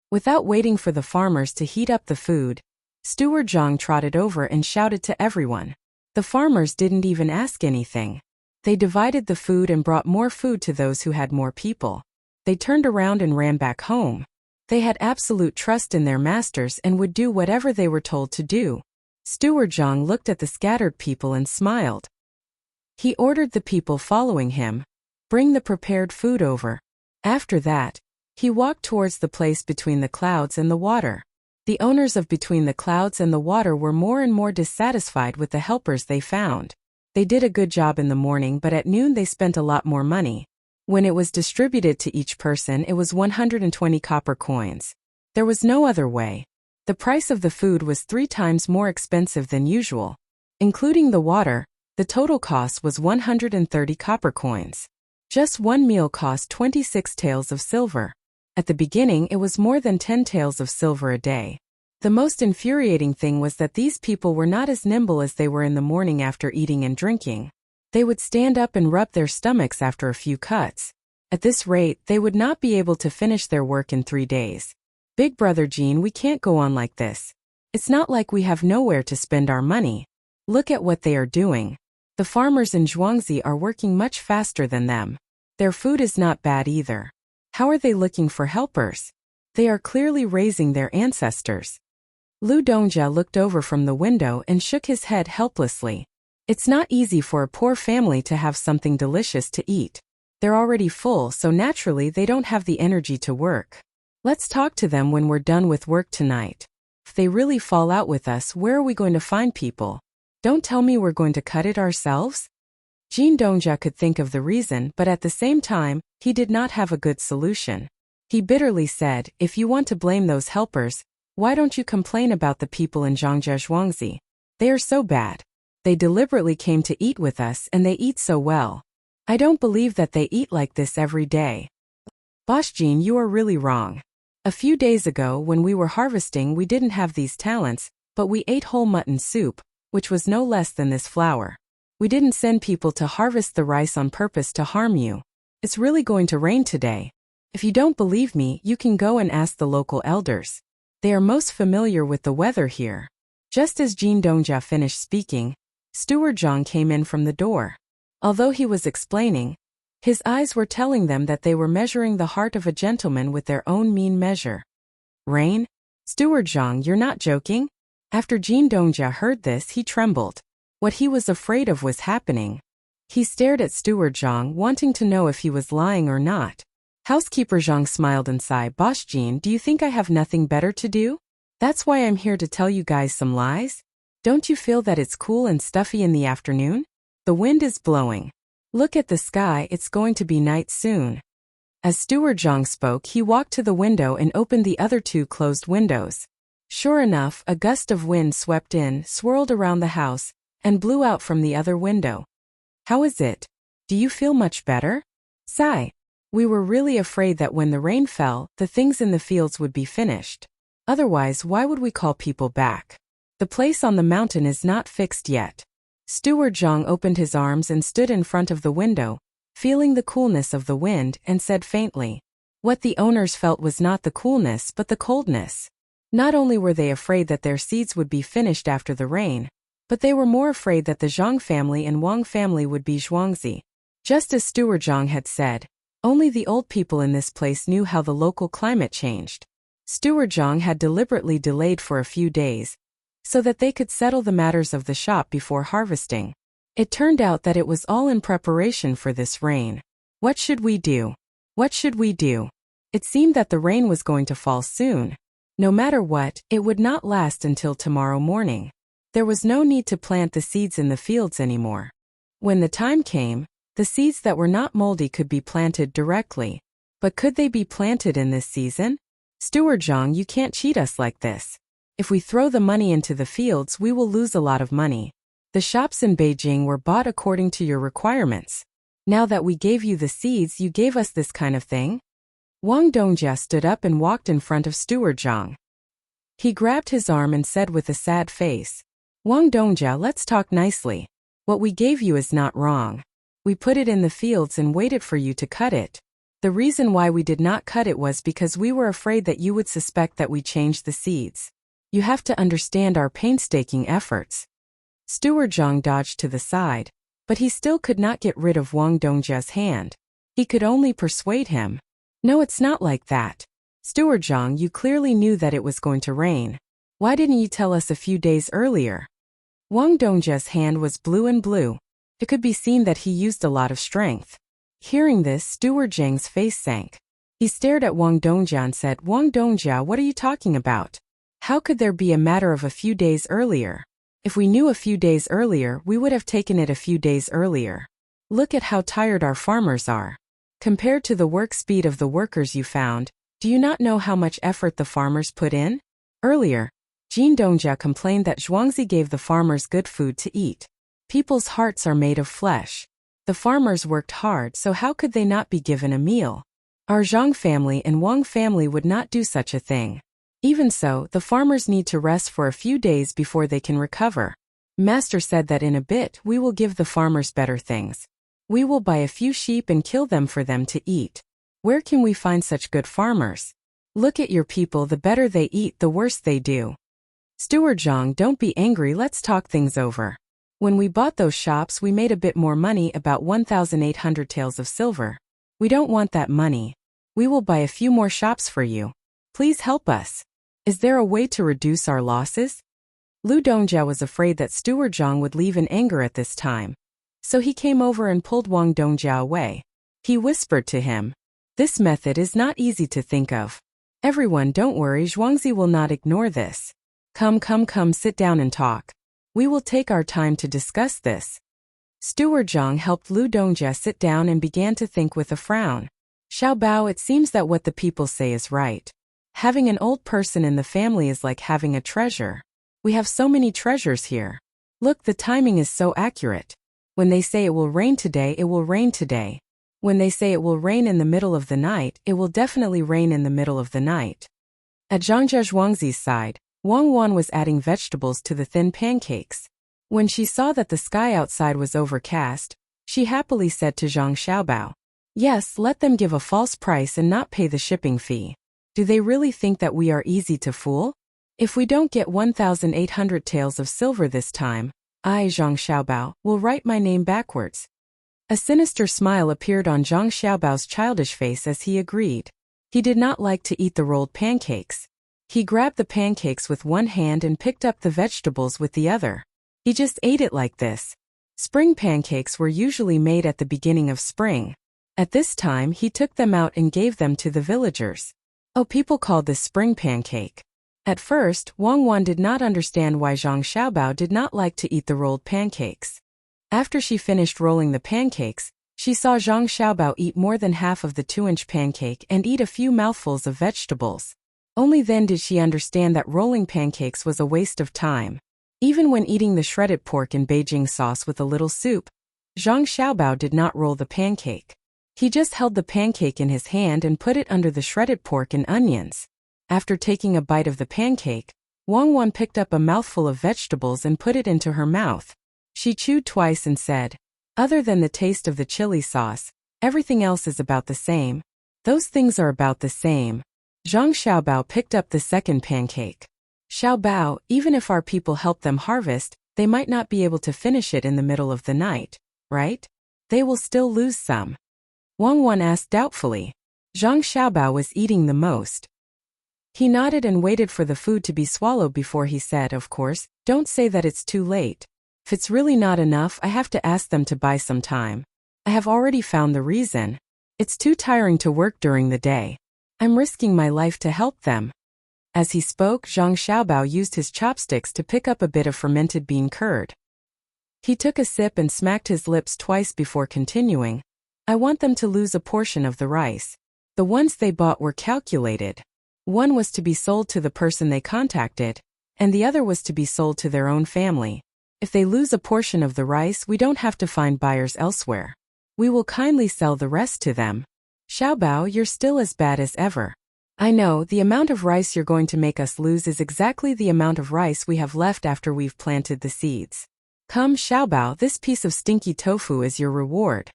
Without waiting for the farmers to heat up the food, Steward Zhang trotted over and shouted to everyone. The farmers didn't even ask anything. They divided the food and brought more food to those who had more people. They turned around and ran back home. They had absolute trust in their masters and would do whatever they were told to do. Steward Zhang looked at the scattered people and smiled. He ordered the people following him, "Bring the prepared food over." After that, he walked towards the place between the clouds and the water. The owners of Between the Clouds and the Water were more and more dissatisfied with the helpers they found. They did a good job in the morning, but at noon they spent a lot more money. When it was distributed to each person, it was 120 copper coins. There was no other way. The price of the food was 3 times more expensive than usual. Including the water, the total cost was 130 copper coins. Just one meal cost 26 taels of silver. At the beginning, it was more than 10 taels of silver a day. The most infuriating thing was that these people were not as nimble as they were in the morning after eating and drinking. They would stand up and rub their stomachs after a few cuts. At this rate, they would not be able to finish their work in 3 days. "Big Brother Jean, we can't go on like this. It's not like we have nowhere to spend our money. Look at what they are doing. The farmers in Zhuangzi are working much faster than them. Their food is not bad either. How are they looking for helpers? They are clearly raising their ancestors." Lu Dongjia looked over from the window and shook his head helplessly. It's not easy for a poor family to have something delicious to eat. They're already full, so naturally they don't have the energy to work. Let's talk to them when we're done with work tonight. If they really fall out with us, where are we going to find people? Don't tell me we're going to cut it ourselves? Jin Dongjia could think of the reason, but at the same time, he did not have a good solution. He bitterly said, "If you want to blame those helpers, why don't you complain about the people in Zhangzhou Zhuangzi? They are so bad. They deliberately came to eat with us and they eat so well. I don't believe that they eat like this every day." "Boss Jin, you are really wrong. A few days ago when we were harvesting we didn't have these talents, but we ate whole mutton soup, which was no less than this flour. We didn't send people to harvest the rice on purpose to harm you. It's really going to rain today. If you don't believe me, you can go and ask the local elders. They are most familiar with the weather here. Just as Jin Dongjia finished speaking, Steward Zhang came in from the door. Although he was explaining, his eyes were telling them that they were measuring the heart of a gentleman with their own mean measure. Rain? Steward Zhang, you're not joking? After Jin Dongjia heard this, he trembled. What he was afraid of was happening. He stared at Steward Zhang, wanting to know if he was lying or not. Housekeeper Zhang smiled and sighed. Boss Jin, do you think I have nothing better to do? That's why I'm here to tell you guys some lies? Don't you feel that it's cool and stuffy in the afternoon? The wind is blowing. Look at the sky, it's going to be night soon. As Steward Zhang spoke, he walked to the window and opened the other two closed windows. Sure enough, a gust of wind swept in, swirled around the house, and blew out from the other window. How is it? Do you feel much better? Sigh. We were really afraid that when the rain fell, the things in the fields would be finished. Otherwise, why would we call people back? The place on the mountain is not fixed yet. Steward Zhang opened his arms and stood in front of the window, feeling the coolness of the wind, and said faintly. What the owners felt was not the coolness but the coldness. Not only were they afraid that their seeds would be finished after the rain, but they were more afraid that the Zhang family and Wang family would be zhuangzi. Just as Steward Zhang had said, only the old people in this place knew how the local climate changed. Steward Zhang had deliberately delayed for a few days, so that they could settle the matters of the shop before harvesting. It turned out that it was all in preparation for this rain. What should we do? What should we do? It seemed that the rain was going to fall soon. No matter what, it would not last until tomorrow morning. There was no need to plant the seeds in the fields anymore. When the time came, the seeds that were not moldy could be planted directly. But could they be planted in this season? Steward Zhang, you can't cheat us like this. If we throw the money into the fields, we will lose a lot of money. The shops in Beijing were bought according to your requirements. Now that we gave you the seeds, you gave us this kind of thing? Wang Dongjia stood up and walked in front of Steward Zhang. He grabbed his arm and said with a sad face, Wang Dongjia, let's talk nicely. What we gave you is not wrong. We put it in the fields and waited for you to cut it. The reason why we did not cut it was because we were afraid that you would suspect that we changed the seeds. You have to understand our painstaking efforts. Steward Zhang dodged to the side, but he still could not get rid of Wang Dongjia's hand. He could only persuade him. No, it's not like that. Steward Zhang, you clearly knew that it was going to rain. Why didn't you tell us a few days earlier? Wang Dongjia's hand was blue and blue. It could be seen that he used a lot of strength. Hearing this, Steward Zhang's face sank. He stared at Wang Dongjia and said, Wang Dongjia, what are you talking about? How could there be a matter of a few days earlier? If we knew a few days earlier, we would have taken it a few days earlier. Look at how tired our farmers are. Compared to the work speed of the workers you found, do you not know how much effort the farmers put in? Earlier, Jin Dongjia complained that Zhuangzi gave the farmers good food to eat. People's hearts are made of flesh. The farmers worked hard, so how could they not be given a meal? Our Zhang family and Wang family would not do such a thing. Even so, the farmers need to rest for a few days before they can recover. Master said that in a bit we will give the farmers better things. We will buy a few sheep and kill them for them to eat. Where can we find such good farmers? Look at your people, the better they eat, the worse they do. Steward Zhang, don't be angry, let's talk things over. When we bought those shops, we made a bit more money, about 1,800 taels of silver. We don't want that money. We will buy a few more shops for you. Please help us. Is there a way to reduce our losses? Lu Dongjia was afraid that Steward Zhang would leave in anger at this time. So he came over and pulled Wang Dongjia away. He whispered to him, this method is not easy to think of. Everyone, don't worry, Zhuangzi will not ignore this. Come, sit down and talk. We will take our time to discuss this. Steward Zhang helped Lu Dongjia sit down and began to think with a frown. Xiao Bao, it seems that what the people say is right. Having an old person in the family is like having a treasure. We have so many treasures here. Look, the timing is so accurate. When they say it will rain today, it will rain today. When they say it will rain in the middle of the night, it will definitely rain in the middle of the night. At Zhangjia Zhuangzi's side, Wang Wan was adding vegetables to the thin pancakes. When she saw that the sky outside was overcast, she happily said to Zhang Xiaobao, yes, let them give a false price and not pay the shipping fee. Do they really think that we are easy to fool? If we don't get 1,800 taels of silver this time, I, Zhang Xiaobao, will write my name backwards. A sinister smile appeared on Zhang Xiaobao's childish face as he agreed. He did not like to eat the rolled pancakes. He grabbed the pancakes with one hand and picked up the vegetables with the other. He just ate it like this. Spring pancakes were usually made at the beginning of spring. At this time, he took them out and gave them to the villagers. Oh, people called this spring pancake. At first, Wang Wan did not understand why Zhang Xiaobao did not like to eat the rolled pancakes. After she finished rolling the pancakes, she saw Zhang Xiaobao eat more than half of the 2-inch pancake and eat a few mouthfuls of vegetables. Only then did she understand that rolling pancakes was a waste of time. Even when eating the shredded pork in Beijing sauce with a little soup, Zhang Xiaobao did not roll the pancake. He just held the pancake in his hand and put it under the shredded pork and onions. After taking a bite of the pancake, Wang Wan picked up a mouthful of vegetables and put it into her mouth. She chewed twice and said, "Other than the taste of the chili sauce, everything else is about the same." Those things are about the same. Zhang Xiaobao picked up the second pancake. "Xiaobao, even if our people help them harvest, they might not be able to finish it in the middle of the night, right? They will still lose some." Wang Wan asked doubtfully. Zhang Xiaobao was eating the most. He nodded and waited for the food to be swallowed before he said, "Of course, don't say that it's too late. If it's really not enough, I have to ask them to buy some time. I have already found the reason. It's too tiring to work during the day. I'm risking my life to help them." As he spoke, Zhang Xiaobao used his chopsticks to pick up a bit of fermented bean curd. He took a sip and smacked his lips twice before continuing. "I want them to lose a portion of the rice. The ones they bought were calculated. One was to be sold to the person they contacted, and the other was to be sold to their own family. If they lose a portion of the rice, we don't have to find buyers elsewhere. We will kindly sell the rest to them." "Xiaobao, you're still as bad as ever. I know, the amount of rice you're going to make us lose is exactly the amount of rice we have left after we've planted the seeds. Come, Xiaobao, this piece of stinky tofu is your reward."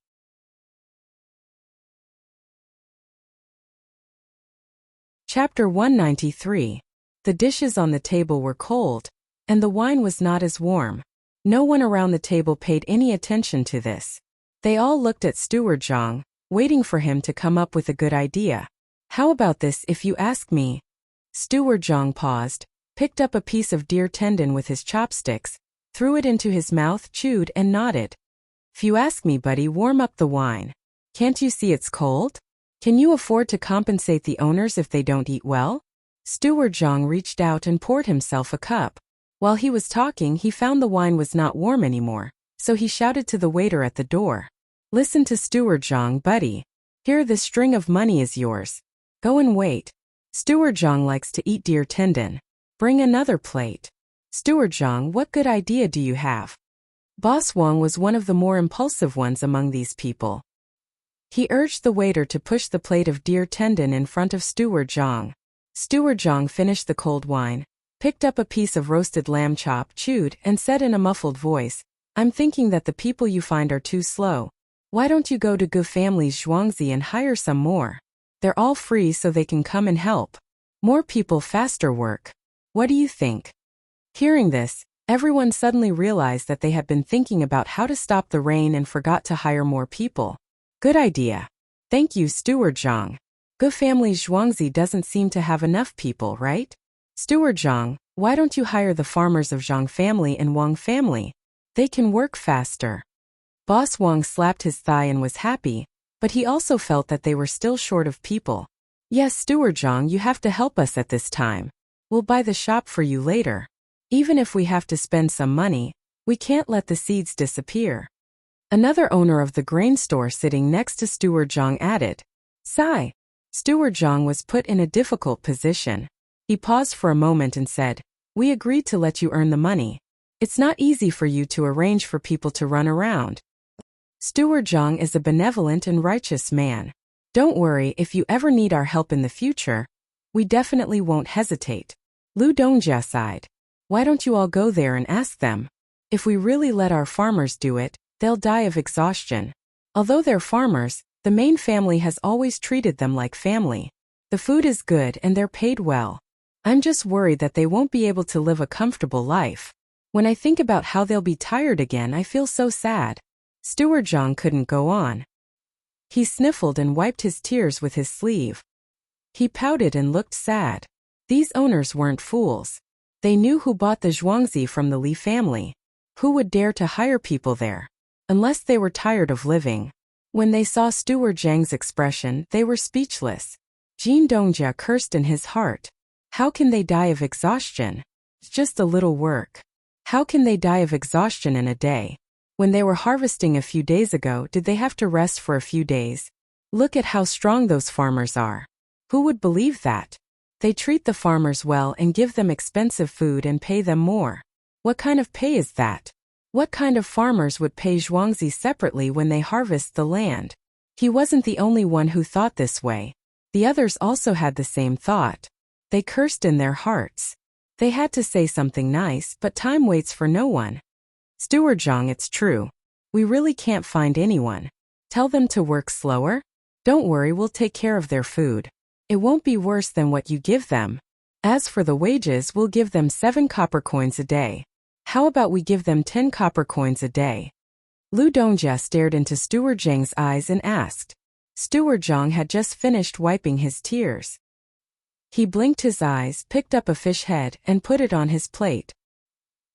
Chapter 193. The dishes on the table were cold, and the wine was not as warm. No one around the table paid any attention to this. They all looked at Steward Zhang, waiting for him to come up with a good idea. "How about this if you ask me?" Steward Zhang paused, picked up a piece of deer tendon with his chopsticks, threw it into his mouth, chewed, and nodded. "If you ask me, buddy, warm up the wine. Can't you see it's cold? Can you afford to compensate the owners if they don't eat well?" Steward Zhang reached out and poured himself a cup. While he was talking, he found the wine was not warm anymore, so he shouted to the waiter at the door. "Listen to Steward Zhang, buddy. Here, this string of money is yours. Go and wait. Steward Zhang likes to eat deer tendon. Bring another plate." "Steward Zhang, what good idea do you have?" Boss Wang was one of the more impulsive ones among these people. He urged the waiter to push the plate of deer tendon in front of Steward Zhang. Steward Zhang finished the cold wine, picked up a piece of roasted lamb chop, chewed, and said in a muffled voice, "I'm thinking that the people you find are too slow. Why don't you go to Gu Family's Zhuangzi and hire some more? They're all free so they can come and help. More people, faster work. What do you think?" Hearing this, everyone suddenly realized that they had been thinking about how to stop the rain and forgot to hire more people. "Good idea. Thank you, Steward Zhang. Gu Family's Zhuangzi doesn't seem to have enough people, right? Steward Zhang, why don't you hire the farmers of Zhang family and Wang family? They can work faster." Boss Wang slapped his thigh and was happy, but he also felt that they were still short of people. "Yes, Steward Zhang, you have to help us at this time. We'll buy the shop for you later. Even if we have to spend some money, we can't let the seeds disappear." Another owner of the grain store sitting next to Steward Zhang added, "Sigh." Steward Zhang was put in a difficult position. He paused for a moment and said, "We agreed to let you earn the money. It's not easy for you to arrange for people to run around." Steward Zhang is a benevolent and righteous man. "Don't worry, if you ever need our help in the future, we definitely won't hesitate." Lu Dongjia sighed. "Why don't you all go there and ask them? If we really let our farmers do it, they'll die of exhaustion. Although they're farmers, the main family has always treated them like family. The food is good and they're paid well. I'm just worried that they won't be able to live a comfortable life. When I think about how they'll be tired again, I feel so sad. Steward Zhang couldn't go on. He sniffled and wiped his tears with his sleeve. He pouted and looked sad. These owners weren't fools. They knew who bought the Zhuangzi from the Li family. Who would dare to hire people there? Unless they were tired of living. When they saw Steward Zhang's expression, they were speechless. Jin Dongjia cursed in his heart. How can they die of exhaustion? It's just a little work. How can they die of exhaustion in a day? When they were harvesting a few days ago, did they have to rest for a few days? Look at how strong those farmers are. Who would believe that? They treat the farmers well and give them expensive food and pay them more. What kind of pay is that? What kind of farmers would pay Zhuangzi separately when they harvest the land? He wasn't the only one who thought this way. The others also had the same thought. They cursed in their hearts. They had to say something nice, but time waits for no one. Steward Zhang, it's true. We really can't find anyone. Tell them to work slower? Don't worry, we'll take care of their food. It won't be worse than what you give them. As for the wages, we'll give them 7 copper coins a day. How about we give them 10 copper coins a day? Lu Dongjia stared into Steward Zhang's eyes and asked. Steward Zhang had just finished wiping his tears. He blinked his eyes, picked up a fish head, and put it on his plate.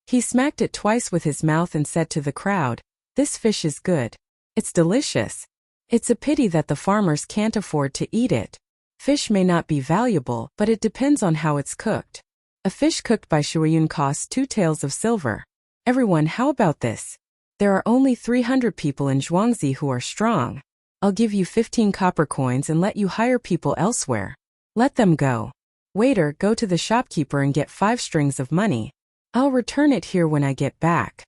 He smacked it twice with his mouth and said to the crowd, "This fish is good. It's delicious. It's a pity that the farmers can't afford to eat it. Fish may not be valuable, but it depends on how it's cooked. A fish cooked by Shuiyun costs 2 taels of silver. Everyone, how about this? There are only 300 people in Zhuangzi who are strong. I'll give you 15 copper coins and let you hire people elsewhere. Let them go. Waiter, go to the shopkeeper and get 5 strings of money. I'll return it here when I get back."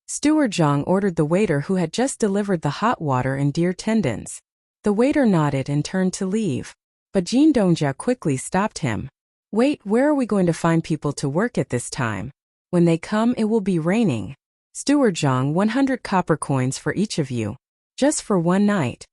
Steward Zhang ordered the waiter who had just delivered the hot water and deer tendons. The waiter nodded and turned to leave. But Jin Dongjia quickly stopped him. "Wait, where are we going to find people to work at this time? When they come, it will be raining. Steward Zhang, 100 copper coins for each of you. Just for one night.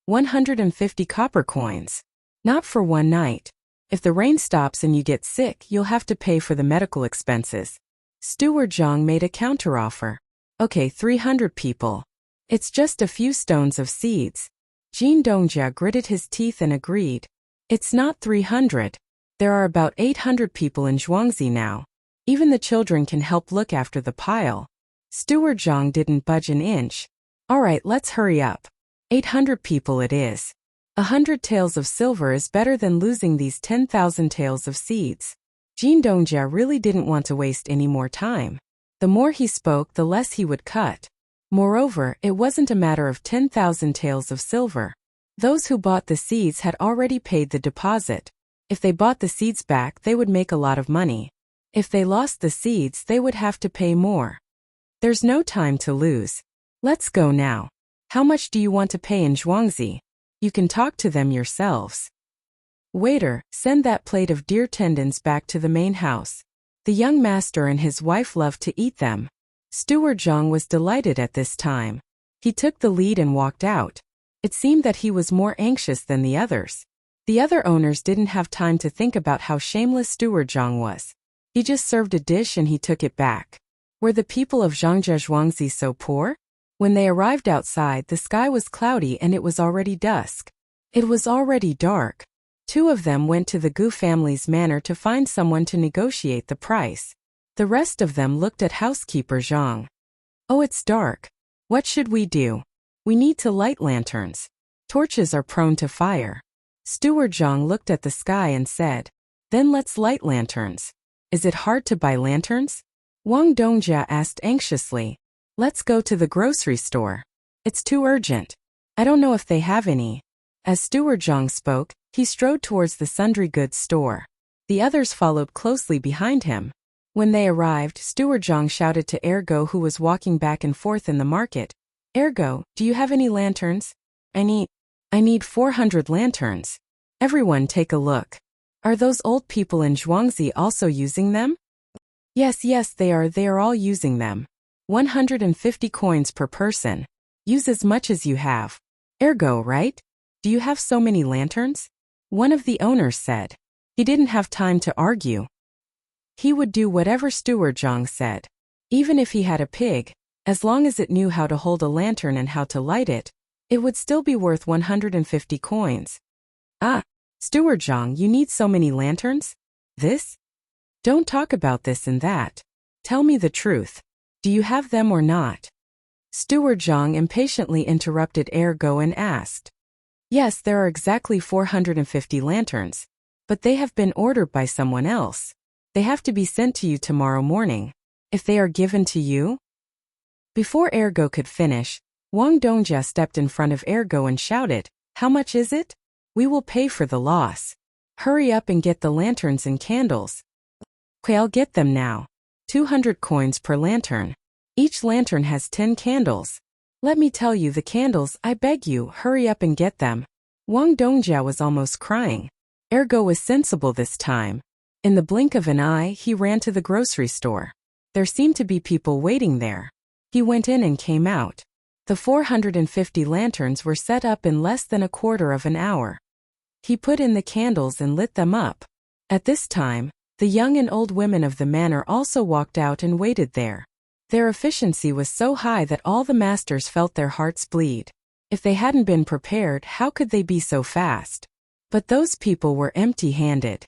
150 copper coins. Not for one night. If the rain stops and you get sick, you'll have to pay for the medical expenses." Steward Zhang made a counteroffer. "Okay, 300 people. It's just a few stones of seeds." Jin Dongjia gritted his teeth and agreed. "It's not 300. There are about 800 people in Zhuangzi now. Even the children can help look after the pile." Steward Zhang didn't budge an inch. "All right, let's hurry up. 800 people it is. 100 taels of silver is better than losing these 10,000 taels of seeds." Jin Dongjia really didn't want to waste any more time. The more he spoke, the less he would cut. Moreover, it wasn't a matter of 10,000 taels of silver. Those who bought the seeds had already paid the deposit. If they bought the seeds back, they would make a lot of money. If they lost the seeds, they would have to pay more. There's no time to lose. Let's go now. How much do you want to pay in Zhuangzi? You can talk to them yourselves. Waiter, send that plate of deer tendons back to the main house. The young master and his wife loved to eat them. Steward Zhang was delighted at this time. He took the lead and walked out. It seemed that he was more anxious than the others. The other owners didn't have time to think about how shameless Steward Zhang was. He just served a dish and he took it back. Were the people of Zhangjia Zhuangzi so poor? When they arrived outside, the sky was cloudy and it was already dusk. It was already dark. 2 of them went to the Gu family's manor to find someone to negotiate the price. The rest of them looked at housekeeper Zhang. "Oh, it's dark. What should we do? We need to light lanterns. Torches are prone to fire." Steward Zhang looked at the sky and said, "Then let's light lanterns." "Is it hard to buy lanterns?" Wang Dongjia asked anxiously. "Let's go to the grocery store. It's too urgent. I don't know if they have any." As Steward Zhang spoke, he strode towards the sundry goods store. The others followed closely behind him. When they arrived, Steward Zhang shouted to Ergo, who was walking back and forth in the market. "Ergo, do you have any lanterns? I need 400 lanterns. Everyone take a look. Are those old people in Zhuangzi also using them?" Yes, they are all using them. 150 coins per person. Use as much as you have. Ergo, right? Do you have so many lanterns?" One of the owners said. He didn't have time to argue. He would do whatever Steward Zhang said. Even if he had a pig, as long as it knew how to hold a lantern and how to light it, it would still be worth 150 coins. Ah, Steward Zhang, you need so many lanterns? This? Don't talk about this and that. Tell me the truth. Do you have them or not? Steward Zhang impatiently interrupted Ergo and asked. Yes, there are exactly 450 lanterns, but they have been ordered by someone else. They have to be sent to you tomorrow morning. If they are given to you? Before Ergo could finish, Wang Dongjia stepped in front of Ergo and shouted, How much is it? We will pay for the loss. Hurry up and get the lanterns and candles. Okay, I'll get them now. 200 coins per lantern. Each lantern has 10 candles. Let me tell you the candles, I beg you, hurry up and get them. Wang Dongjia was almost crying. Ergo was sensible this time. In the blink of an eye, he ran to the grocery store. There seemed to be people waiting there. He went in and came out. The 450 lanterns were set up in less than a quarter of an hour. He put in the candles and lit them up. At this time, the young and old women of the manor also walked out and waited there. Their efficiency was so high that all the masters felt their hearts bleed. If they hadn't been prepared, how could they be so fast? But those people were empty-handed.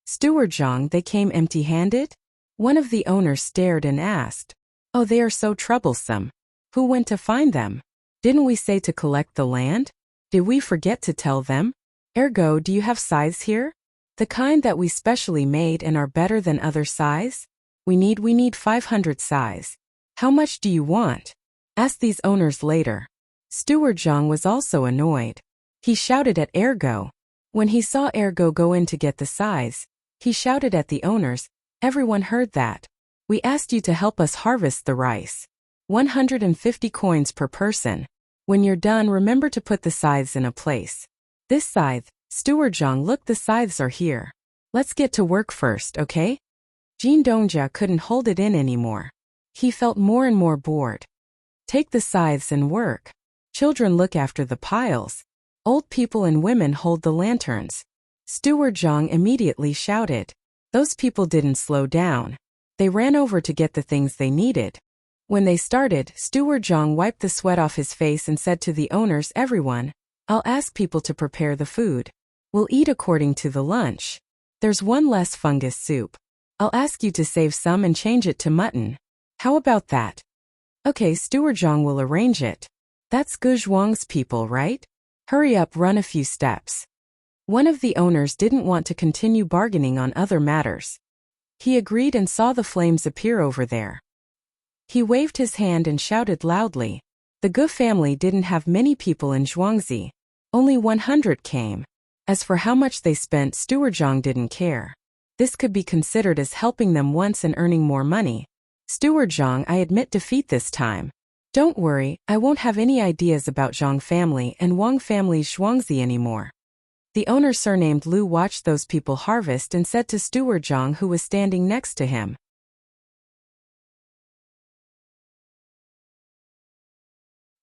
Steward Zhang, they came empty-handed? One of the owners stared and asked. Oh, they are so troublesome. Who went to find them? Didn't we say to collect the land? Did we forget to tell them? Ergo, do you have scythes here? The kind that we specially made and are better than other scythes? We need 500 scythes. How much do you want? Ask these owners later. Steward Zhang was also annoyed. He shouted at Ergo. When he saw Ergo go in to get the scythes, he shouted at the owners, Everyone heard that. We asked you to help us harvest the rice. 150 coins per person. When you're done, remember to put the scythes in a place. This scythe, Steward Zhang, look, the scythes are here. Let's get to work first, okay? Jin Dongjia couldn't hold it in anymore. He felt more and more bored. Take the scythes and work. Children look after the piles. Old people and women hold the lanterns. Steward Zhang immediately shouted. Those people didn't slow down. They ran over to get the things they needed. When they started, Steward Zhang wiped the sweat off his face and said to the owners, Everyone, I'll ask people to prepare the food. We'll eat according to the lunch. There's one less fungus soup. I'll ask you to save some and change it to mutton. How about that? Okay, Steward Zhang will arrange it. That's Guzhuang's people, right? Hurry up, run a few steps. One of the owners didn't want to continue bargaining on other matters. He agreed and saw the flames appear over there. He waved his hand and shouted loudly. The Gu family didn't have many people in Zhuangzi. Only 100 came. As for how much they spent, Steward Zhang didn't care. This could be considered as helping them once and earning more money. Steward Zhang, I admit defeat this time. Don't worry, I won't have any ideas about Zhang family and Wang family's Zhuangzi anymore. The owner surnamed Lu watched those people harvest and said to Steward Zhang, who was standing next to him.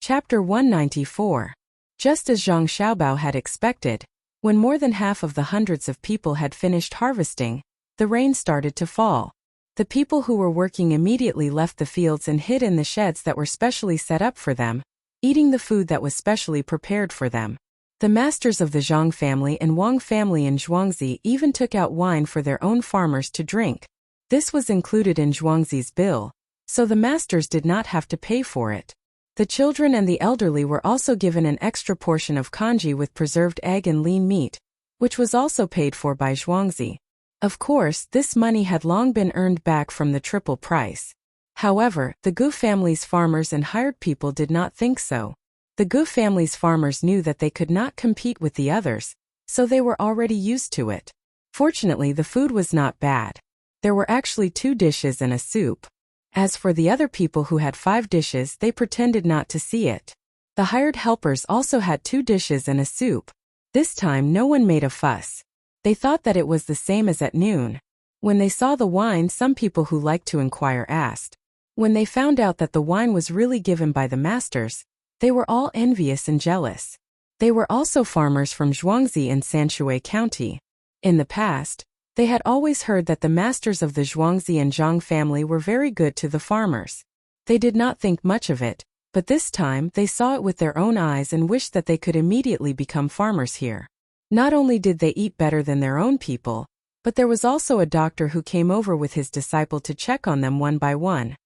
Chapter 194. Just as Zhang Xiaobao had expected, when more than half of the hundreds of people had finished harvesting, the rain started to fall. The people who were working immediately left the fields and hid in the sheds that were specially set up for them, eating the food that was specially prepared for them. The masters of the Zhang family and Wang family in Zhuangzi even took out wine for their own farmers to drink. This was included in Zhuangzi's bill, so the masters did not have to pay for it. The children and the elderly were also given an extra portion of congee with preserved egg and lean meat, which was also paid for by Zhuangzi. Of course, this money had long been earned back from the triple price. However, the Gu family's farmers and hired people did not think so. The Gu family's farmers knew that they could not compete with the others, so they were already used to it. Fortunately, the food was not bad. There were actually 2 dishes and a soup. As for the other people who had 5 dishes, they pretended not to see it. The hired helpers also had 2 dishes and a soup. This time no one made a fuss. They thought that it was the same as at noon. When they saw the wine, some people who liked to inquire asked. When they found out that the wine was really given by the masters, they were all envious and jealous. They were also farmers from Zhuangzi in Sanshui County. In the past, they had always heard that the masters of the Zhuangzi and Zhang family were very good to the farmers. They did not think much of it, but this time they saw it with their own eyes and wished that they could immediately become farmers here. Not only did they eat better than their own people, but there was also a doctor who came over with his disciple to check on them one by one.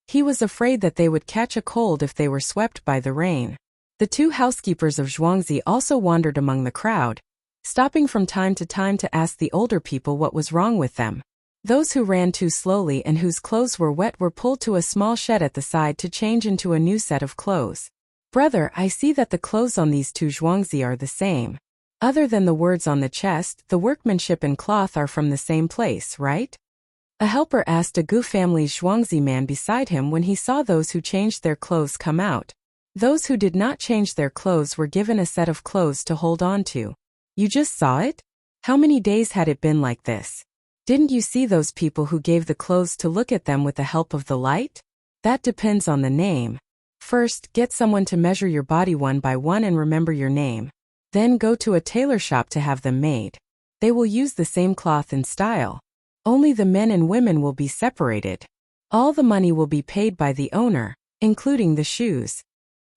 He was afraid that they would catch a cold if they were swept by the rain. The two housekeepers of Zhuangzi also wandered among the crowd, stopping from time to ask the older people what was wrong with them. Those who ran too slowly and whose clothes were wet were pulled to a small shed at the side to change into a new set of clothes. Brother, I see that the clothes on these two Zhuangzi are the same. Other than the words on the chest, the workmanship and cloth are from the same place, right? A helper asked a Gu family's Zhuangzi man beside him when he saw those who changed their clothes come out. Those who did not change their clothes were given a set of clothes to hold on to. You just saw it? How many days had it been like this? Didn't you see those people who gave the clothes to look at them with the help of the light? That depends on the name. First, get someone to measure your body one by one and remember your name. Then go to a tailor shop to have them made. They will use the same cloth and style. Only the men and women will be separated. All the money will be paid by the owner, including the shoes.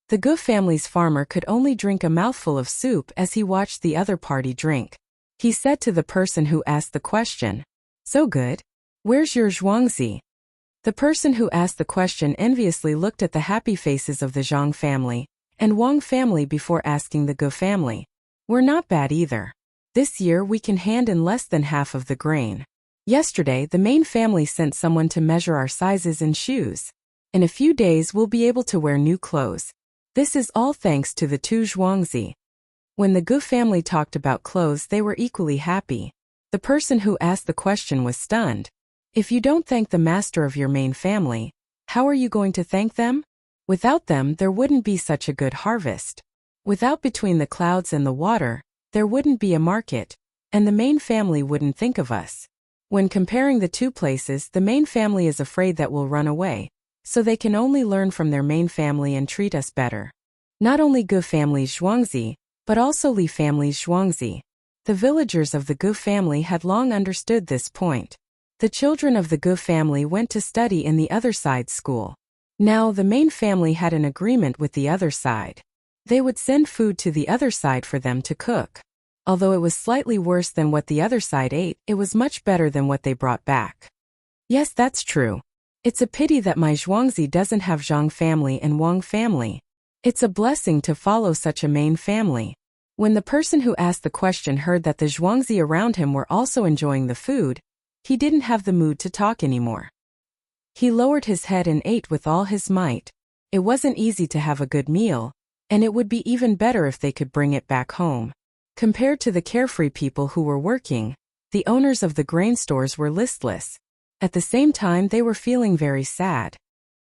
The Gu family's farmer could only drink a mouthful of soup as he watched the other party drink. He said to the person who asked the question, "So good? Where's your Zhuangzi?" The person who asked the question enviously looked at the happy faces of the Zhang family and Wang family before asking the Gu family. "We're not bad either. This year we can hand in less than half of the grain. Yesterday the main family sent someone to measure our sizes and shoes. In a few days we'll be able to wear new clothes. This is all thanks to the two Zhuangzi." When the Gu family talked about clothes they were equally happy. The person who asked the question was stunned. If you don't thank the master of your main family, how are you going to thank them? Without them there wouldn't be such a good harvest. Without between the clouds and the water, there wouldn't be a market, and the main family wouldn't think of us. When comparing the two places, the main family is afraid that we'll run away, so they can only learn from their main family and treat us better. Not only Gu family's Zhuangzi, but also Li family's Zhuangzi. The villagers of the Gu family had long understood this point. The children of the Gu family went to study in the other side's school. Now the main family had an agreement with the other side. They would send food to the other side for them to cook. Although it was slightly worse than what the other side ate, it was much better than what they brought back. Yes, that's true. It's a pity that my Zhuangzi doesn't have Zhang family and Wang family. It's a blessing to follow such a main family. When the person who asked the question heard that the Zhuangzi around him were also enjoying the food, he didn't have the mood to talk anymore. He lowered his head and ate with all his might. It wasn't easy to have a good meal, and it would be even better if they could bring it back home. Compared to the carefree people who were working, the owners of the grain stores were listless. At the same time they were feeling very sad.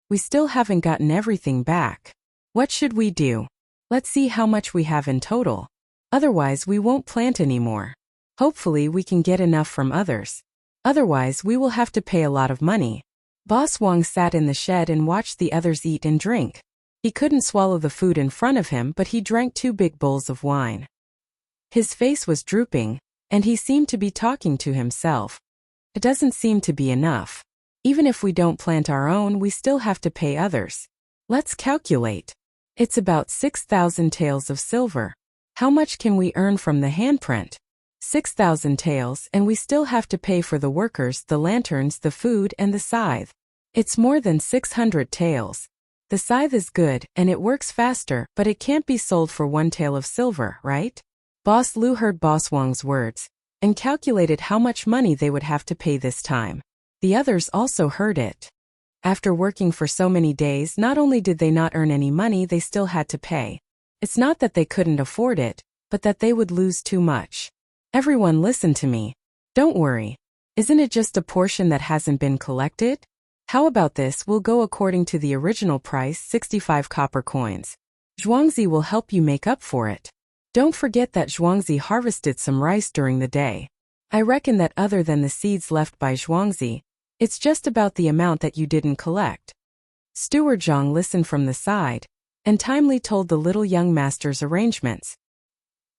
We still haven't gotten everything back. What should we do? Let's see how much we have in total. Otherwise we won't plant anymore. Hopefully we can get enough from others. Otherwise we will have to pay a lot of money. Boss Wang sat in the shed and watched the others eat and drink. He couldn't swallow the food in front of him, but he drank 2 big bowls of wine. His face was drooping, and he seemed to be talking to himself. It doesn't seem to be enough. Even if we don't plant our own, we still have to pay others. Let's calculate. It's about 6,000 taels of silver. How much can we earn from the handprint? 6,000 taels, and we still have to pay for the workers, the lanterns, the food, and the scythe. It's more than 600 taels. The scythe is good, and it works faster, but it can't be sold for 1 tael of silver, right? Boss Lu heard Boss Wang's words, and calculated how much money they would have to pay this time. The others also heard it. After working for so many days, not only did they not earn any money, they still had to pay. It's not that they couldn't afford it, but that they would lose too much. Everyone listen to me. Don't worry. Isn't it just a portion that hasn't been collected? How about this? We'll go according to the original price, 65 copper coins. Zhuangzi will help you make up for it. Don't forget that Zhuangzi harvested some rice during the day. I reckon that other than the seeds left by Zhuangzi, it's just about the amount that you didn't collect. Steward Zhang listened from the side, and timely told the little young master's arrangements.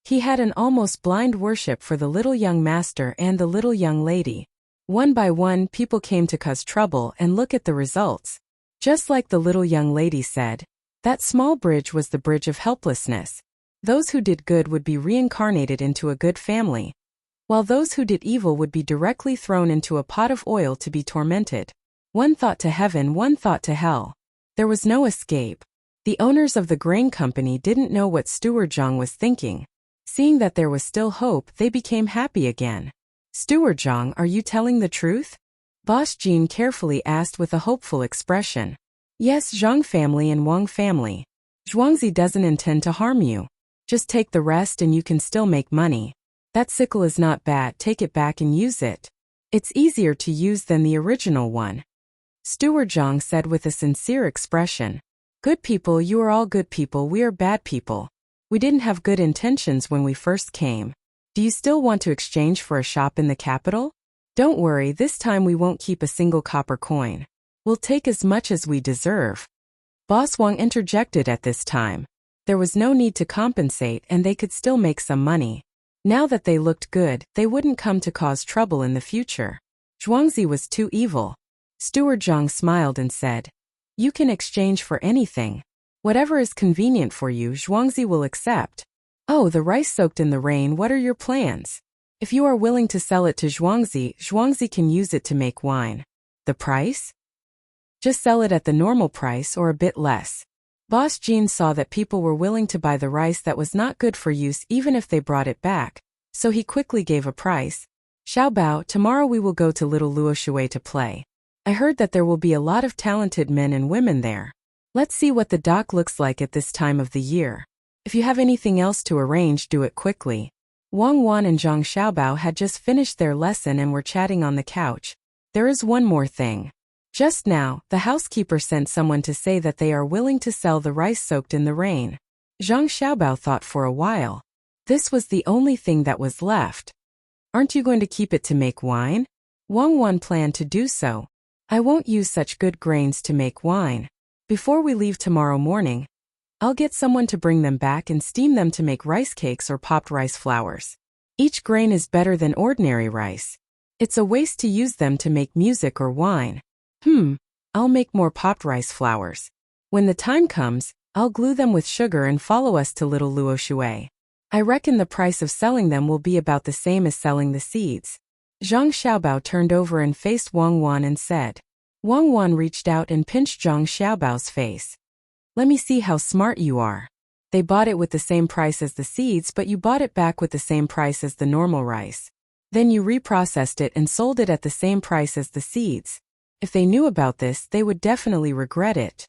He had an almost blind worship for the little young master and the little young lady. One by one, people came to cause trouble, and look at the results. Just like the little young lady said, that small bridge was the bridge of helplessness. Those who did good would be reincarnated into a good family, while those who did evil would be directly thrown into a pot of oil to be tormented. One thought to heaven, one thought to hell. There was no escape. The owners of the grain company didn't know what Steward Zhang was thinking. Seeing that there was still hope, they became happy again. "Steward Zhang, are you telling the truth?" Boss Jean carefully asked with a hopeful expression. "Yes, Zhang family and Wang family. Zhuangzi doesn't intend to harm you. Just take the rest and you can still make money. That sickle is not bad, take it back and use it. It's easier to use than the original one." Steward Zhang said with a sincere expression. "Good people, you are all good people, we are bad people. We didn't have good intentions when we first came. Do you still want to exchange for a shop in the capital? Don't worry, this time we won't keep a single copper coin. We'll take as much as we deserve." Boss Wang interjected at this time. There was no need to compensate and they could still make some money. Now that they looked good, they wouldn't come to cause trouble in the future. Zhuangzi was too evil. Steward Zhang smiled and said, "You can exchange for anything. Whatever is convenient for you, Zhuangzi will accept." "Oh, the rice soaked in the rain, what are your plans?" "If you are willing to sell it to Zhuangzi, Zhuangzi can use it to make wine." "The price?" "Just sell it at the normal price or a bit less." Boss Jean saw that people were willing to buy the rice that was not good for use even if they brought it back, so he quickly gave a price. "Xiaobao, tomorrow we will go to Little Luoshui to play. I heard that there will be a lot of talented men and women there. Let's see what the dock looks like at this time of the year. If you have anything else to arrange, do it quickly." Wang Wan and Zhang Xiaobao had just finished their lesson and were chatting on the couch. "There is one more thing. Just now, the housekeeper sent someone to say that they are willing to sell the rice soaked in the rain." Zhang Xiaobao thought for a while. This was the only thing that was left. "Aren't you going to keep it to make wine?" Wang Wan planned to do so. "I won't use such good grains to make wine. Before we leave tomorrow morning, I'll get someone to bring them back and steam them to make rice cakes or popped rice flowers. Each grain is better than ordinary rice. It's a waste to use them to make music or wine. I'll make more popped rice flowers. When the time comes, I'll glue them with sugar and follow us to Little Luoshui. I reckon the price of selling them will be about the same as selling the seeds." Zhang Xiaobao turned over and faced Wang Wan and said. Wang Wan reached out and pinched Zhang Xiaobao's face. "Let me see how smart you are. They bought it with the same price as the seeds, but you bought it back with the same price as the normal rice. Then you reprocessed it and sold it at the same price as the seeds. If they knew about this, they would definitely regret it.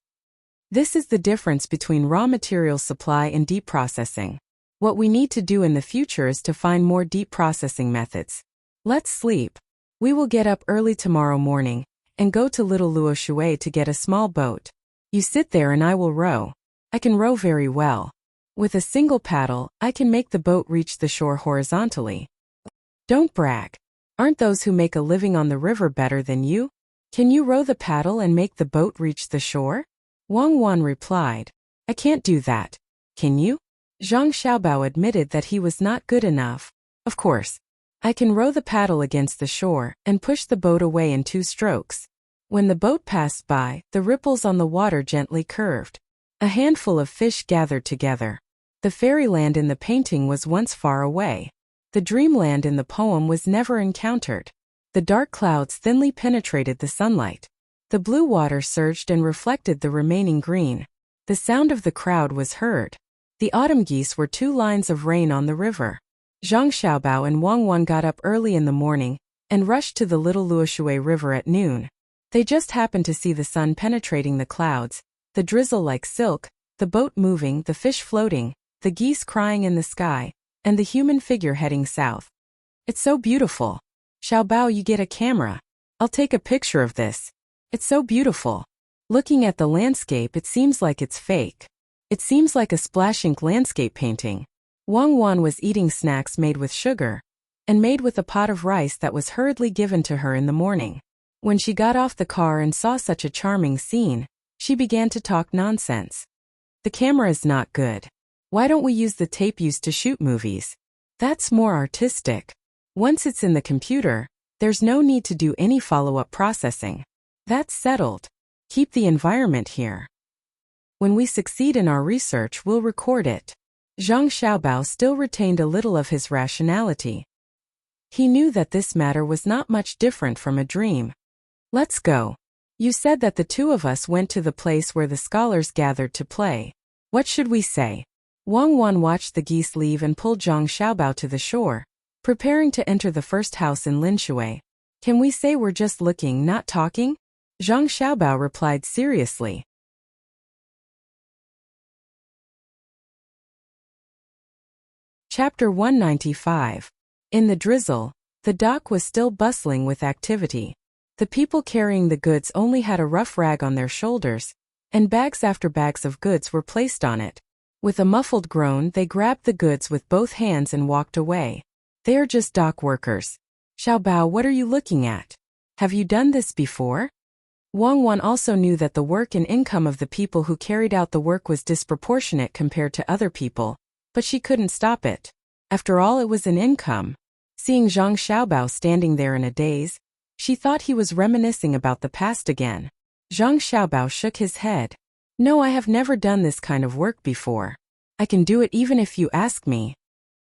This is the difference between raw material supply and deep processing. What we need to do in the future is to find more deep processing methods. Let's sleep. We will get up early tomorrow morning and go to Little Luoshui to get a small boat. You sit there and I will row. I can row very well. With a single paddle, I can make the boat reach the shore horizontally." "Don't brag. Aren't those who make a living on the river better than you? Can you row the paddle and make the boat reach the shore?" Wang Wan replied. "I can't do that. Can you?" Zhang Xiaobao admitted that he was not good enough. "Of course. I can row the paddle against the shore and push the boat away in 2 strokes. When the boat passed by, the ripples on the water gently curved. A handful of fish gathered together. The fairyland in the painting was once far away. The dreamland in the poem was never encountered. The dark clouds thinly penetrated the sunlight. The blue water surged and reflected the remaining green. The sound of the crowd was heard. The autumn geese were 2 lines of rain on the river." Zhang Xiaobao and Wang Wan got up early in the morning and rushed to the Little Luoshui River at noon. They just happened to see the sun penetrating the clouds, the drizzle like silk, the boat moving, the fish floating, the geese crying in the sky, and the human figure heading south. "It's so beautiful. Xiaobao, you get a camera. I'll take a picture of this. It's so beautiful. Looking at the landscape, it seems like it's fake. It seems like a splash ink landscape painting." Wang Wan was eating snacks made with sugar and made with a pot of rice that was hurriedly given to her in the morning. When she got off the car and saw such a charming scene, she began to talk nonsense. The camera is not good. Why don't we use the tape used to shoot movies? That's more artistic. Once it's in the computer, there's no need to do any follow-up processing. That's settled. Keep the environment here. When we succeed in our research, we'll record it. Zhang Xiaobao still retained a little of his rationality. He knew that this matter was not much different from a dream. Let's go. You said that the two of us went to the place where the scholars gathered to play. What should we say? Wang Wan watched the geese leave and pulled Zhang Xiaobao to the shore, preparing to enter the first house in Linshui. Can we say we're just looking, not talking? Zhang Xiaobao replied seriously. Chapter 195. In the drizzle, the dock was still bustling with activity. The people carrying the goods only had a rough rag on their shoulders, and bags after bags of goods were placed on it. With a muffled groan, they grabbed the goods with both hands and walked away. They are just dock workers. Xiaobao, what are you looking at? Have you done this before? Wang Wan also knew that the work and income of the people who carried out the work was disproportionate compared to other people, but she couldn't stop it. After all, it was an income. Seeing Zhang Xiaobao standing there in a daze, she thought he was reminiscing about the past again. Zhang Xiaobao shook his head. No, I have never done this kind of work before. I can do it even if you ask me.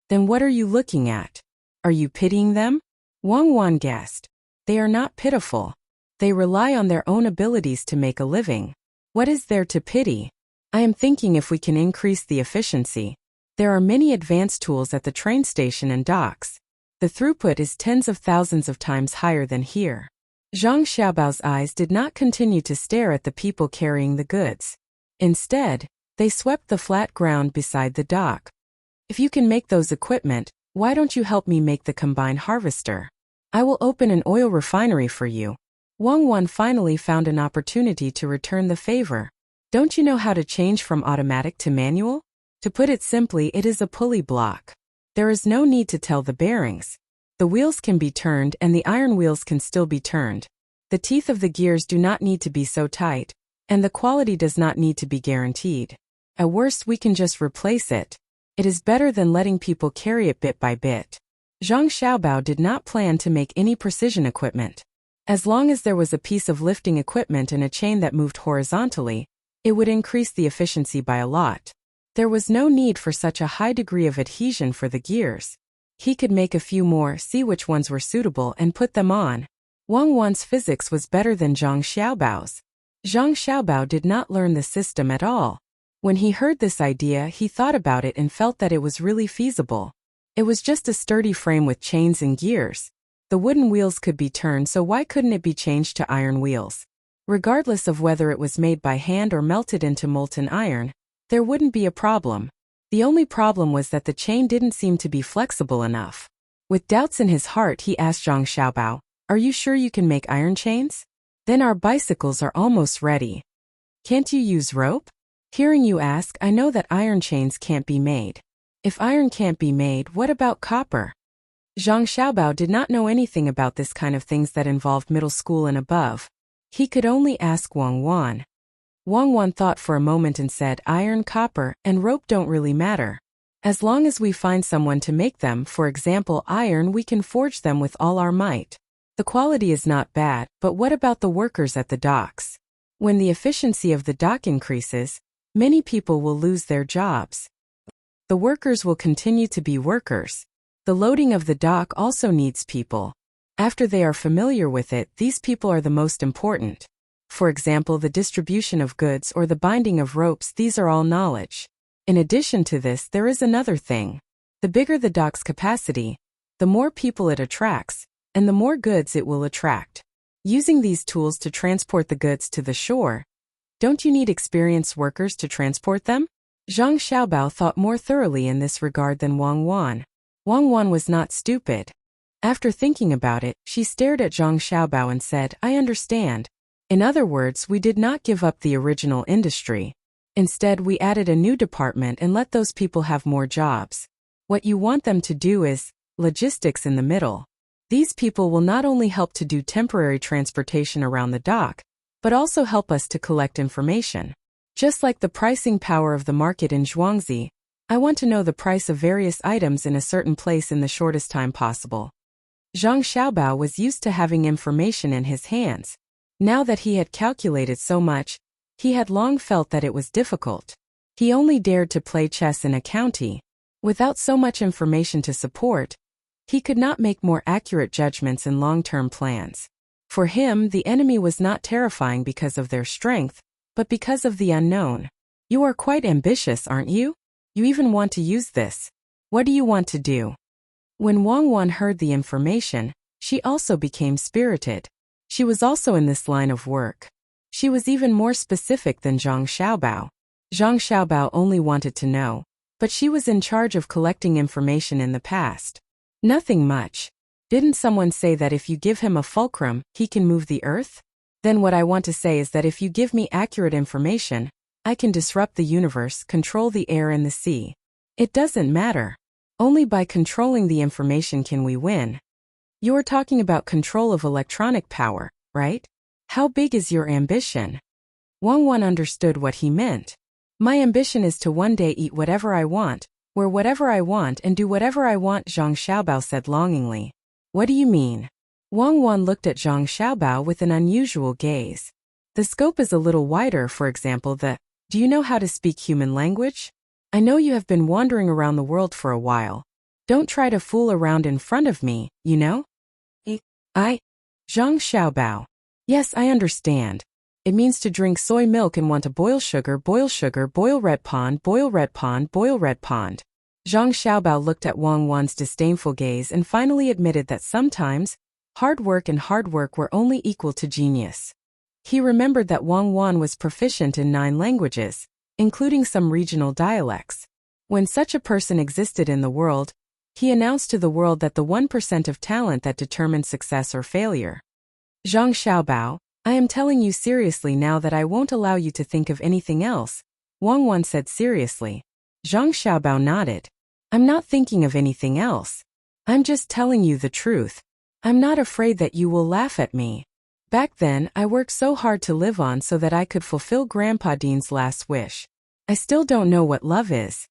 Then what are you looking at? Are you pitying them? Wang Wan guessed. They are not pitiful. They rely on their own abilities to make a living. What is there to pity? I am thinking if we can increase the efficiency. There are many advanced tools at the train station and docks. The throughput is tens of thousands of times higher than here. Zhang Xiaobao's eyes did not continue to stare at the people carrying the goods. Instead, they swept the flat ground beside the dock. If you can make those equipment, why don't you help me make the combine harvester? I will open an oil refinery for you. Wang Wan finally found an opportunity to return the favor. Don't you know how to change from automatic to manual? To put it simply, it is a pulley block. There is no need to tell the bearings. The wheels can be turned and the iron wheels can still be turned. The teeth of the gears do not need to be so tight, and the quality does not need to be guaranteed. At worst, we can just replace it. It is better than letting people carry it bit by bit. Zhang Xiaobao did not plan to make any precision equipment. As long as there was a piece of lifting equipment and a chain that moved horizontally, it would increase the efficiency by a lot. There was no need for such a high degree of adhesion for the gears. He could make a few more, see which ones were suitable, and put them on. Wang Wan's physics was better than Zhang Xiaobao's. Zhang Xiaobao did not learn the system at all. When he heard this idea, he thought about it and felt that it was really feasible. It was just a sturdy frame with chains and gears. The wooden wheels could be turned, so why couldn't it be changed to iron wheels? Regardless of whether it was made by hand or melted into molten iron, there wouldn't be a problem. The only problem was that the chain didn't seem to be flexible enough. With doubts in his heart, he asked Zhang Xiaobao, "Are you sure you can make iron chains? Then our bicycles are almost ready. Can't you use rope?" Hearing you ask, I know that iron chains can't be made. If iron can't be made, what about copper? Zhang Xiaobao did not know anything about this kind of things that involved middle school and above. He could only ask Wang Wan. Wang Wan thought for a moment and said, iron, copper, and rope don't really matter. As long as we find someone to make them, for example iron, we can forge them with all our might. The quality is not bad, but what about the workers at the docks? When the efficiency of the dock increases, many people will lose their jobs. The workers will continue to be workers. The loading of the dock also needs people. After they are familiar with it, these people are the most important. For example, the distribution of goods or the binding of ropes, these are all knowledge. In addition to this, there is another thing. The bigger the dock's capacity, the more people it attracts, and the more goods it will attract. Using these tools to transport the goods to the shore, don't you need experienced workers to transport them? Zhang Xiaobao thought more thoroughly in this regard than Wang Wan. Wang Wan was not stupid. After thinking about it, she stared at Zhang Xiaobao and said, I understand. In other words, we did not give up the original industry. Instead, we added a new department and let those people have more jobs. What you want them to do is logistics in the middle. These people will not only help to do temporary transportation around the dock, but also help us to collect information. Just like the pricing power of the market in Zhuangzi, I want to know the price of various items in a certain place in the shortest time possible. Zhang Xiaobao was used to having information in his hands. Now that he had calculated so much, he had long felt that it was difficult. He only dared to play chess in a county. Without so much information to support, he could not make more accurate judgments in long-term plans. For him, the enemy was not terrifying because of their strength, but because of the unknown. You are quite ambitious, aren't you? You even want to use this. What do you want to do? When Wang Wan heard the information, she also became spirited. She was also in this line of work. She was even more specific than Zhang Xiaobao. Zhang Xiaobao only wanted to know, but she was in charge of collecting information in the past. Nothing much. Didn't someone say that if you give him a fulcrum, he can move the earth? Then what I want to say is that if you give me accurate information, I can disrupt the universe, control the air and the sea. It doesn't matter. Only by controlling the information can we win. You're talking about control of electronic power, right? How big is your ambition? Wang Wan understood what he meant. My ambition is to one day eat whatever I want, wear whatever I want and do whatever I want, Zhang Xiaobao said longingly. What do you mean? Wang Wan looked at Zhang Xiaobao with an unusual gaze. The scope is a little wider, for example, do you know how to speak human language? I know you have been wandering around the world for a while. Don't try to fool around in front of me, you know? Zhang Xiaobao. Yes, I understand. It means to drink soy milk and want to boil sugar, boil red pond, boil red pond, boil red pond. Zhang Xiaobao looked at Wang Wan's disdainful gaze and finally admitted that sometimes, hard work and hard work were only equal to genius. He remembered that Wang Wan was proficient in 9 languages, including some regional dialects. When such a person existed in the world, he announced to the world that the 1% of talent that determined success or failure. Zhang Xiaobao, I am telling you seriously now that I won't allow you to think of anything else, Wang Wan said seriously. Zhang Xiaobao nodded. I'm not thinking of anything else. I'm just telling you the truth. I'm not afraid that you will laugh at me. Back then, I worked so hard to live on so that I could fulfill Grandpa Dean's last wish. I still don't know what love is.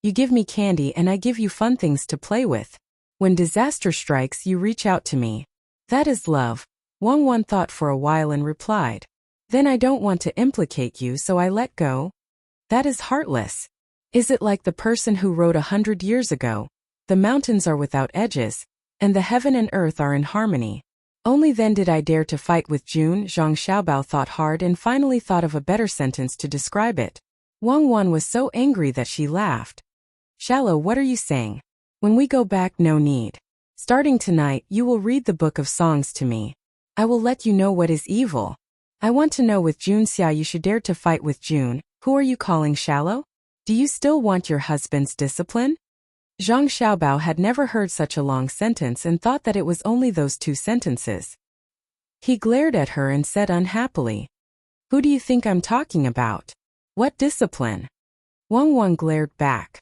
You give me candy and I give you fun things to play with. When disaster strikes, you reach out to me. That is love. Wang Wan thought for a while and replied. Then I don't want to implicate you, so I let go. That is heartless. Is it like the person who wrote 100 years ago? The mountains are without edges, and the heaven and earth are in harmony. Only then did I dare to fight with June. Zhang Xiaobao thought hard and finally thought of a better sentence to describe it. Wang Wan was so angry that she laughed. Shallow, what are you saying? When we go back, no need. Starting tonight, you will read the book of songs to me. I will let you know what is evil. I want to know with June Xia you should dare to fight with June. Who are you calling shallow? Do you still want your husband's discipline? Zhang Xiaobao had never heard such a long sentence and thought that it was only those 2 sentences. He glared at her and said unhappily. Who do you think I'm talking about? What discipline? Wang Wan glared back.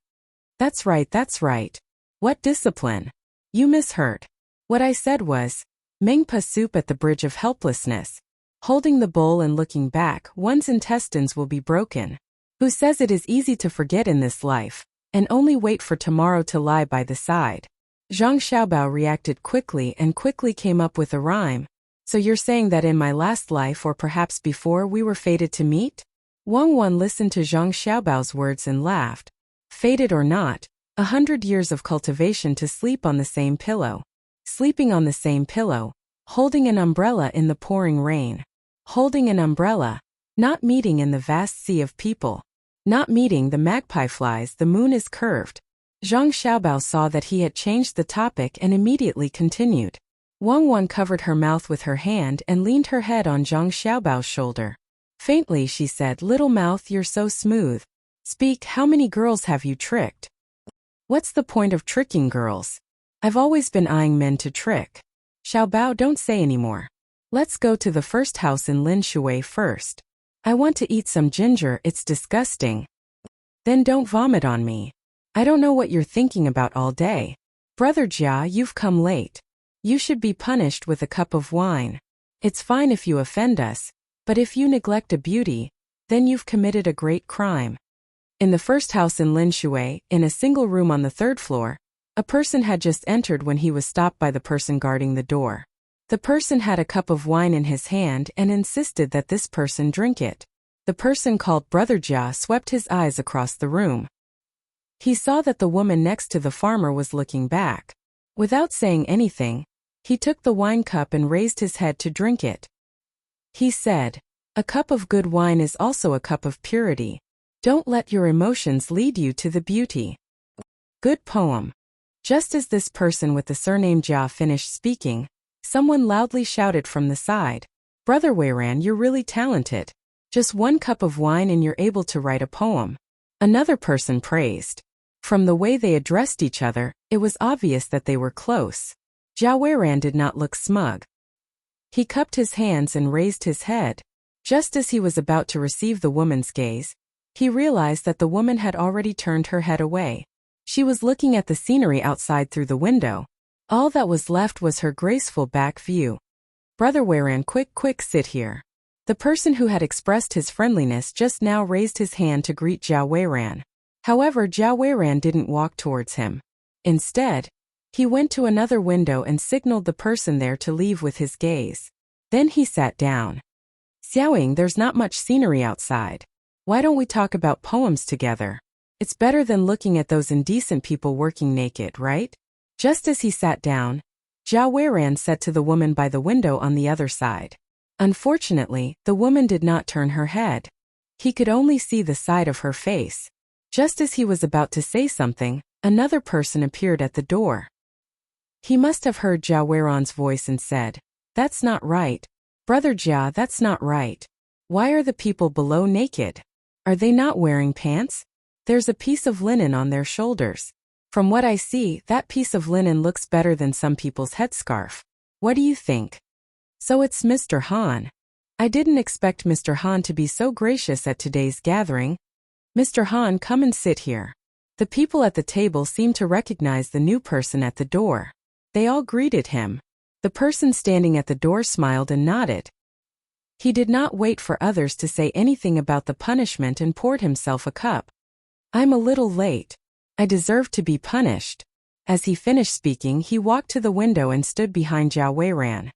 That's right. What discipline? You misheard. What I said was, Mengpa soup at the bridge of helplessness. Holding the bowl and looking back, one's intestines will be broken. Who says it is easy to forget in this life, and only wait for tomorrow to lie by the side? Zhang Xiaobao reacted quickly and quickly came up with a rhyme. So you're saying that in my last life or perhaps before we were fated to meet? Wang Wan listened to Zhang Xiaobao's words and laughed. Fated or not, 100 years of cultivation to sleep on the same pillow. Sleeping on the same pillow, holding an umbrella in the pouring rain. Holding an umbrella, not meeting in the vast sea of people. Not meeting the magpie flies, the moon is curved. Zhang Xiaobao saw that he had changed the topic and immediately continued. Wang Wan covered her mouth with her hand and leaned her head on Zhang Xiaobao's shoulder. Faintly she said, Little mouth, you're so smooth. Speak, how many girls have you tricked? What's the point of tricking girls? I've always been eyeing men to trick. Xiaobao, don't say anymore. Let's go to the first house in Lin Shui first. I want to eat some ginger, it's disgusting. Then don't vomit on me. I don't know what you're thinking about all day. Brother Jia, you've come late. You should be punished with a cup of wine. It's fine if you offend us, but if you neglect a beauty, then you've committed a great crime. In the first house in Linshui, in a single room on the third floor, a person had just entered when he was stopped by the person guarding the door. The person had a cup of wine in his hand and insisted that this person drink it. The person called Brother Jia swept his eyes across the room. He saw that the woman next to the farmer was looking back. Without saying anything, he took the wine cup and raised his head to drink it. He said, "A cup of good wine is also a cup of purity. Don't let your emotions lead you to the beauty." Good poem. Just as this person with the surname Jia finished speaking, someone loudly shouted from the side, "Brother Weiran, you're really talented. Just one cup of wine and you're able to write a poem." Another person praised. From the way they addressed each other, it was obvious that they were close. Jia Weiran did not look smug. He cupped his hands and raised his head. Just as he was about to receive the woman's gaze, he realized that the woman had already turned her head away. She was looking at the scenery outside through the window. All that was left was her graceful back view. "Brother Weiran, quick, sit here." The person who had expressed his friendliness just now raised his hand to greet Jia Weiran. However, Jia Weiran didn't walk towards him. Instead, he went to another window and signaled the person there to leave with his gaze. Then he sat down. "Xiaoying, there's not much scenery outside. Why don't we talk about poems together? It's better than looking at those indecent people working naked, right?" Just as he sat down, Jia Weiran said to the woman by the window on the other side. Unfortunately, the woman did not turn her head. He could only see the side of her face. Just as he was about to say something, another person appeared at the door. He must have heard Jia Weiran's voice and said, "That's not right. Brother Jia, that's not right. Why are the people below naked? Are they not wearing pants? There's a piece of linen on their shoulders. From what I see, that piece of linen looks better than some people's headscarf. What do you think?" "So it's Mr. Han. I didn't expect Mr. Han to be so gracious at today's gathering. Mr. Han, come and sit here." The people at the table seemed to recognize the new person at the door. They all greeted him. The person standing at the door smiled and nodded. He did not wait for others to say anything about the punishment and poured himself a cup. "I'm a little late. I deserve to be punished." As he finished speaking, he walked to the window and stood behind Jia Weiran.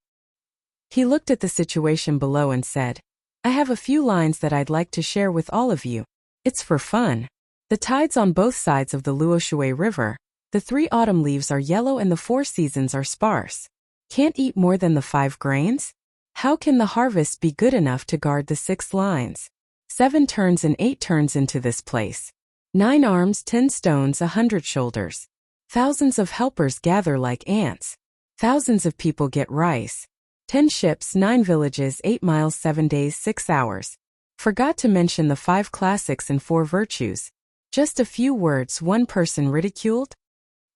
He looked at the situation below and said, "I have a few lines that I'd like to share with all of you. It's for fun. The tides on both sides of the Luoshui River, the 3 autumn leaves are yellow and the 4 seasons are sparse. Can't eat more than the 5 grains? How can the harvest be good enough to guard the 6 lines? 7 turns and 8 turns into this place. 9 arms, 10 stones, 100 shoulders. Thousands of helpers gather like ants. Thousands of people get rice. 10 ships, 9 villages, 8 miles, 7 days, 6 hours. Forgot to mention the 5 classics and 4 virtues. Just a few words, one person ridiculed?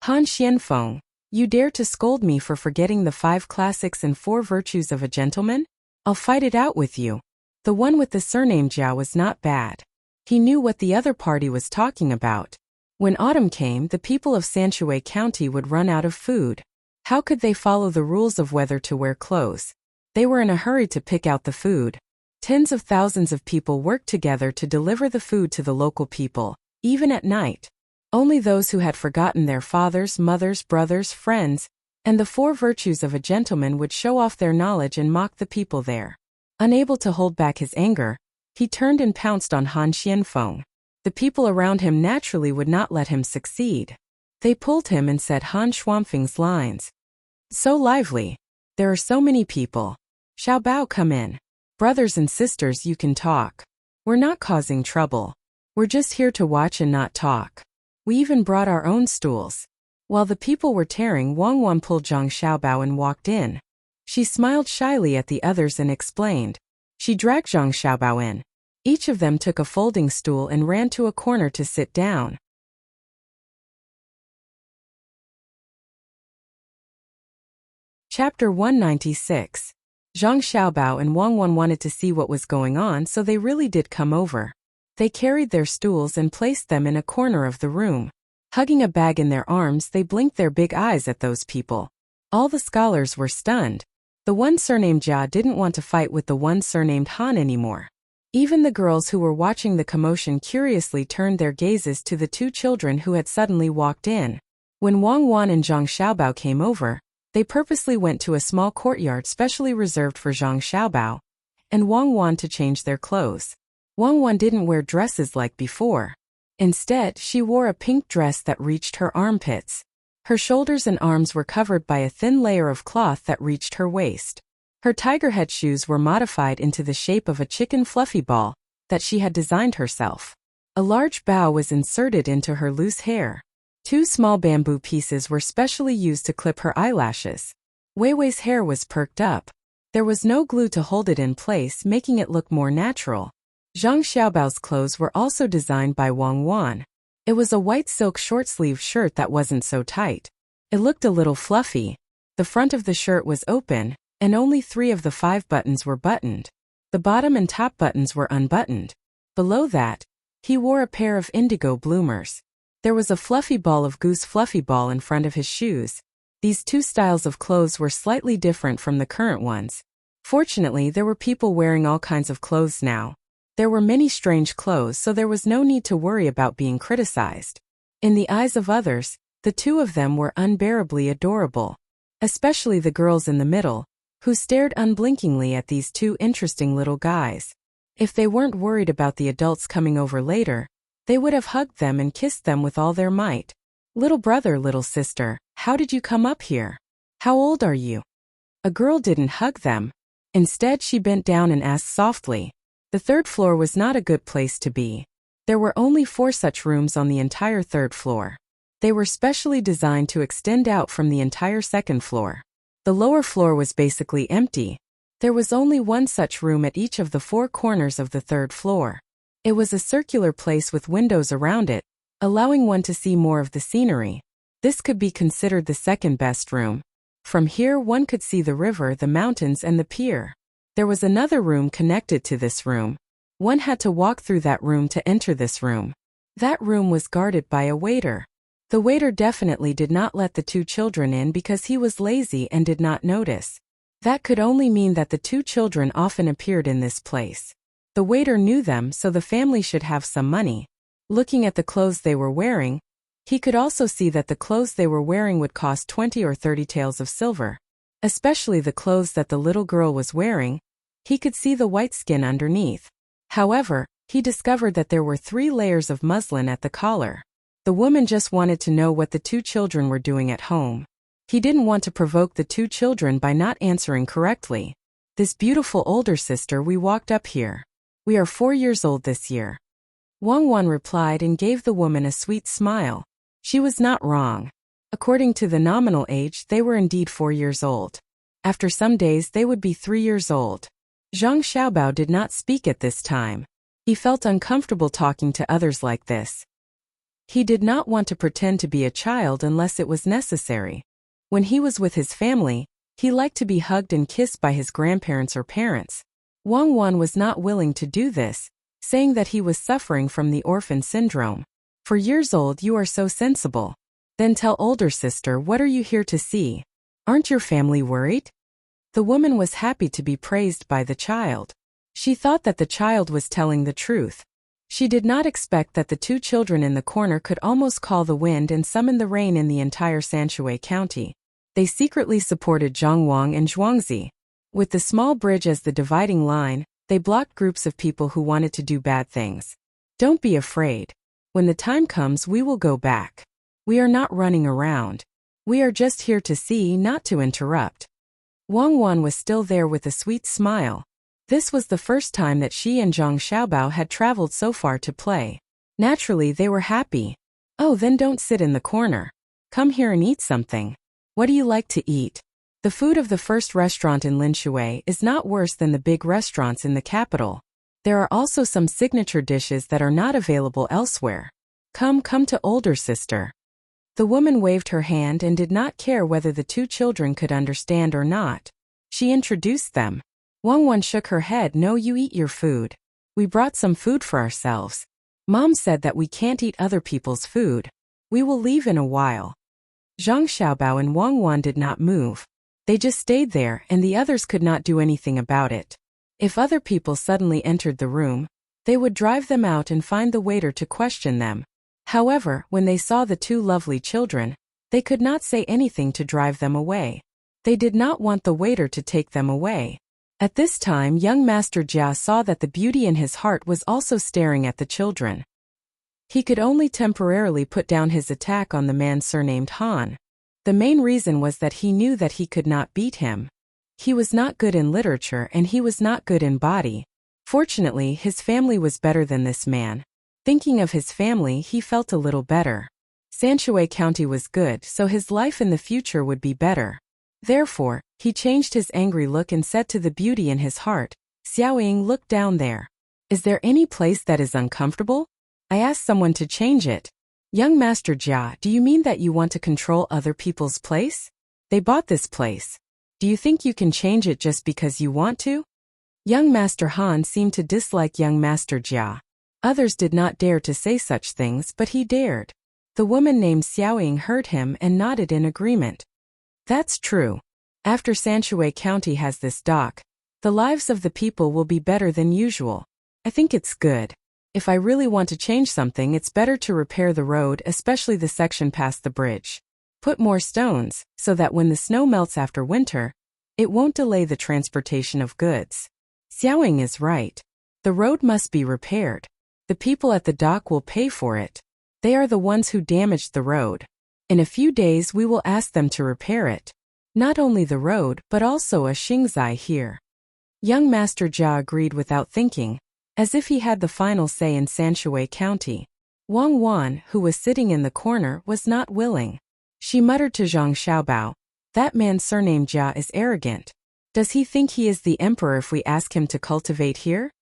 Han Xianfeng, you dare to scold me for forgetting the 5 classics and 4 virtues of a gentleman? I'll fight it out with you." The one with the surname Jia was not bad. He knew what the other party was talking about. When autumn came, the people of Sanshui County would run out of food. How could they follow the rules of whether to wear clothes? They were in a hurry to pick out the food. Tens of thousands of people worked together to deliver the food to the local people, even at night. Only those who had forgotten their fathers, mothers, brothers, friends, and the 4 virtues of a gentleman would show off their knowledge and mock the people there. Unable to hold back his anger, he turned and pounced on Han Xianfeng. The people around him naturally would not let him succeed. They pulled him and said Han Shuangfeng's lines. "So lively. There are so many people. Xiao Bao, come in. Brothers and sisters, you can talk. We're not causing trouble. We're just here to watch and not talk. We even brought our own stools." While the people were tearing, Wang Wan pulled Zhang Xiaobao and walked in. She smiled shyly at the others and explained. She dragged Zhang Xiaobao in. Each of them took a folding stool and ran to a corner to sit down. Chapter 196. Zhang Xiaobao and Wang Wan wanted to see what was going on, so they really did come over. They carried their stools and placed them in a corner of the room. Hugging a bag in their arms, they blinked their big eyes at those people. All the scholars were stunned. The one surnamed Jia didn't want to fight with the one surnamed Han anymore. Even the girls who were watching the commotion curiously turned their gazes to the two children who had suddenly walked in. When Wang Wan and Zhang Xiaobao came over, they purposely went to a small courtyard specially reserved for Zhang Xiaobao and Wang Wan to change their clothes. Wang Wan didn't wear dresses like before. Instead, she wore a pink dress that reached her armpits. Her shoulders and arms were covered by a thin layer of cloth that reached her waist. Her tiger head shoes were modified into the shape of a chicken fluffy ball that she had designed herself. A large bow was inserted into her loose hair. Two small bamboo pieces were specially used to clip her eyelashes. Weiwei's hair was perked up. There was no glue to hold it in place, making it look more natural. Zhang Xiaobao's clothes were also designed by Wang Wan. It was a white silk short-sleeved shirt that wasn't so tight. It looked a little fluffy. The front of the shirt was open, and only 3 of the 5 buttons were buttoned. The bottom and top buttons were unbuttoned. Below that, he wore a pair of indigo bloomers. There was a fluffy ball of goose fluffy ball in front of his shoes. These two styles of clothes were slightly different from the current ones. Fortunately, there were people wearing all kinds of clothes now. There were many strange clothes, so there was no need to worry about being criticized. In the eyes of others, the two of them were unbearably adorable. Especially the girls in the middle, who stared unblinkingly at these two interesting little guys. If they weren't worried about the adults coming over later, they would have hugged them and kissed them with all their might. Little brother, little sister, how did you come up here? How old are you? A girl didn't hug them. Instead, she bent down and asked softly. The 3rd floor was not a good place to be. There were only 4 such rooms on the entire 3rd floor. They were specially designed to extend out from the entire 2nd floor. The lower floor was basically empty. There was only 1 such room at each of the 4 corners of the 3rd floor. It was a circular place with windows around it, allowing one to see more of the scenery. This could be considered the 2nd best room. From here one could see the river, the mountains, and the pier. There was another room connected to this room. One had to walk through that room to enter this room. That room was guarded by a waiter. The waiter definitely did not let the 2 children in because he was lazy and did not notice. That could only mean that the 2 children often appeared in this place. The waiter knew them, so the family should have some money. Looking at the clothes they were wearing, he could also see that the clothes they were wearing would cost 20 or 30 taels of silver. Especially the clothes that the little girl was wearing. He could see the white skin underneath. However, he discovered that there were 3 layers of muslin at the collar. The woman just wanted to know what the 2 children were doing at home. He didn't want to provoke the 2 children by not answering correctly. This beautiful older sister, we walked up here. We are 4 years old this year. Wang Wan replied and gave the woman a sweet smile. She was not wrong. According to the nominal age, they were indeed 4 years old. After some days they would be 3 years old. Zhang Xiaobao did not speak at this time. He felt uncomfortable talking to others like this. He did not want to pretend to be a child unless it was necessary. When he was with his family, he liked to be hugged and kissed by his grandparents or parents. Wang Wan was not willing to do this, saying that he was suffering from the orphan syndrome. 4 years old, you are so sensible. Then tell older sister, what are you here to see? Aren't your family worried? The woman was happy to be praised by the child. She thought that the child was telling the truth. She did not expect that the 2 children in the corner could almost call the wind and summon the rain in the entire Sanshui County. They secretly supported Zhongwang and Zhuangzi. With the small bridge as the dividing line, they blocked groups of people who wanted to do bad things. Don't be afraid. When the time comes, we will go back. We are not running around. We are just here to see, not to interrupt. Wang Wan was still there with a sweet smile. This was the first time that she and Zhang Xiaobao had traveled so far to play. Naturally, they were happy. Oh, then don't sit in the corner. Come here and eat something. What do you like to eat? The food of the first restaurant in Linshui is not worse than the big restaurants in the capital. There are also some signature dishes that are not available elsewhere. Come to older sister. The woman waved her hand and did not care whether the 2 children could understand or not. She introduced them. Wang Wan shook her head. No, you eat your food. We brought some food for ourselves. Mom said that we can't eat other people's food. We will leave in a while. Zhang Xiaobao and Wang Wan did not move. They just stayed there, and the others could not do anything about it. If other people suddenly entered the room, they would drive them out and find the waiter to question them. However, when they saw the two lovely children, they could not say anything to drive them away. They did not want the waiter to take them away. At this time, young Master Jia saw that the beauty in his heart was also staring at the children. He could only temporarily put down his attack on the man surnamed Han. The main reason was that he knew that he could not beat him. He was not good in literature and he was not good in body. Fortunately, his family was better than this man. Thinking of his family, he felt a little better. Sanshui County was good, so his life in the future would be better. Therefore, he changed his angry look and said to the beauty in his heart, Xiaoying, look down there. Is there any place that is uncomfortable? I asked someone to change it. Young Master Jia, do you mean that you want to control other people's place? They bought this place. Do you think you can change it just because you want to? Young Master Han seemed to dislike young Master Jia. Others did not dare to say such things, but he dared. The woman named Xiaoying heard him and nodded in agreement. That's true. After Sanshui County has this dock, the lives of the people will be better than usual. I think it's good. If I really want to change something, it's better to repair the road, especially the section past the bridge. Put more stones, so that when the snow melts after winter, it won't delay the transportation of goods. Xiaoying is right. The road must be repaired. The people at the dock will pay for it. They are the ones who damaged the road. In a few days we will ask them to repair it. Not only the road, but also a Xingzai here. Young Master Jia agreed without thinking, as if he had the final say in Sanshui County. Wang Wan, who was sitting in the corner, was not willing. She muttered to Zhang Xiaobao, that man surnamed Jia is arrogant. Does he think he is the emperor if we ask him to cultivate here?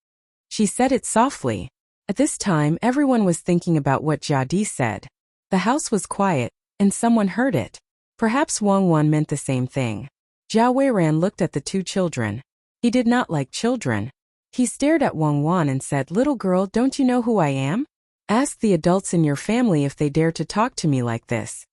She said it softly. At this time, everyone was thinking about what Jia Di said. The house was quiet, and someone heard it. Perhaps Wang Wan meant the same thing. Jia Weiran looked at the two children. He did not like children. He stared at Wang Wan and said, little girl, don't you know who I am? Ask the adults in your family if they dare to talk to me like this.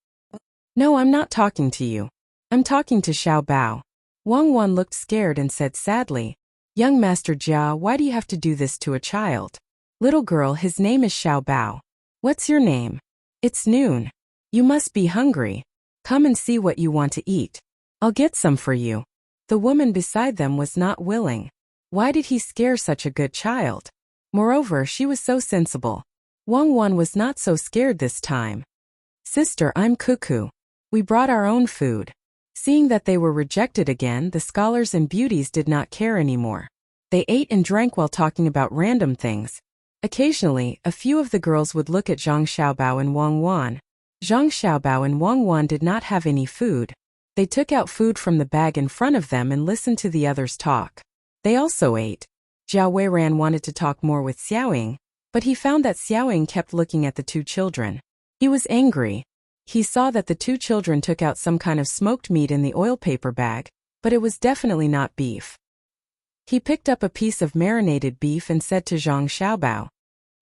No, I'm not talking to you. I'm talking to Xiao Bao. Wang Wan looked scared and said sadly, young Master Jia, why do you have to do this to a child? Little girl, his name is Xiao Bao. What's your name? It's noon. You must be hungry. Come and see what you want to eat. I'll get some for you. The woman beside them was not willing. Why did he scare such a good child? Moreover, she was so sensible. Wang Wan was not so scared this time. Sister, I'm Cuckoo. We brought our own food. Seeing that they were rejected again, the scholars and beauties did not care anymore. They ate and drank while talking about random things. Occasionally, a few of the girls would look at Zhang Xiaobao and Wang Wan. Zhang Xiaobao and Wang Wan did not have any food. They took out food from the bag in front of them and listened to the others talk. They also ate. Jia Weiran wanted to talk more with Xiaoying, but he found that Xiaoying kept looking at the two children. He was angry. He saw that the two children took out some kind of smoked meat in the oil paper bag, but it was definitely not beef. He picked up a piece of marinated beef and said to Zhang Xiaobao,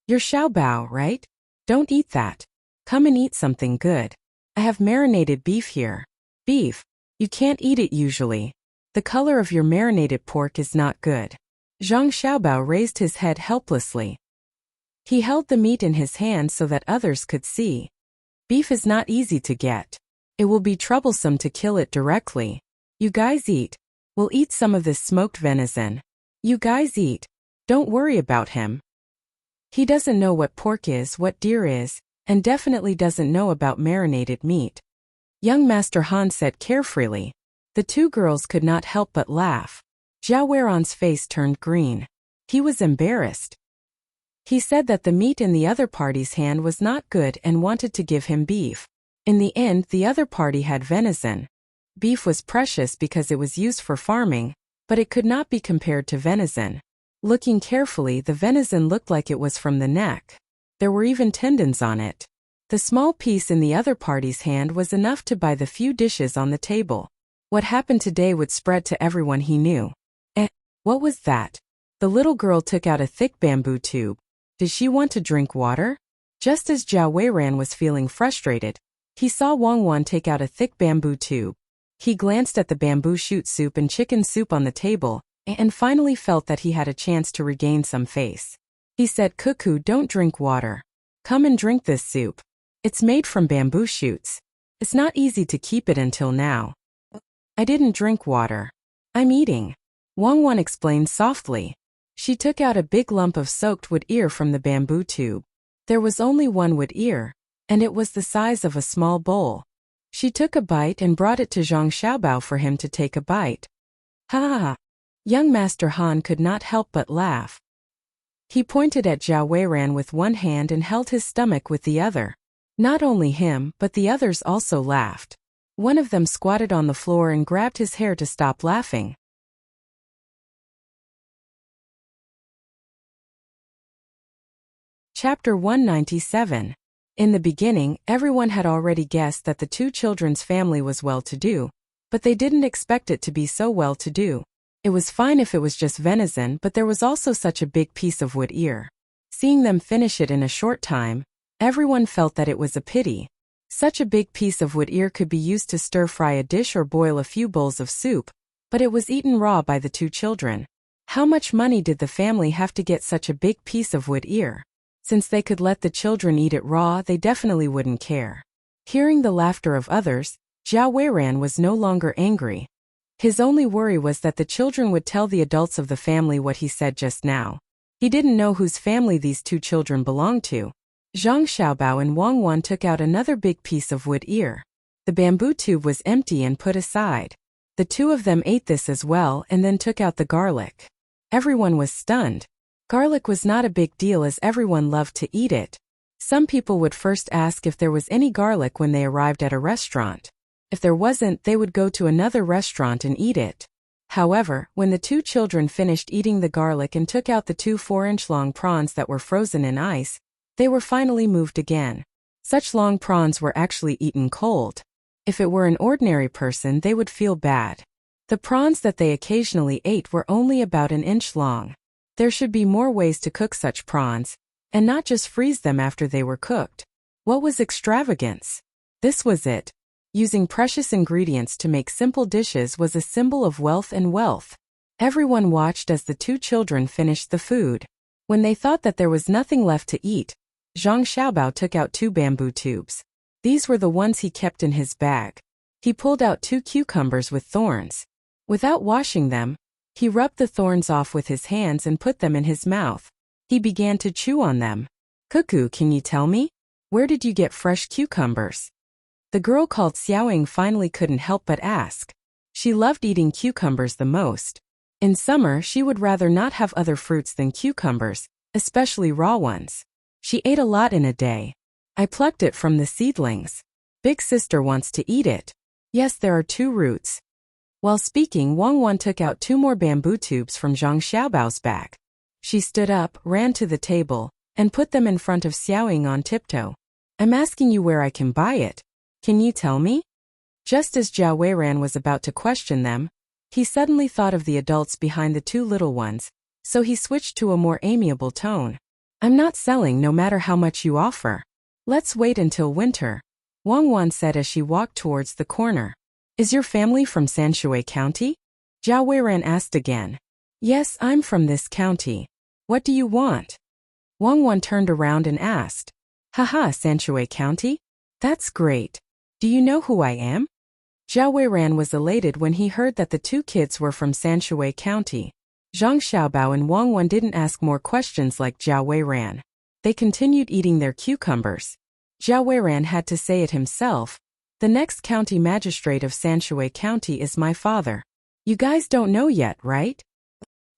you're Xiaobao, right? Don't eat that. Come and eat something good. I have marinated beef here. Beef. You can't eat it usually. The color of your marinated pork is not good. Zhang Xiaobao raised his head helplessly. He held the meat in his hand so that others could see. Beef is not easy to get. It will be troublesome to kill it directly. You guys eat. We'll eat some of this smoked venison. You guys eat. Don't worry about him. He doesn't know what pork is, what deer is, and definitely doesn't know about marinated meat. Young Master Han said carefree. The two girls could not help but laugh. Jia Weiran's face turned green. He was embarrassed. He said that the meat in the other party's hand was not good and wanted to give him beef. In the end, the other party had venison. Beef was precious because it was used for farming, but it could not be compared to venison. Looking carefully, the venison looked like it was from the neck. There were even tendons on it. The small piece in the other party's hand was enough to buy the few dishes on the table. What happened today would spread to everyone he knew. What was that? The little girl took out a thick bamboo tube. Did she want to drink water? Just as Jia Weiran was feeling frustrated, he saw Wang Wan take out a thick bamboo tube. He glanced at the bamboo shoot soup and chicken soup on the table, and finally felt that he had a chance to regain some face. He said, "Cuckoo, don't drink water. Come and drink this soup. It's made from bamboo shoots. It's not easy to keep it until now." "I didn't drink water. I'm eating," Wangwan explained softly. She took out a big lump of soaked wood ear from the bamboo tube. There was only one wood ear, and it was the size of a small bowl. She took a bite and brought it to Zhang Xiaobao for him to take a bite. "Ha ha ha." Young Master Han could not help but laugh. He pointed at Zhao Weiran with one hand and held his stomach with the other. Not only him, but the others also laughed. One of them squatted on the floor and grabbed his hair to stop laughing. Chapter 197. In the beginning, everyone had already guessed that the two children's family was well-to-do, but they didn't expect it to be so well-to-do. It was fine if it was just venison, but there was also such a big piece of wood ear. Seeing them finish it in a short time, everyone felt that it was a pity. Such a big piece of wood ear could be used to stir-fry a dish or boil a few bowls of soup, but it was eaten raw by the two children. How much money did the family have to get such a big piece of wood ear? Since they could let the children eat it raw, they definitely wouldn't care. Hearing the laughter of others, Zhao Weiran was no longer angry. His only worry was that the children would tell the adults of the family what he said just now. He didn't know whose family these two children belonged to. Zhang Xiaobao and Wang Wan took out another big piece of wood ear. The bamboo tube was empty and put aside. The two of them ate this as well and then took out the garlic. Everyone was stunned. Garlic was not a big deal as everyone loved to eat it. Some people would first ask if there was any garlic when they arrived at a restaurant. If there wasn't, they would go to another restaurant and eat it. However, when the two children finished eating the garlic and took out the 2 4-inch long prawns that were frozen in ice, they were finally moved again. Such long prawns were actually eaten cold. If it were an ordinary person, they would feel bad. The prawns that they occasionally ate were only about an inch long. There should be more ways to cook such prawns, and not just freeze them after they were cooked. What was extravagance? This was it. Using precious ingredients to make simple dishes was a symbol of wealth and wealth. Everyone watched as the two children finished the food. When they thought that there was nothing left to eat, Zhang Xiaobao took out 2 bamboo tubes. These were the ones he kept in his bag. He pulled out 2 cucumbers with thorns. Without washing them, he rubbed the thorns off with his hands and put them in his mouth. He began to chew on them. "Cuckoo, can you tell me? Where did you get fresh cucumbers?" The girl called Xiaoying finally couldn't help but ask. She loved eating cucumbers the most. In summer, she would rather not have other fruits than cucumbers, especially raw ones. She ate a lot in a day. "I plucked it from the seedlings. Big sister wants to eat it. Yes, there are 2 roots." While speaking, Wang Wan took out 2 more bamboo tubes from Zhang Xiaobao's bag. She stood up, ran to the table, and put them in front of Xiaoying on tiptoe. "I'm asking you where I can buy it. Can you tell me?" Just as Zhao Weiran was about to question them, he suddenly thought of the adults behind the 2 little ones, so he switched to a more amiable tone. "I'm not selling no matter how much you offer. Let's wait until winter," Wang Wan said as she walked towards the corner. "Is your family from Sanshui County?" Zhao Weiran asked again. "Yes, I'm from this county. What do you want?" Wang Wan turned around and asked. "Haha, Sanshui County? That's great. Do you know who I am?" Zhao Weiran was elated when he heard that the 2 kids were from Sanshui County. Zhang Xiaobao and Wang Wan didn't ask more questions like Zhao Weiran. They continued eating their cucumbers. Zhao Weiran had to say it himself. "The next county magistrate of Sanshui County is my father. You guys don't know yet, right?"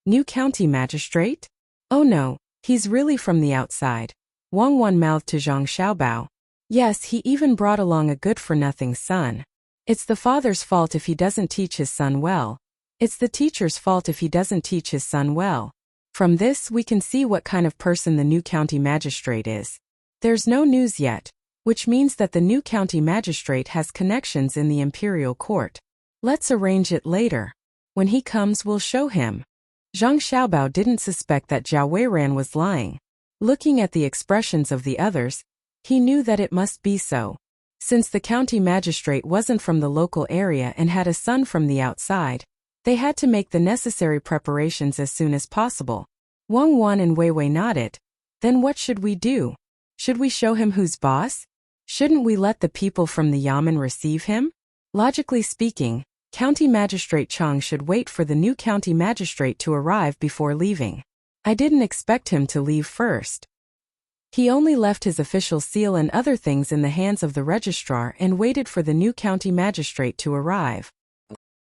"New county magistrate? Oh no, he's really from the outside," Wang Wan mouthed to Zhang Xiaobao. "Yes, he even brought along a good-for-nothing son. It's the father's fault if he doesn't teach his son well. It's the teacher's fault if he doesn't teach his son well. From this we can see what kind of person the new county magistrate is. There's no news yet, which means that the new county magistrate has connections in the imperial court. Let's arrange it later. When he comes, we'll show him." Zhang Xiaobao didn't suspect that Zhao Weiran was lying. Looking at the expressions of the others, he knew that it must be so. Since the county magistrate wasn't from the local area and had a son from the outside, They had to make the necessary preparations as soon as possible. Wang Wan and Wei Wei nodded. Then what should we do? Should we show him who's boss? Shouldn't we let the people from the Yamen receive him? Logically speaking, County Magistrate Chang should wait for the new county magistrate to arrive before leaving. I didn't expect him to leave first. He only left his official seal and other things in the hands of the registrar and waited for the new county magistrate to arrive.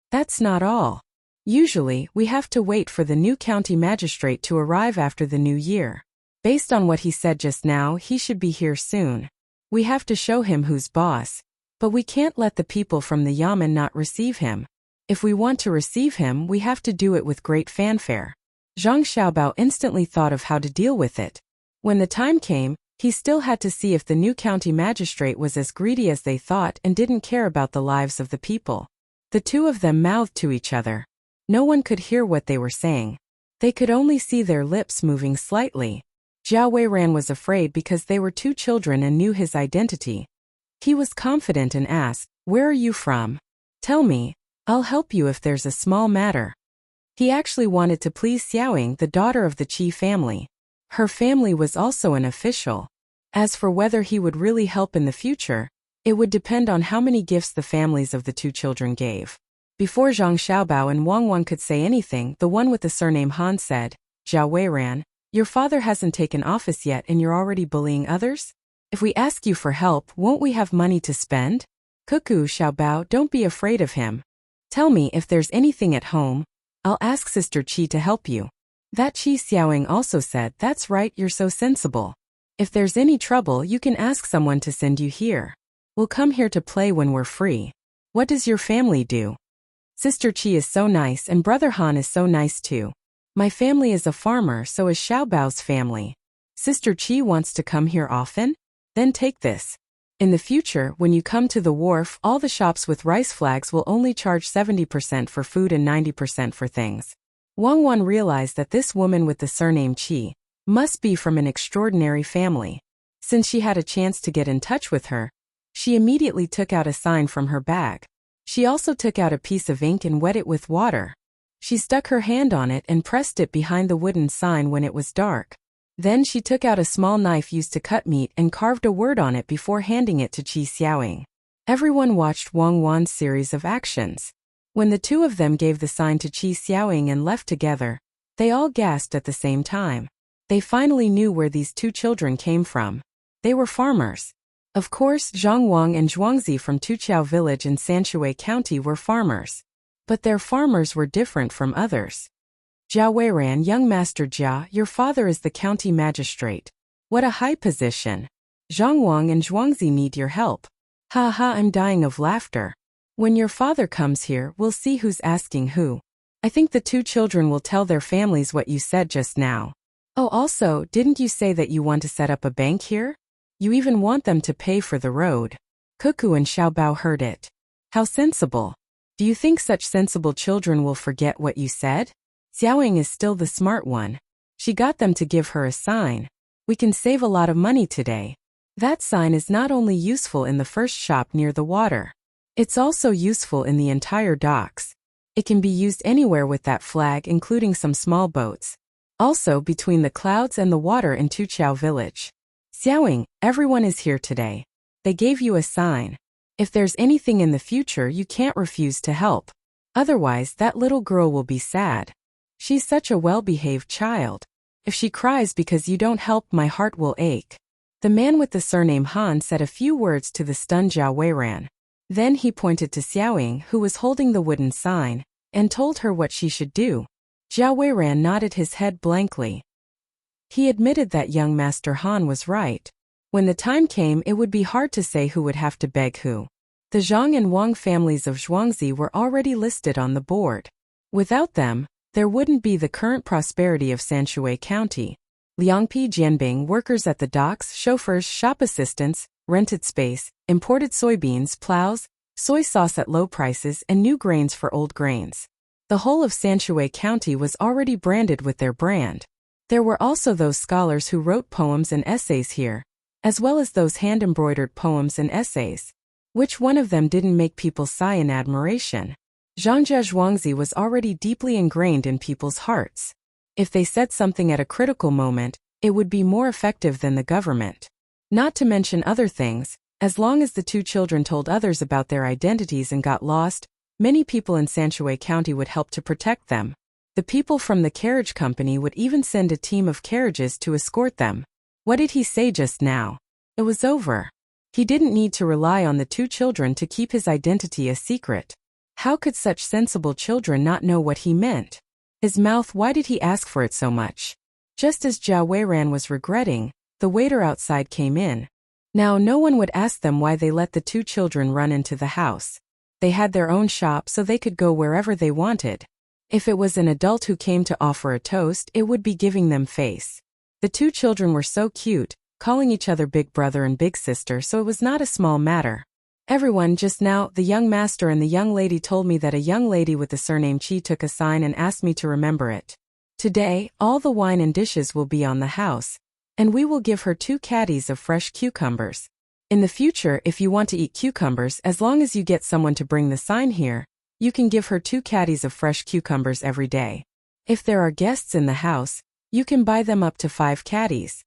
That's not all. Usually, we have to wait for the new county magistrate to arrive after the new year. Based on what he said just now, he should be here soon. We have to show him who's boss. But we can't let the people from the Yamen not receive him. If we want to receive him, we have to do it with great fanfare. Zhang Xiaobao instantly thought of how to deal with it. When the time came, he still had to see if the new county magistrate was as greedy as they thought and didn't care about the lives of the people. The two of them mouthed to each other. No one could hear what they were saying. They could only see their lips moving slightly. Jiao Weiran was afraid because they were two children and knew his identity. He was confident and asked, "Where are you from? Tell me, I'll help you if there's a small matter." He actually wanted to please Xiaoying, the daughter of the Qi family. Her family was also an official. As for whether he would really help in the future, it would depend on how many gifts the families of the two children gave. Before Zhang Xiaobao and Wang Wan could say anything, the one with the surname Han said, "Jiao Weiran, your father hasn't taken office yet and you're already bullying others? If we ask you for help, won't we have money to spend? Cuckoo Xiaobao, don't be afraid of him. Tell me if there's anything at home. I'll ask Sister Qi to help you." That Qi Xiaoying also said, "That's right, you're so sensible. If there's any trouble, you can ask someone to send you here. We'll come here to play when we're free. What does your family do? Sister Qi is so nice and Brother Han is so nice too. My family is a farmer, so is Xiaobao's family. Sister Qi wants to come here often? Then take this. In the future, when you come to the wharf, all the shops with rice flags will only charge 70% for food and 90% for things." Wang Wan realized that this woman with the surname Qi must be from an extraordinary family. Since she had a chance to get in touch with her, she immediately took out a sign from her bag. She also took out a piece of ink and wet it with water. She stuck her hand on it and pressed it behind the wooden sign when it was dark. Then she took out a small knife used to cut meat and carved a word on it before handing it to Qi Xiaoying. Everyone watched Wang Wan's series of actions. When the two of them gave the sign to Qi Xiaoying and left together, they all gasped at the same time. They finally knew where these two children came from. They were farmers. Of course, Zhang Wang and Zhuangzi from Tuqiao village in Sanshui County were farmers. But their farmers were different from others. "Jiao Weiran, young Master Jia, your father is the county magistrate. What a high position. Zhang Wang and Zhuangzi need your help. Ha ha, I'm dying of laughter. When your father comes here, we'll see who's asking who. I think the two children will tell their families what you said just now. Oh, also, didn't you say that you want to set up a bank here? You even want them to pay for the road." Cuckoo and Xiaobao heard it. "How sensible. Do you think such sensible children will forget what you said? Xiaoying is still the smart one. She got them to give her a sign. We can save a lot of money today. That sign is not only useful in the first shop near the water. It's also useful in the entire docks. It can be used anywhere with that flag, including some small boats. Also between the clouds and the water in Tuqiao village. Xiaoying, everyone is here today. They gave you a sign. If there's anything in the future, you can't refuse to help. Otherwise, that little girl will be sad. She's such a well-behaved child. If she cries because you don't help, my heart will ache." The man with the surname Han said a few words to the stunned Jiao Weiran. Then he pointed to Xiaoying, who was holding the wooden sign, and told her what she should do. Jiao Weiran nodded his head blankly. He admitted that young Master Han was right. When the time came, it would be hard to say who would have to beg who. The Zhang and Wang families of Zhuangzi were already listed on the board. Without them, there wouldn't be the current prosperity of Sanshui County. Liangpi Jianbing, workers at the docks, chauffeurs, shop assistants, rented space, imported soybeans, plows, soy sauce at low prices, and new grains for old grains. The whole of Sanshui County was already branded with their brand. There were also those scholars who wrote poems and essays here, as well as those hand-embroidered poems and essays. Which one of them didn't make people sigh in admiration? Zhangzhe Zhuangzi was already deeply ingrained in people's hearts. If they said something at a critical moment, it would be more effective than the government. Not to mention other things, as long as the two children told others about their identities and got lost, many people in Sanshui County would help to protect them. The people from the carriage company would even send a team of carriages to escort them. What did he say just now? It was over. He didn't need to rely on the two children to keep his identity a secret. How could such sensible children not know what he meant? His mouth, why did he ask for it so much? Just as Zhao Weiran was regretting, the waiter outside came in. Now no one would ask them why they let the two children run into the house. They had their own shop so they could go wherever they wanted. If it was an adult who came to offer a toast, it would be giving them face. The two children were so cute, calling each other big brother and big sister, so it was not a small matter. Everyone, just now, the young master and the young lady told me that a young lady with the surname Chi took a sign and asked me to remember it. Today, all the wine and dishes will be on the house, and we will give her 2 caddies of fresh cucumbers. In the future, if you want to eat cucumbers, as long as you get someone to bring the sign here, you can give her 2 caddies of fresh cucumbers every day. If there are guests in the house, you can buy them up to 5 caddies.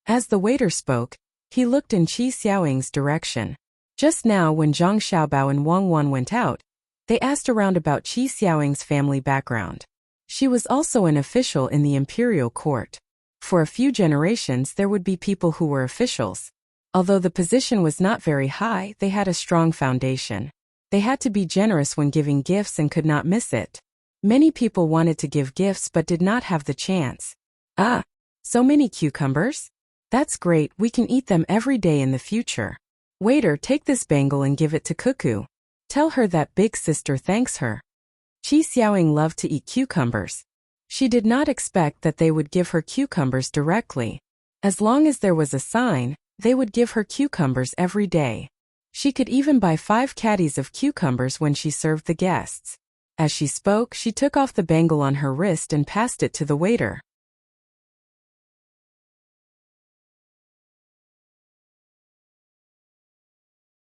As the waiter spoke, he looked in Qi Xiaoying's direction. Just now when Zhang Xiaobao and Wang Wan went out, they asked around about Qi Xiaoying's family background. She was also an official in the imperial court. For a few generations there would be people who were officials. Although the position was not very high, they had a strong foundation. They had to be generous when giving gifts and could not miss it. Many people wanted to give gifts but did not have the chance. Ah, so many cucumbers? That's great, we can eat them every day in the future. Waiter, take this bangle and give it to Cuckoo. Tell her that big sister thanks her. Qi Xiaoying loved to eat cucumbers. She did not expect that they would give her cucumbers directly. As long as there was a sign, they would give her cucumbers every day. She could even buy 5 caddies of cucumbers when she served the guests. As she spoke, she took off the bangle on her wrist and passed it to the waiter.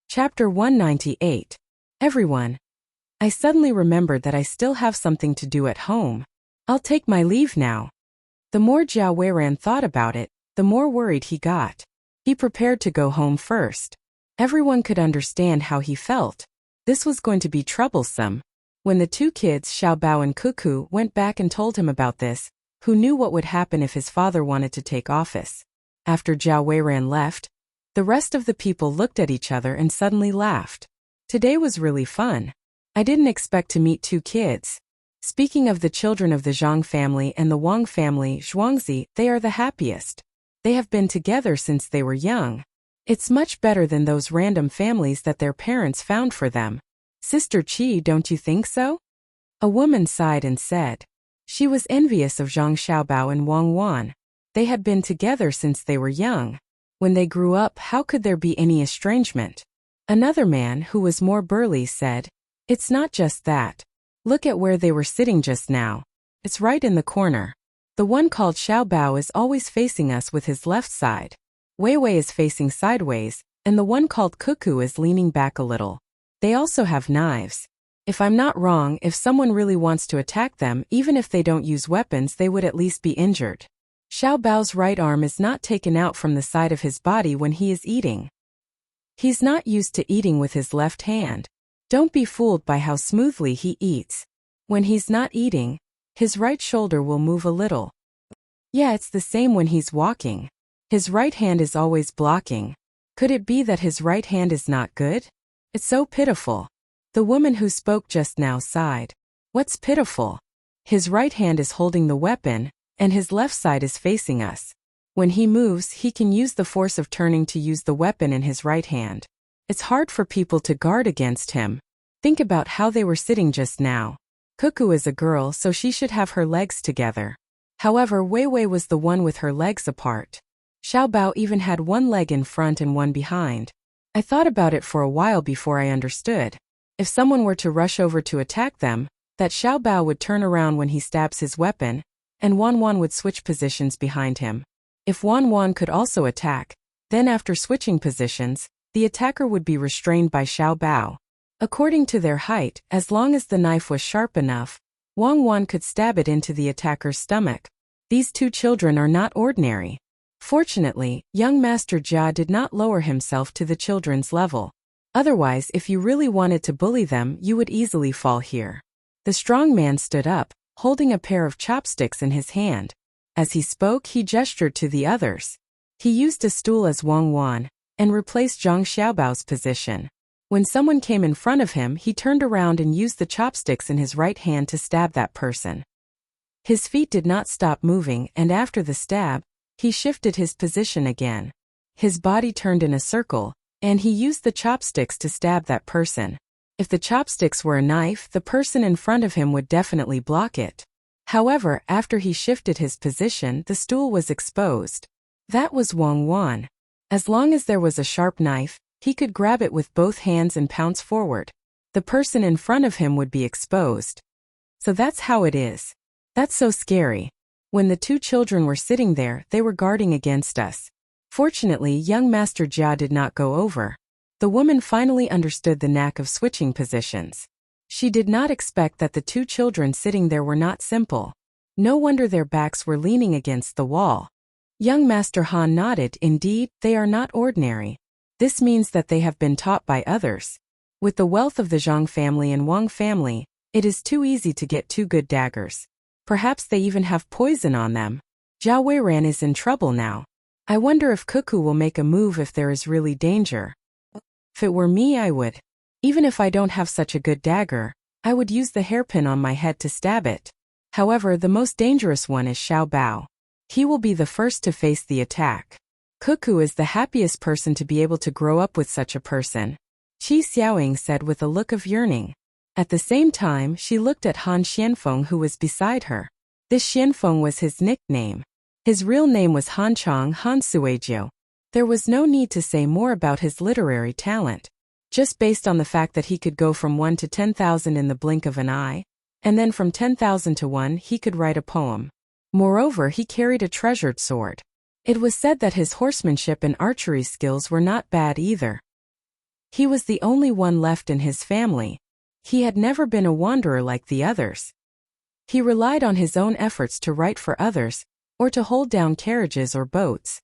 Chapter 198. Everyone. I suddenly remembered that I still have something to do at home. I'll take my leave now. The more Zhao Weiran thought about it, the more worried he got. He prepared to go home first. Everyone could understand how he felt. This was going to be troublesome. When the 2 kids, Xiaobao and Cuckoo, went back and told him about this, who knew what would happen if his father wanted to take office? After Zhao Weiran left, the rest of the people looked at each other and suddenly laughed. Today was really fun. I didn't expect to meet 2 kids. Speaking of the children of the Zhang family and the Wang family, Zhuangzi, they are the happiest. They have been together since they were young. It's much better than those random families that their parents found for them. Sister Qi, don't you think so? A woman sighed and said. She was envious of Zhang Xiaobao and Wang Wan. They had been together since they were young. When they grew up, how could there be any estrangement? Another man, who was more burly, said, It's not just that. Look at where they were sitting just now. It's right in the corner. The one called Xiaobao is always facing us with his left side. Wei Wei is facing sideways, and the one called Cuckoo is leaning back a little. They also have knives. If I'm not wrong, if someone really wants to attack them, even if they don't use weapons, they would at least be injured. Xiaobao's right arm is not taken out from the side of his body when he is eating. He's not used to eating with his left hand. Don't be fooled by how smoothly he eats. When he's not eating, his right shoulder will move a little. Yeah, it's the same when he's walking. His right hand is always blocking. Could it be that his right hand is not good? It's so pitiful. The woman who spoke just now sighed. What's pitiful? His right hand is holding the weapon, and his left side is facing us. When he moves, he can use the force of turning to use the weapon in his right hand. It's hard for people to guard against him. Think about how they were sitting just now. Cuckoo is a girl, so she should have her legs together. However, Wei Wei was the one with her legs apart. Xiaobao even had one leg in front and one behind. I thought about it for a while before I understood. If someone were to rush over to attack them, that Xiaobao would turn around when he stabs his weapon, and Wan Wan would switch positions behind him. If Wan Wan could also attack, then after switching positions, the attacker would be restrained by Xiaobao. According to their height, as long as the knife was sharp enough, Wang Wan could stab it into the attacker's stomach. These two children are not ordinary. Fortunately, young Master Jia did not lower himself to the children's level. Otherwise, if you really wanted to bully them, you would easily fall here. The strong man stood up, holding a pair of chopsticks in his hand. As he spoke, he gestured to the others. He used a stool as Wang Wan, and replaced Zhang Xiaobao's position. When someone came in front of him, he turned around and used the chopsticks in his right hand to stab that person. His feet did not stop moving, and after the stab, he shifted his position again. His body turned in a circle, and he used the chopsticks to stab that person. If the chopsticks were a knife, the person in front of him would definitely block it. However, after he shifted his position, the stool was exposed. That was Wang Wan. As long as there was a sharp knife, he could grab it with both hands and pounce forward. The person in front of him would be exposed. So that's how it is. That's so scary. When the two children were sitting there, they were guarding against us. Fortunately, young Master Jia did not go over. The woman finally understood the knack of switching positions. She did not expect that the two children sitting there were not simple. No wonder their backs were leaning against the wall. Young Master Han nodded. Indeed, they are not ordinary. This means that they have been taught by others. With the wealth of the Zhang family and Wang family, it is too easy to get two good daggers. Perhaps they even have poison on them. Zhao Weiran is in trouble now. I wonder if Cuckoo will make a move if there is really danger. If it were me, I would. Even if I don't have such a good dagger, I would use the hairpin on my head to stab it. However, the most dangerous one is Xiao Bao. He will be the first to face the attack. Cuckoo is the happiest person to be able to grow up with such a person, Qi Xiaoying said with a look of yearning. At the same time, she looked at Han Xianfeng who was beside her. This Xianfeng was his nickname. His real name was Han Chang Han Suejiu. There was no need to say more about his literary talent. Just based on the fact that he could go from 1 to 10,000 in the blink of an eye, and then from 10,000 to 1 he could write a poem. Moreover, he carried a treasured sword. It was said that his horsemanship and archery skills were not bad either. He was the only one left in his family. He had never been a wanderer like the others. He relied on his own efforts to write for others, or to hold down carriages or boats.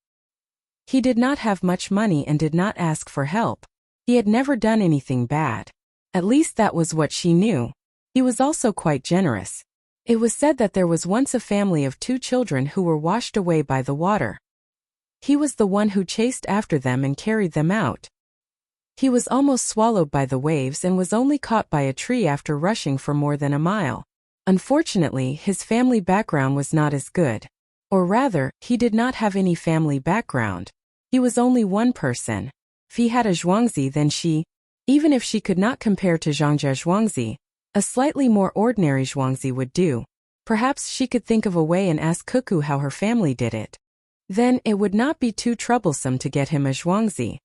He did not have much money and did not ask for help. He had never done anything bad. At least that was what she knew. He was also quite generous. It was said that there was once a family of 2 children who were washed away by the water. He was the one who chased after them and carried them out. He was almost swallowed by the waves and was only caught by a tree after rushing for more than a mile. Unfortunately, his family background was not as good. Or rather, he did not have any family background. He was only one person. If he had a Zhuangzi, then she, even if she could not compare to Zhangjia Zhuangzi, a slightly more ordinary Zhuangzi would do. Perhaps she could think of a way and ask Cuckoo how her family did it. Then it would not be too troublesome to get him a Zhuangzi.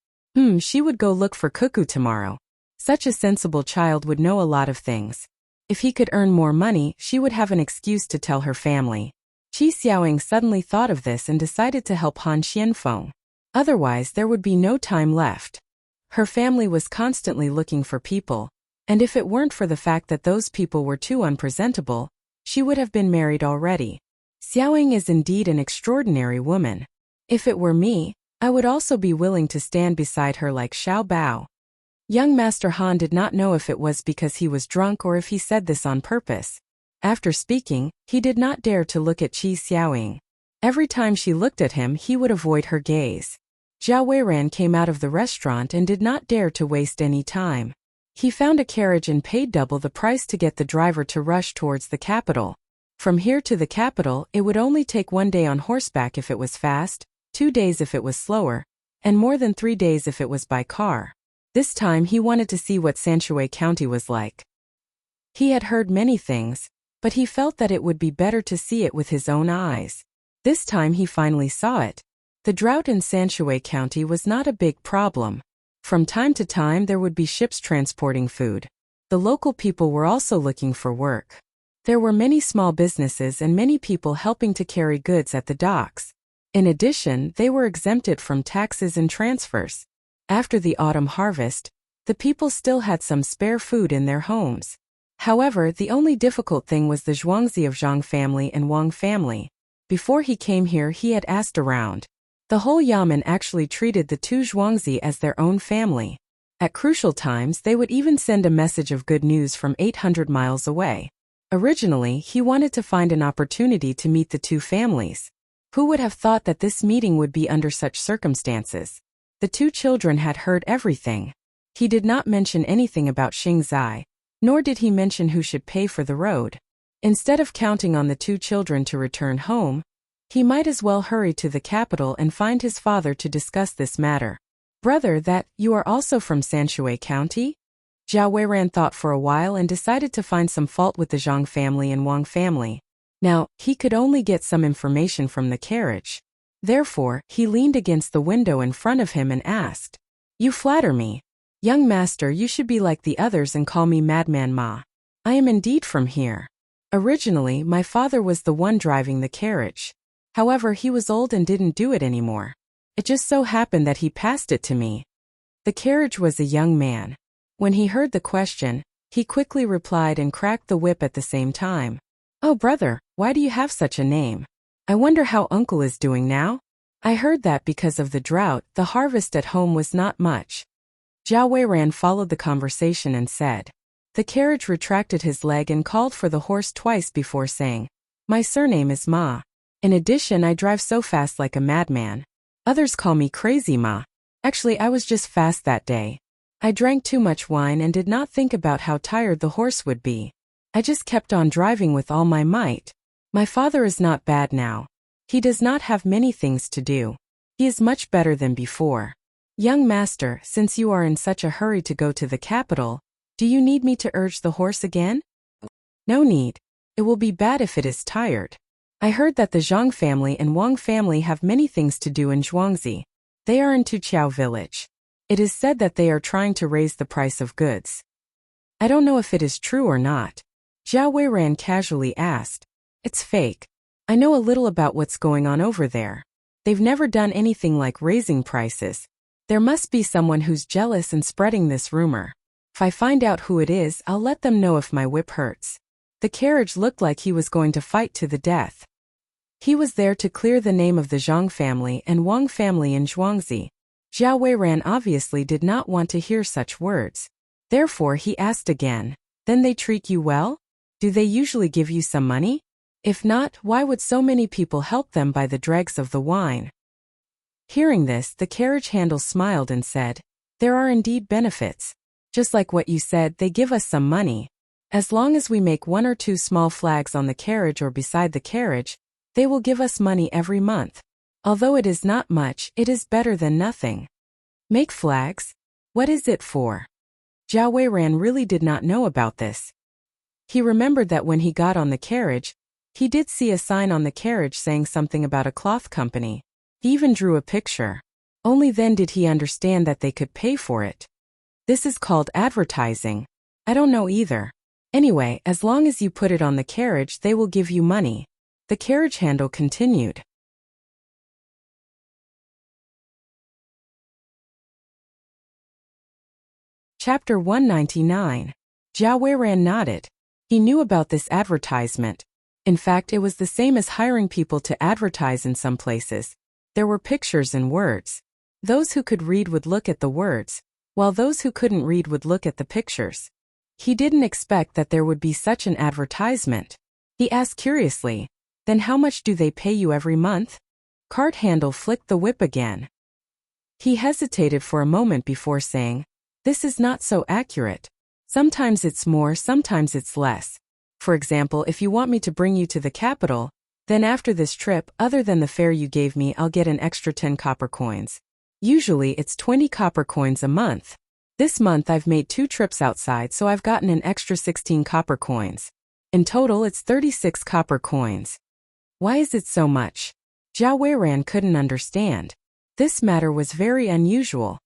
She would go look for Cuckoo tomorrow. Such a sensible child would know a lot of things. If he could earn more money, she would have an excuse to tell her family. Qi Xiaoying suddenly thought of this and decided to help Han Xianfeng. Otherwise, there would be no time left. Her family was constantly looking for people, and if it weren't for the fact that those people were too unpresentable, she would have been married already. Xiaoying is indeed an extraordinary woman. If it were me, I would also be willing to stand beside her like Xiao Bao. Young Master Han did not know if it was because he was drunk or if he said this on purpose. After speaking, he did not dare to look at Qi Xiaoying. Every time she looked at him, he would avoid her gaze. Zhao Weiran came out of the restaurant and did not dare to waste any time. He found a carriage and paid double the price to get the driver to rush towards the capital. From here to the capital, it would only take 1 day on horseback if it was fast, 2 days if it was slower, and more than 3 days if it was by car. This time he wanted to see what Sanshui County was like. He had heard many things, but he felt that it would be better to see it with his own eyes. This time he finally saw it. The drought in Sanshui County was not a big problem. From time to time there would be ships transporting food. The local people were also looking for work. There were many small businesses and many people helping to carry goods at the docks. In addition, they were exempted from taxes and transfers. After the autumn harvest, The people still had some spare food in their homes. However, the only difficult thing was the Zhuangzi of Zhang family and Wang family. Before he came here, he had asked around. The whole Yamen actually treated the two Zhuangzi as their own family. At crucial times, they would even send a message of good news from 800 miles away. Originally, he wanted to find an opportunity to meet the two families. Who would have thought that this meeting would be under such circumstances? The two children had heard everything. He did not mention anything about Xingzai, nor did he mention who should pay for the road. Instead of counting on the two children to return home, he might as well hurry to the capital and find his father to discuss this matter. Brother, that you are also from Sanshui County? Zhao Weiran thought for a while and decided to find some fault with the Zhang family and Wang family. Now, he could only get some information from the carriage. Therefore, he leaned against the window in front of him and asked, "You flatter me. Young master, you should be like the others and call me Madman Ma. I am indeed from here. Originally, my father was the one driving the carriage. However, he was old and didn't do it anymore. It just so happened that he passed it to me." The carriage was a young man. When he heard the question, he quickly replied and cracked the whip at the same time. "Oh brother, why do you have such a name? I wonder how uncle is doing now? I heard that because of the drought, the harvest at home was not much." Zhao Weiran followed the conversation and said. The carriage retracted his leg and called for the horse twice before saying, "My surname is Ma. In addition, I drive so fast like a madman. Others call me Crazy Ma. Actually, I was just fast that day. I drank too much wine and did not think about how tired the horse would be. I just kept on driving with all my might. My father is not bad now. He does not have many things to do. He is much better than before. Young master, since you are in such a hurry to go to the capital, do you need me to urge the horse again?" "No need. It will be bad if it is tired. I heard that the Zhang family and Wang family have many things to do in Zhuangzi. They are in Tuqiao village. It is said that they are trying to raise the price of goods." "I don't know if it is true or not." Zhao Weiran casually asked. "It's fake. I know a little about what's going on over there. They've never done anything like raising prices. There must be someone who's jealous and spreading this rumor. If I find out who it is, I'll let them know if my whip hurts." The carriage looked like he was going to fight to the death. He was there to clear the name of the Zhang family and Wang family in Zhuangzi. Zhao Weiran obviously did not want to hear such words. Therefore he asked again, "Then they treat you well? Do they usually give you some money? If not, why would so many people help them buy the dregs of the wine?" Hearing this, the carriage handle smiled and said, "There are indeed benefits. Just like what you said, they give us some money. As long as we make 1 or 2 small flags on the carriage or beside the carriage, they will give us money every month. Although it is not much, it is better than nothing." "Make flags? What is it for?" Zhao Weiran really did not know about this. He remembered that when he got on the carriage, he did see a sign on the carriage saying something about a cloth company. He even drew a picture. Only then did he understand that they could pay for it. This is called advertising. I don't know either. Anyway, as long as you put it on the carriage, they will give you money. The carriage handle continued. Chapter 199. Zhao Weiran nodded. He knew about this advertisement. In fact, it was the same as hiring people to advertise in some places. There were pictures and words. Those who could read would look at the words, while those who couldn't read would look at the pictures. He didn't expect that there would be such an advertisement. He asked curiously, "Then how much do they pay you every month?" Cart handle flicked the whip again. He hesitated for a moment before saying, "This is not so accurate. Sometimes it's more, sometimes it's less. For example, if you want me to bring you to the capital, then after this trip, other than the fare you gave me, I'll get an extra 10 copper coins. Usually it's 20 copper coins a month. This month I've made 2 trips outside, so I've gotten an extra 16 copper coins. In total it's 36 copper coins. Why is it so much?" Zhao Weiran couldn't understand. This matter was very unusual.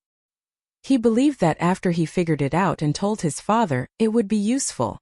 He believed that after he figured it out and told his father, it would be useful.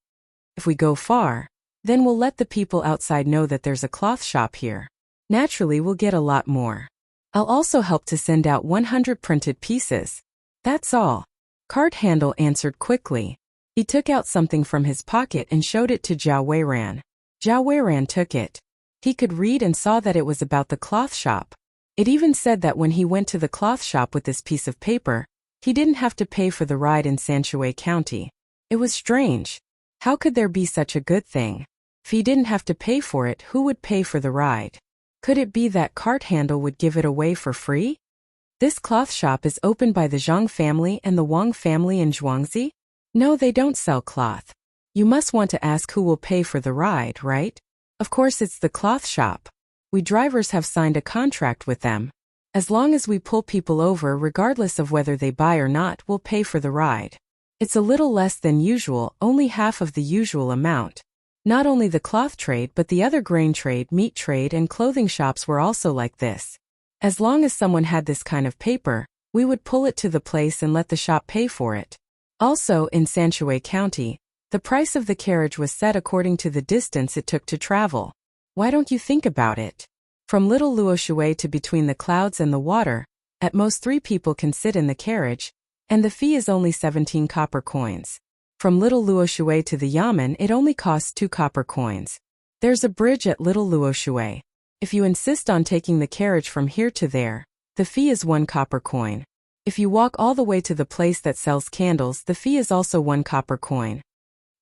If we go far, then we'll let the people outside know that there's a cloth shop here. Naturally, we'll get a lot more. I'll also help to send out 100 printed pieces. That's all. Cart handle answered quickly. He took out something from his pocket and showed it to Zhao Weiran. Zhao Weiran took it. He could read and saw that it was about the cloth shop. It even said that when he went to the cloth shop with this piece of paper, he didn't have to pay for the ride in Sanshui County. It was strange. How could there be such a good thing? If he didn't have to pay for it, who would pay for the ride? Could it be that cart handle would give it away for free? This cloth shop is opened by the Zhang family and the Wang family in Zhuangzi? No, they don't sell cloth. You must want to ask who will pay for the ride, right? Of course it's the cloth shop. We drivers have signed a contract with them. As long as we pull people over regardless of whether they buy or not, we'll pay for the ride. It's a little less than usual, only half of the usual amount. Not only the cloth trade but the other grain trade, meat trade and clothing shops were also like this. As long as someone had this kind of paper, we would pull it to the place and let the shop pay for it. Also, in Sanshui County, the price of the carriage was set according to the distance it took to travel. Why don't you think about it? From Little Luoshui to between the clouds and the water, at most 3 people can sit in the carriage, and the fee is only 17 copper coins. From Little Luoshui to the Yamen it only costs 2 copper coins. There's a bridge at Little Luoshui. If you insist on taking the carriage from here to there, the fee is 1 copper coin. If you walk all the way to the place that sells candles, the fee is also 1 copper coin.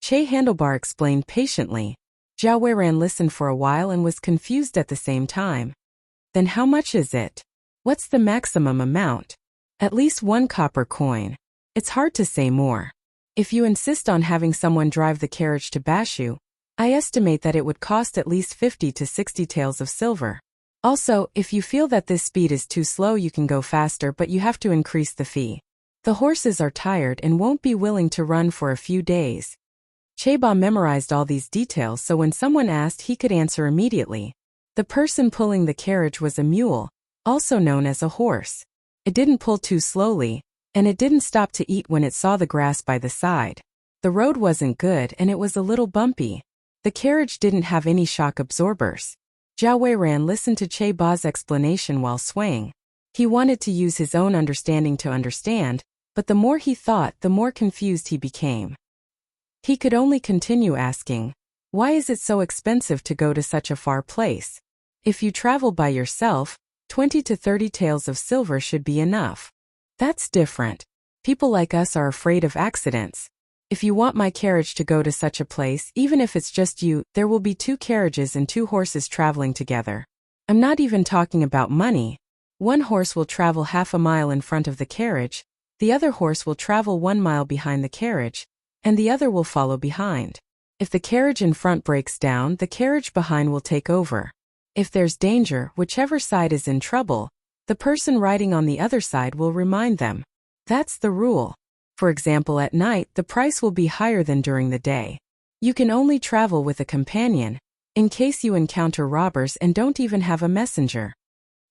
Che Handlebar explained patiently. Zhao Weiran listened for a while and was confused at the same time. Then how much is it? What's the maximum amount? At least 1 copper coin. It's hard to say more. If you insist on having someone drive the carriage to Bashu, I estimate that it would cost at least 50 to 60 taels of silver. Also, if you feel that this speed is too slow you can go faster but you have to increase the fee. The horses are tired and won't be willing to run for a few days. Cheba memorized all these details so when someone asked he could answer immediately. The person pulling the carriage was a mule, also known as a horse. It didn't pull too slowly, and it didn't stop to eat when it saw the grass by the side. The road wasn't good and it was a little bumpy. The carriage didn't have any shock absorbers. Zhao Weiran listened to Cheba's explanation while swaying. He wanted to use his own understanding to understand, but the more he thought, the more confused he became. He could only continue asking, why is it so expensive to go to such a far place? If you travel by yourself, 20 to 30 taels of silver should be enough. That's different. People like us are afraid of accidents. If you want my carriage to go to such a place, even if it's just you, there will be 2 carriages and 2 horses traveling together. I'm not even talking about money. One horse will travel half a mile in front of the carriage, the other horse will travel 1 mile behind the carriage, and the other will follow behind. If the carriage in front breaks down, the carriage behind will take over. If there's danger, whichever side is in trouble, the person riding on the other side will remind them. That's the rule. For example, at night, the price will be higher than during the day. You can only travel with a companion, in case you encounter robbers and don't even have a messenger.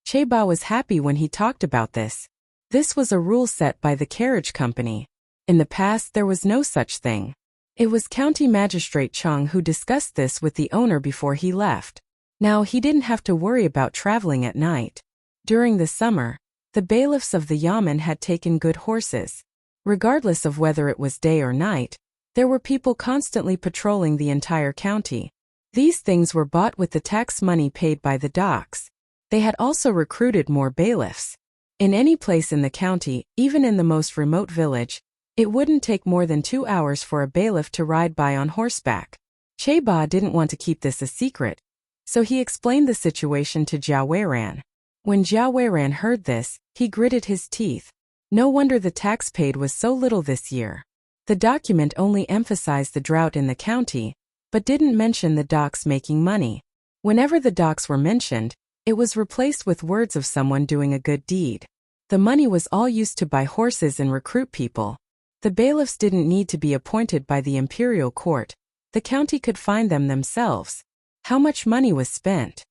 Cheba was happy when he talked about this. This was a rule set by the carriage company. In the past, there was no such thing. It was County Magistrate Chang who discussed this with the owner before he left. Now he didn't have to worry about traveling at night. During the summer, the bailiffs of the Yamen had taken good horses. Regardless of whether it was day or night, there were people constantly patrolling the entire county. These things were bought with the tax money paid by the docks. They had also recruited more bailiffs. In any place in the county, even in the most remote village, it wouldn't take more than 2 hours for a bailiff to ride by on horseback. Cheba didn't want to keep this a secret, so he explained the situation to Zhao Weiran. When Zhao Weiran heard this, he gritted his teeth. No wonder the tax paid was so little this year. The document only emphasized the drought in the county, but didn't mention the docks making money. Whenever the docks were mentioned, it was replaced with words of someone doing a good deed. The money was all used to buy horses and recruit people. The bailiffs didn't need to be appointed by the imperial court. The county could find them themselves. How much money was spent?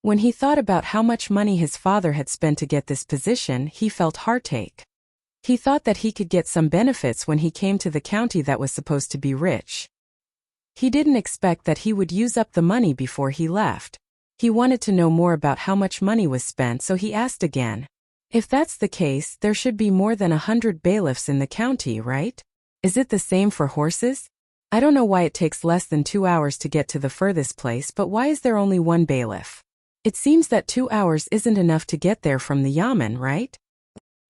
When he thought about how much money his father had spent to get this position, he felt heartache. He thought that he could get some benefits when he came to the county that was supposed to be rich. He didn't expect that he would use up the money before he left. He wanted to know more about how much money was spent, so he asked again. If that's the case, there should be more than 100 bailiffs in the county, right? Is it the same for horses? I don't know why it takes less than 2 hours to get to the furthest place, but why is there only one bailiff? It seems that 2 hours isn't enough to get there from the yamen, right?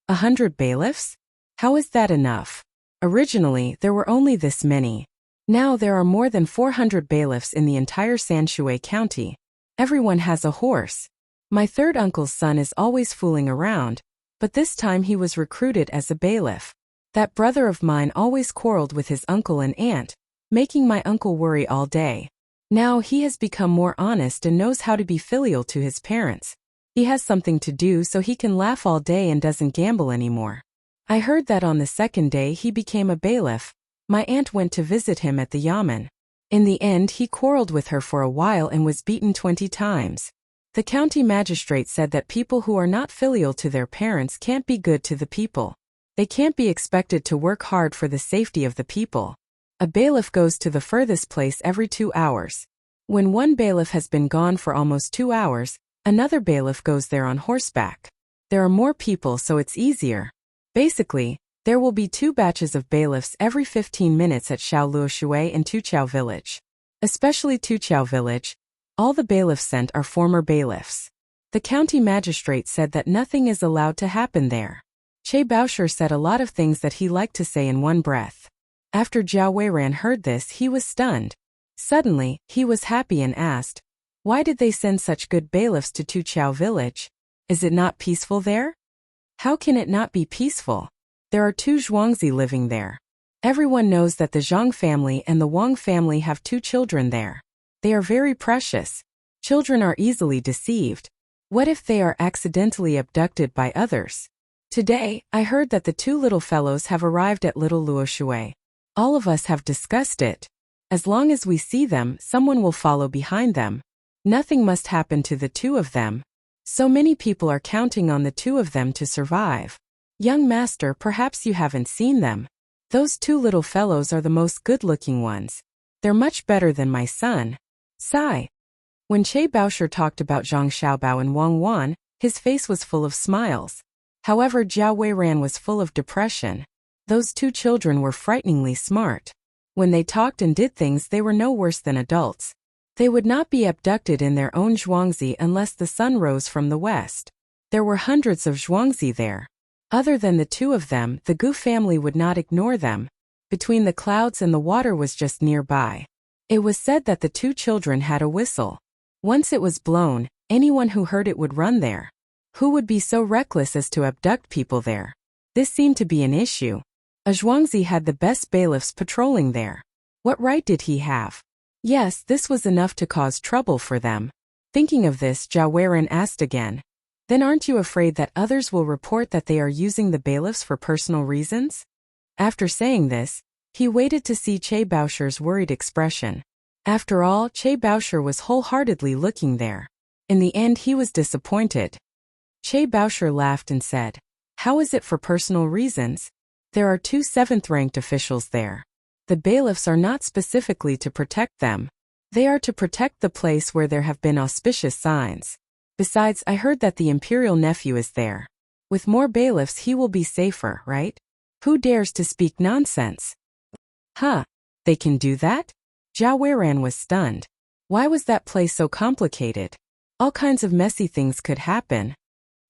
100 bailiffs? How is that enough? Originally, there were only this many. Now there are more than 400 bailiffs in the entire Sanshui County. Everyone has a horse. My third uncle's son is always fooling around, but this time he was recruited as a bailiff. That brother of mine always quarreled with his uncle and aunt, making my uncle worry all day. Now he has become more honest and knows how to be filial to his parents. He has something to do so he can laugh all day and doesn't gamble anymore. I heard that on the second day he became a bailiff. My aunt went to visit him at the yamen. In the end he quarreled with her for a while and was beaten 20 times. The county magistrate said that people who are not filial to their parents can't be good to the people. They can't be expected to work hard for the safety of the people. A bailiff goes to the furthest place every 2 hours. When one bailiff has been gone for almost 2 hours, another bailiff goes there on horseback. There are more people, so it's easier. Basically, there will be 2 batches of bailiffs every 15 minutes at Shaoluoshui and Tuqiao village. Especially Tuqiao village. All the bailiffs sent are former bailiffs. The county magistrate said that nothing is allowed to happen there. Che Baosher said a lot of things that he liked to say in one breath. After Jiao Weiran heard this, he was stunned. Suddenly, he was happy and asked, "Why did they send such good bailiffs to Tuqiao village? Is it not peaceful there?" "How can it not be peaceful? There are 2 Zhuangzi living there. Everyone knows that the Zhang family and the Wang family have 2 children there. They are very precious. Children are easily deceived. What if they are accidentally abducted by others? Today, I heard that the 2 little fellows have arrived at Little Luoshui. All of us have discussed it. As long as we see them, someone will follow behind them. Nothing must happen to the 2 of them. So many people are counting on the 2 of them to survive. Young master, perhaps you haven't seen them. Those 2 little fellows are the most good-looking ones. They're much better than my son." Sigh. When Che Baosher talked about Zhang Xiaobao and Wang Wan, his face was full of smiles. However, Jiao Weiran was full of depression. Those 2 children were frighteningly smart. When they talked and did things, they were no worse than adults. They would not be abducted in their own Zhuangzi unless the sun rose from the west. There were hundreds of Zhuangzi there. Other than the 2 of them, the Gu family would not ignore them. Between the clouds and the water was just nearby. It was said that the 2 children had a whistle. Once it was blown, anyone who heard it would run there. Who would be so reckless as to abduct people there? This seemed to be an issue. A Zhuangzi had the best bailiffs patrolling there. What right did he have? Yes, this was enough to cause trouble for them. Thinking of this, Jiao Weiran asked again, "Then aren't you afraid that others will report that they are using the bailiffs for personal reasons?" After saying this, he waited to see Che Baosher's worried expression. After all, Che Baosher was wholeheartedly looking there. In the end, he was disappointed. Che Baosher laughed and said, "How is it for personal reasons? There are 2 7th-ranked officials there. The bailiffs are not specifically to protect them. They are to protect the place where there have been auspicious signs. Besides, I heard that the imperial nephew is there. With more bailiffs he will be safer, right? Who dares to speak nonsense?" "Huh? They can do that?" Jiao Weiran was stunned. Why was that place so complicated? All kinds of messy things could happen.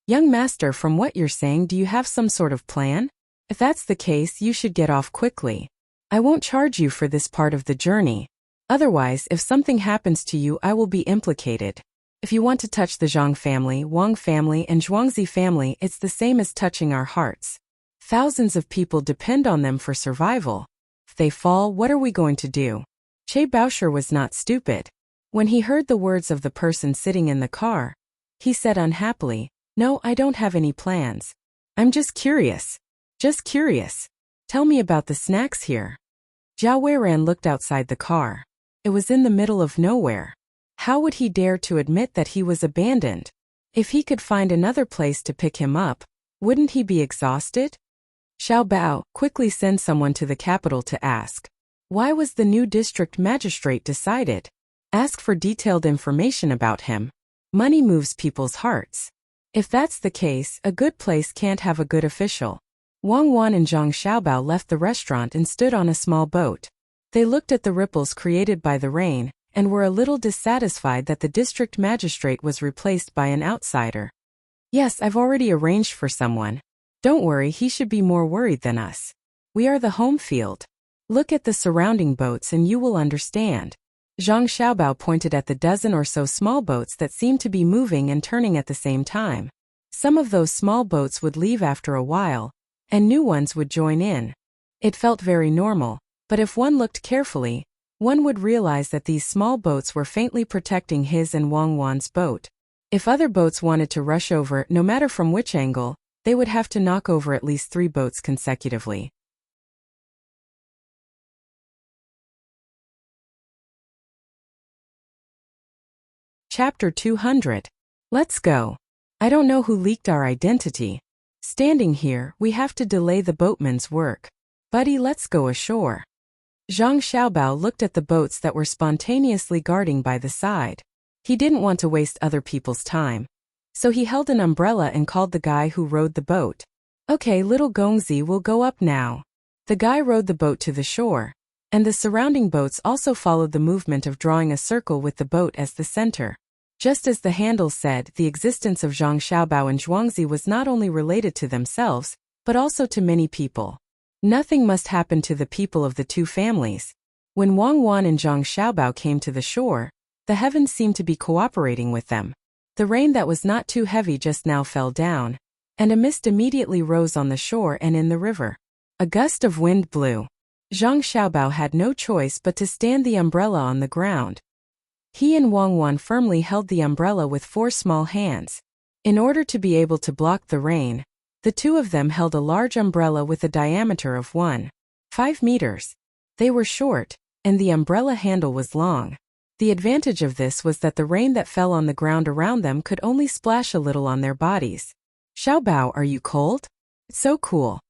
"Young master, from what you're saying, do you have some sort of plan? If that's the case, you should get off quickly. I won't charge you for this part of the journey. Otherwise, if something happens to you, I will be implicated. If you want to touch the Zhang family, Wang family, and Zhuangzi family, it's the same as touching our hearts. Thousands of people depend on them for survival. If they fall, what are we going to do?" Che Baosher was not stupid. When he heard the words of the person sitting in the car, he said unhappily, "No, I don't have any plans. I'm just curious. Just curious. Tell me about the snacks here." Jiao Weiran looked outside the car. It was in the middle of nowhere. How would he dare to admit that he was abandoned? If he could find another place to pick him up, wouldn't he be exhausted? Xiao Bao, quickly send someone to the capital to ask. Why was the new district magistrate decided? Ask for detailed information about him. Money moves people's hearts. If that's the case, a good place can't have a good official. Wang Wan and Zhang Xiaobao left the restaurant and stood on a small boat. They looked at the ripples created by the rain, and were a little dissatisfied that the district magistrate was replaced by an outsider. Yes, I've already arranged for someone. Don't worry, he should be more worried than us. We are the home field. Look at the surrounding boats and you will understand. Zhang Xiaobao pointed at the dozen or so small boats that seemed to be moving and turning at the same time. Some of those small boats would leave after a while, and new ones would join in. It felt very normal, but if one looked carefully, one would realize that these small boats were faintly protecting his and Wang Wan's boat. If other boats wanted to rush over, no matter from which angle, they would have to knock over at least 3 boats consecutively. Chapter 200. Let's go. I don't know who leaked our identity. Standing here, we have to delay the boatman's work. Buddy, let's go ashore. Zhang Xiaobao looked at the boats that were spontaneously guarding by the side. He didn't want to waste other people's time. So he held an umbrella and called the guy who rowed the boat. Okay, little Gongzi will go up now. The guy rowed the boat to the shore, and the surrounding boats also followed the movement of drawing a circle with the boat as the center. Just as the handle said, the existence of Zhang Xiaobao and Zhuangzi was not only related to themselves, but also to many people. Nothing must happen to the people of the two families. When Wang Wan and Zhang Xiaobao came to the shore, the heavens seemed to be cooperating with them. The rain that was not too heavy just now fell down, and a mist immediately rose on the shore and in the river. A gust of wind blew. Zhang Xiaobao had no choice but to stand the umbrella on the ground. He and Wang Wan firmly held the umbrella with 4 small hands. In order to be able to block the rain, the two of them held a large umbrella with a diameter of 1.5 meters. They were short, and the umbrella handle was long. The advantage of this was that the rain that fell on the ground around them could only splash a little on their bodies. Xiaobao, are you cold? It's so cool.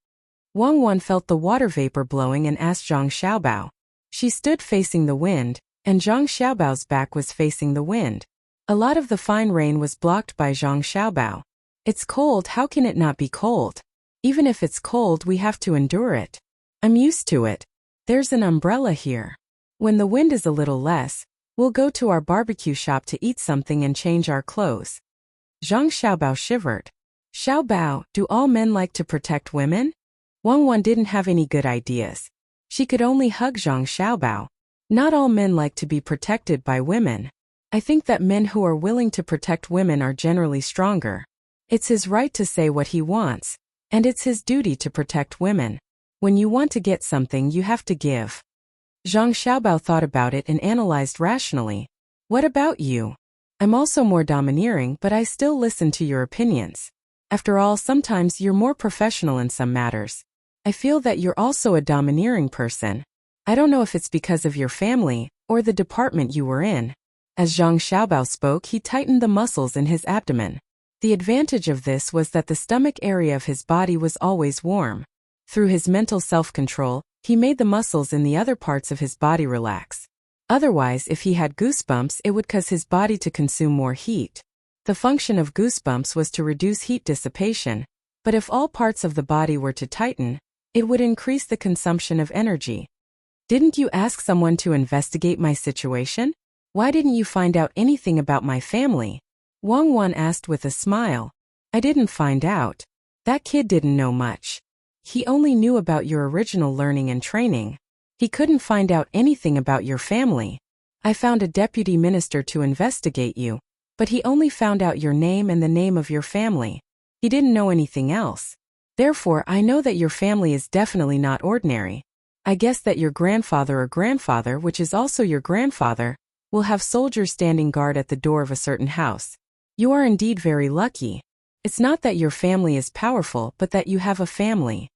Wang Wan felt the water vapor blowing and asked Zhang Xiaobao. She stood facing the wind, and Zhang Xiaobao's back was facing the wind. A lot of the fine rain was blocked by Zhang Xiaobao. It's cold, how can it not be cold? Even if it's cold, we have to endure it. I'm used to it. There's an umbrella here. When the wind is a little less, we'll go to our barbecue shop to eat something and change our clothes. Zhang Xiaobao shivered. Xiaobao, do all men like to protect women? Wang Wan didn't have any good ideas. She could only hug Zhang Xiaobao. Not all men like to be protected by women. I think that men who are willing to protect women are generally stronger. It's his right to say what he wants, and it's his duty to protect women. When you want to get something, you have to give. Zhang Xiaobao thought about it and analyzed rationally. What about you? I'm also more domineering, but I still listen to your opinions. After all, sometimes you're more professional in some matters. I feel that you're also a domineering person. I don't know if it's because of your family, or the department you were in. As Zhang Xiaobao spoke, he tightened the muscles in his abdomen. The advantage of this was that the stomach area of his body was always warm. Through his mental self-control, he made the muscles in the other parts of his body relax. Otherwise, if he had goosebumps, it would cause his body to consume more heat. The function of goosebumps was to reduce heat dissipation, but if all parts of the body were to tighten, it would increase the consumption of energy. Didn't you ask someone to investigate my situation? Why didn't you find out anything about my family? Wang Wan asked with a smile. I didn't find out. That kid didn't know much. He only knew about your original learning and training. He couldn't find out anything about your family. I found a deputy minister to investigate you, but he only found out your name and the name of your family. He didn't know anything else. Therefore, I know that your family is definitely not ordinary. I guess that your grandfather or grandfather, which is also your grandfather, will have soldiers standing guard at the door of a certain house. You are indeed very lucky. It's not that your family is powerful, but that you have a family.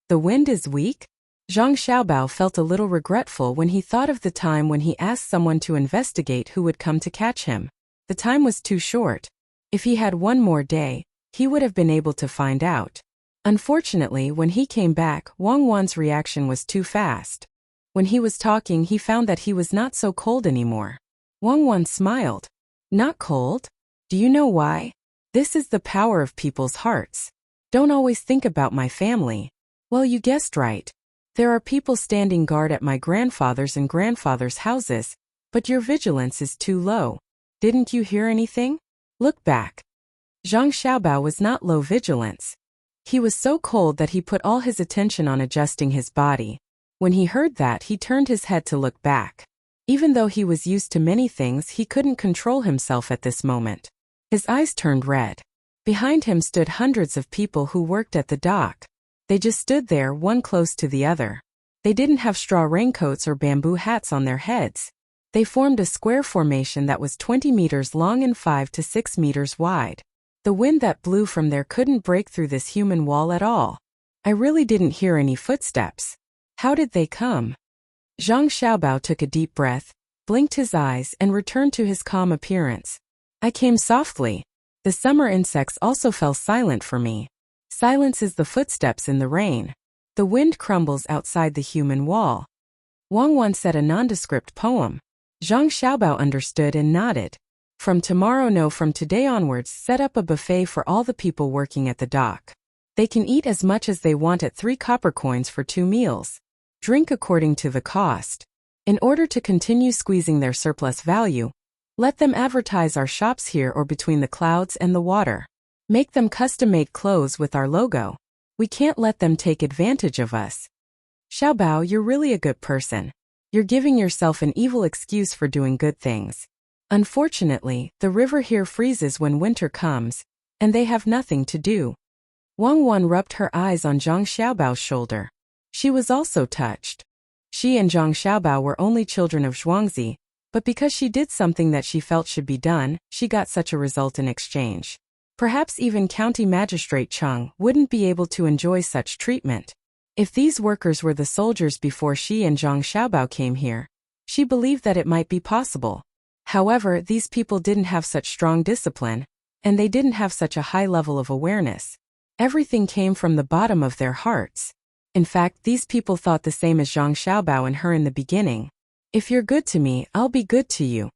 The wind is weak? Zhang Xiaobao felt a little regretful when he thought of the time when he asked someone to investigate who would come to catch him. The time was too short. If he had one more day, he would have been able to find out. Unfortunately, when he came back, Wang Wan's reaction was too fast. When he was talking, he found that he was not so cold anymore. Wang Wan smiled. Not cold? Do you know why? This is the power of people's hearts. Don't always think about my family. Well, you guessed right. There are people standing guard at my grandfather's and grandfather's houses, but your vigilance is too low. Didn't you hear anything? Look back. Zhang Xiaobao was not low vigilance. He was so cold that he put all his attention on adjusting his body. When he heard that, he turned his head to look back. Even though he was used to many things, he couldn't control himself at this moment. His eyes turned red. Behind him stood hundreds of people who worked at the dock. They just stood there, one close to the other. They didn't have straw raincoats or bamboo hats on their heads. They formed a square formation that was 20 meters long and 5 to 6 meters wide. The wind that blew from there couldn't break through this human wall at all. I really didn't hear any footsteps. How did they come? Zhang Xiaobao took a deep breath, blinked his eyes, and returned to his calm appearance. I came softly. The summer insects also fell silent for me. Silence is the footsteps in the rain. The wind crumbles outside the human wall. Wang Wan said a nondescript poem. Zhang Xiaobao understood and nodded. From tomorrow, no, from today onwards, set up a buffet for all the people working at the dock. They can eat as much as they want at 3 copper coins for 2 meals. Drink according to the cost. In order to continue squeezing their surplus value, let them advertise our shops here or between the clouds and the water. Make them custom-made clothes with our logo. We can't let them take advantage of us. Xiaobao, you're really a good person. You're giving yourself an evil excuse for doing good things. Unfortunately, the river here freezes when winter comes, and they have nothing to do. Wang Wan rubbed her eyes on Zhang Xiaobao's shoulder. She was also touched. She and Zhang Xiaobao were only children of Zhuangzi, but because she did something that she felt should be done, she got such a result in exchange. Perhaps even County Magistrate Cheng wouldn't be able to enjoy such treatment. If these workers were the soldiers before she and Zhang Xiaobao came here, she believed that it might be possible. However, these people didn't have such strong discipline, and they didn't have such a high level of awareness. Everything came from the bottom of their hearts. In fact, these people thought the same as Zhang Xiaobao and her in the beginning. If you're good to me, I'll be good to you.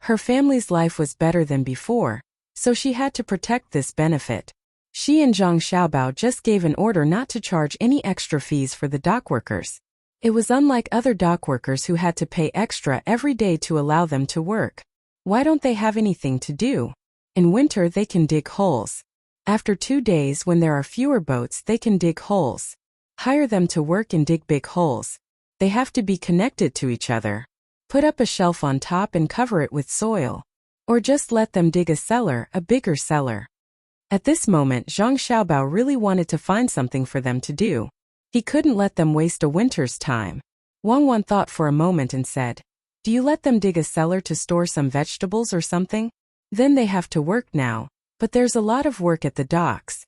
Her family's life was better than before, so she had to protect this benefit. She and Zhang Xiaobao just gave an order not to charge any extra fees for the dock workers. It was unlike other dock workers who had to pay extra every day to allow them to work. Why don't they have anything to do? In winter they can dig holes. After 2 days when there are fewer boats they can dig holes. Hire them to work and dig big holes. They have to be connected to each other. Put up a shelf on top and cover it with soil. Or just let them dig a cellar, a bigger cellar. At this moment Zhang Xiaobao really wanted to find something for them to do. He couldn't let them waste a winter's time. Wang Wan thought for a moment and said, "Do you let them dig a cellar to store some vegetables or something? Then they have to work now, but there's a lot of work at the docks."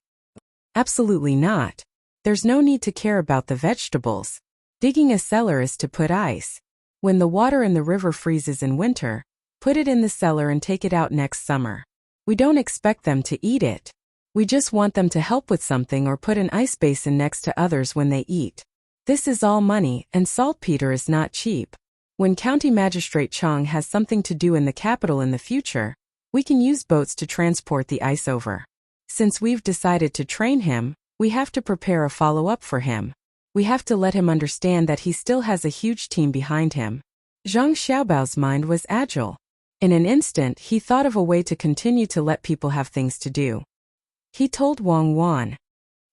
Absolutely not. There's no need to care about the vegetables. Digging a cellar is to put ice. When the water in the river freezes in winter, put it in the cellar and take it out next summer. We don't expect them to eat it. We just want them to help with something or put an ice basin next to others when they eat. This is all money, and saltpeter is not cheap. When County Magistrate Cheng has something to do in the capital in the future, we can use boats to transport the ice over. Since we've decided to train him, we have to prepare a follow-up for him. We have to let him understand that he still has a huge team behind him. Zhang Xiaobao's mind was agile. In an instant, he thought of a way to continue to let people have things to do. He told Wang Wan.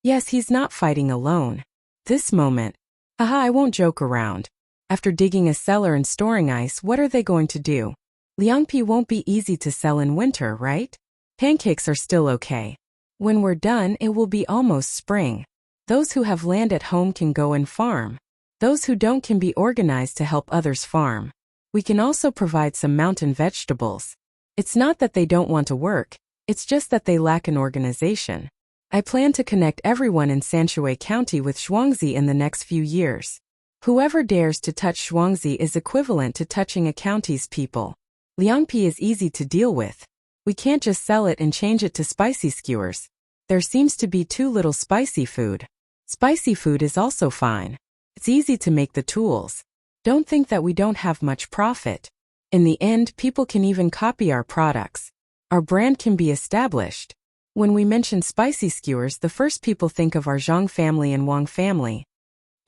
Yes, he's not fighting alone. This moment. Haha, I won't joke around. After digging a cellar and storing ice, what are they going to do? Liangpi won't be easy to sell in winter, right? Pancakes are still okay. When we're done, it will be almost spring. Those who have land at home can go and farm. Those who don't can be organized to help others farm. We can also provide some mountain vegetables. It's not that they don't want to work. It's just that they lack an organization. I plan to connect everyone in Sanshui County with Zhuangzi in the next few years. Whoever dares to touch Zhuangzi is equivalent to touching a county's people. Liangpi is easy to deal with. We can't just sell it and change it to spicy skewers. There seems to be too little spicy food. Spicy food is also fine. It's easy to make the tools. Don't think that we don't have much profit. In the end, people can even copy our products. Our brand can be established. When we mention spicy skewers, the first people think of are Zhang family and Wang family.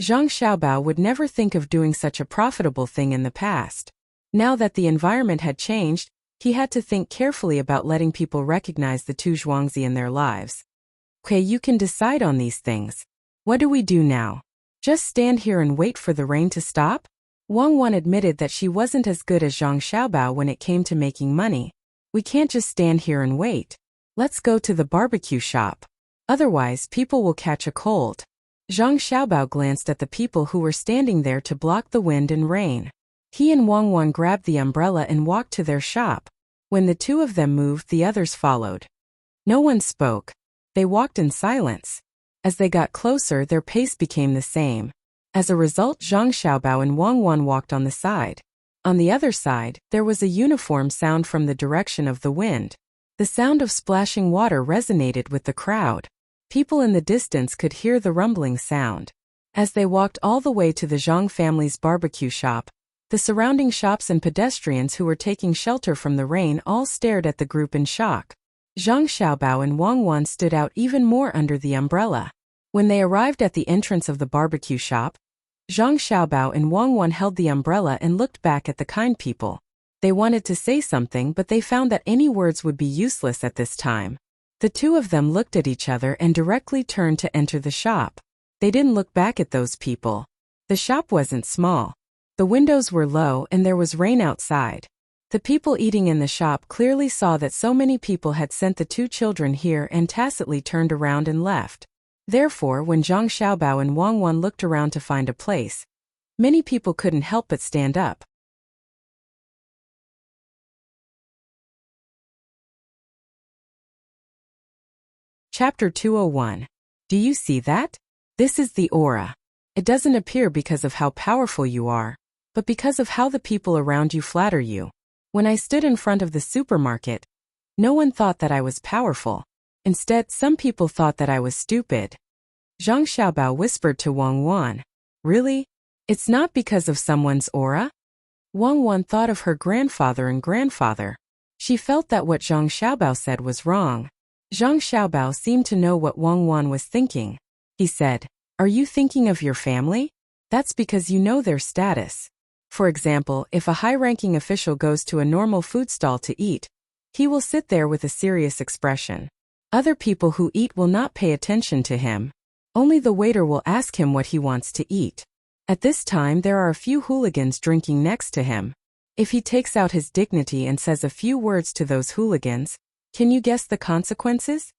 Zhang Xiaobao would never think of doing such a profitable thing in the past. Now that the environment had changed, he had to think carefully about letting people recognize the two Zhuangzi in their lives. Okay, you can decide on these things. What do we do now? Just stand here and wait for the rain to stop? Wang Wan admitted that she wasn't as good as Zhang Xiaobao when it came to making money. We can't just stand here and wait. Let's go to the barbecue shop. Otherwise, people will catch a cold. Zhang Xiaobao glanced at the people who were standing there to block the wind and rain. He and Wang Wan grabbed the umbrella and walked to their shop. When the two of them moved, the others followed. No one spoke. They walked in silence. As they got closer, their pace became the same. As a result, Zhang Xiaobao and Wang Wan walked on the side. On the other side, there was a uniform sound from the direction of the wind. The sound of splashing water resonated with the crowd. People in the distance could hear the rumbling sound. As they walked all the way to the Zhang family's barbecue shop, the surrounding shops and pedestrians who were taking shelter from the rain all stared at the group in shock. Zhang Xiaobao and Wang Wan stood out even more under the umbrella. When they arrived at the entrance of the barbecue shop, Zhang Xiaobao and Wang Wan held the umbrella and looked back at the kind people. They wanted to say something, but they found that any words would be useless at this time. The two of them looked at each other and directly turned to enter the shop. They didn't look back at those people. The shop wasn't small. The windows were low and there was rain outside. The people eating in the shop clearly saw that so many people had sent the two children here and tacitly turned around and left. Therefore, when Zhang Xiaobao and Wang Wan looked around to find a place, many people couldn't help but stand up. Chapter 201. Do you see that? This is the aura. It doesn't appear because of how powerful you are, but because of how the people around you flatter you. When I stood in front of the supermarket, no one thought that I was powerful. Instead, some people thought that I was stupid. Zhang Xiaobao whispered to Wang Wan. Really? It's not because of someone's aura? Wang Wan thought of her grandfather and grandfather. She felt that what Zhang Xiaobao said was wrong. Zhang Xiaobao seemed to know what Wang Wan was thinking. He said, "Are you thinking of your family? That's because you know their status. For example, if a high-ranking official goes to a normal food stall to eat, he will sit there with a serious expression. Other people who eat will not pay attention to him. Only the waiter will ask him what he wants to eat. At this time, there are a few hooligans drinking next to him. If he takes out his dignity and says a few words to those hooligans, can you guess the consequences?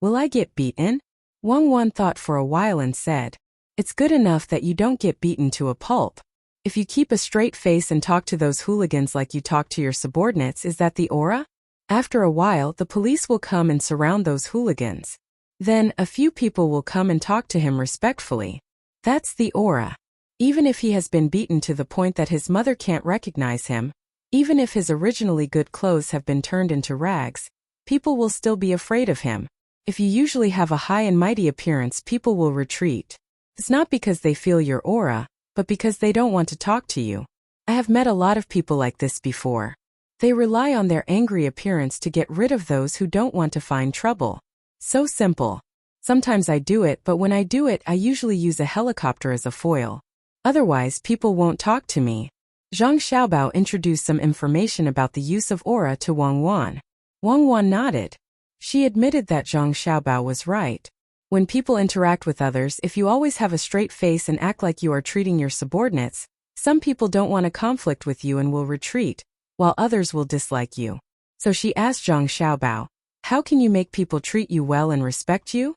Will I get beaten?" Wang Wan thought for a while and said, "It's good enough that you don't get beaten to a pulp. If you keep a straight face and talk to those hooligans like you talk to your subordinates, is that the aura? After a while, the police will come and surround those hooligans. Then, a few people will come and talk to him respectfully. That's the aura. Even if he has been beaten to the point that his mother can't recognize him, even if his originally good clothes have been turned into rags, people will still be afraid of him. If you usually have a high and mighty appearance, people will retreat. It's not because they feel your aura, but because they don't want to talk to you. I have met a lot of people like this before. They rely on their angry appearance to get rid of those who don't want to find trouble. So simple. Sometimes I do it, but when I do it, I usually use a helicopter as a foil. Otherwise, people won't talk to me." Zhang Xiaobao introduced some information about the use of aura to Wang Wan. Wang Wan nodded. She admitted that Zhang Xiaobao was right. When people interact with others, if you always have a straight face and act like you are treating your subordinates, some people don't want a conflict with you and will retreat, while others will dislike you. So she asked Zhang Xiaobao, "How can you make people treat you well and respect you?"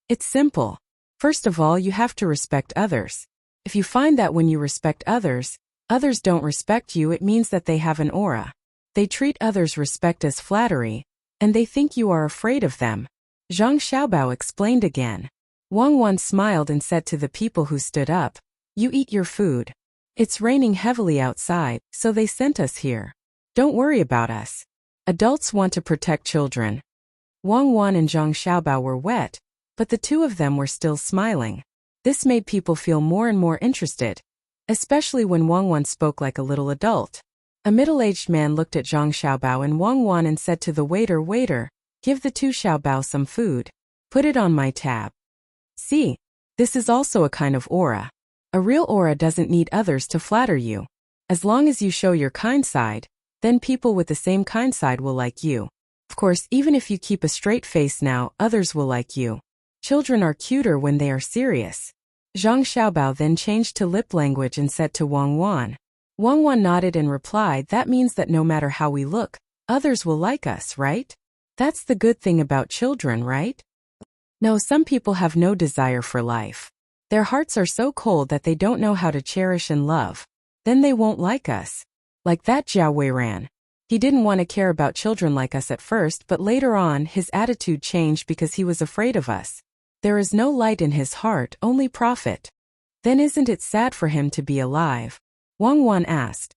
It's simple. First of all, you have to respect others. If you find that when you respect others, others don't respect you, it means that they have an aura. They treat others' respect as flattery, and they think you are afraid of them. Zhang Xiaobao explained again. Wang Wan smiled and said to the people who stood up, "You eat your food. It's raining heavily outside, so they sent us here. Don't worry about us. Adults want to protect children." Wang Wan and Zhang Xiaobao were wet, but the two of them were still smiling. This made people feel more and more interested, especially when Wang Wan spoke like a little adult. A middle-aged man looked at Zhang Xiaobao and Wang Wan and said to the waiter, "Waiter, Give the Tu Xiaobao some food. Put it on my tab. See? This is also a kind of aura. A real aura doesn't need others to flatter you. As long as you show your kind side, then people with the same kind side will like you. Of course, even if you keep a straight face now, others will like you. Children are cuter when they are serious. Zhang Xiaobao then changed to lip language and said to Wang Wan. Wang Wan nodded and replied, that means that no matter how we look, others will like us, right? That's the good thing about children, right? No, some people have no desire for life. Their hearts are so cold that they don't know how to cherish and love. Then they won't like us. Like that Jiao Weiran. He didn't want to care about children like us at first, but later on his attitude changed because he was afraid of us. There is no light in his heart, only profit. Then isn't it sad for him to be alive? Wang Wan asked.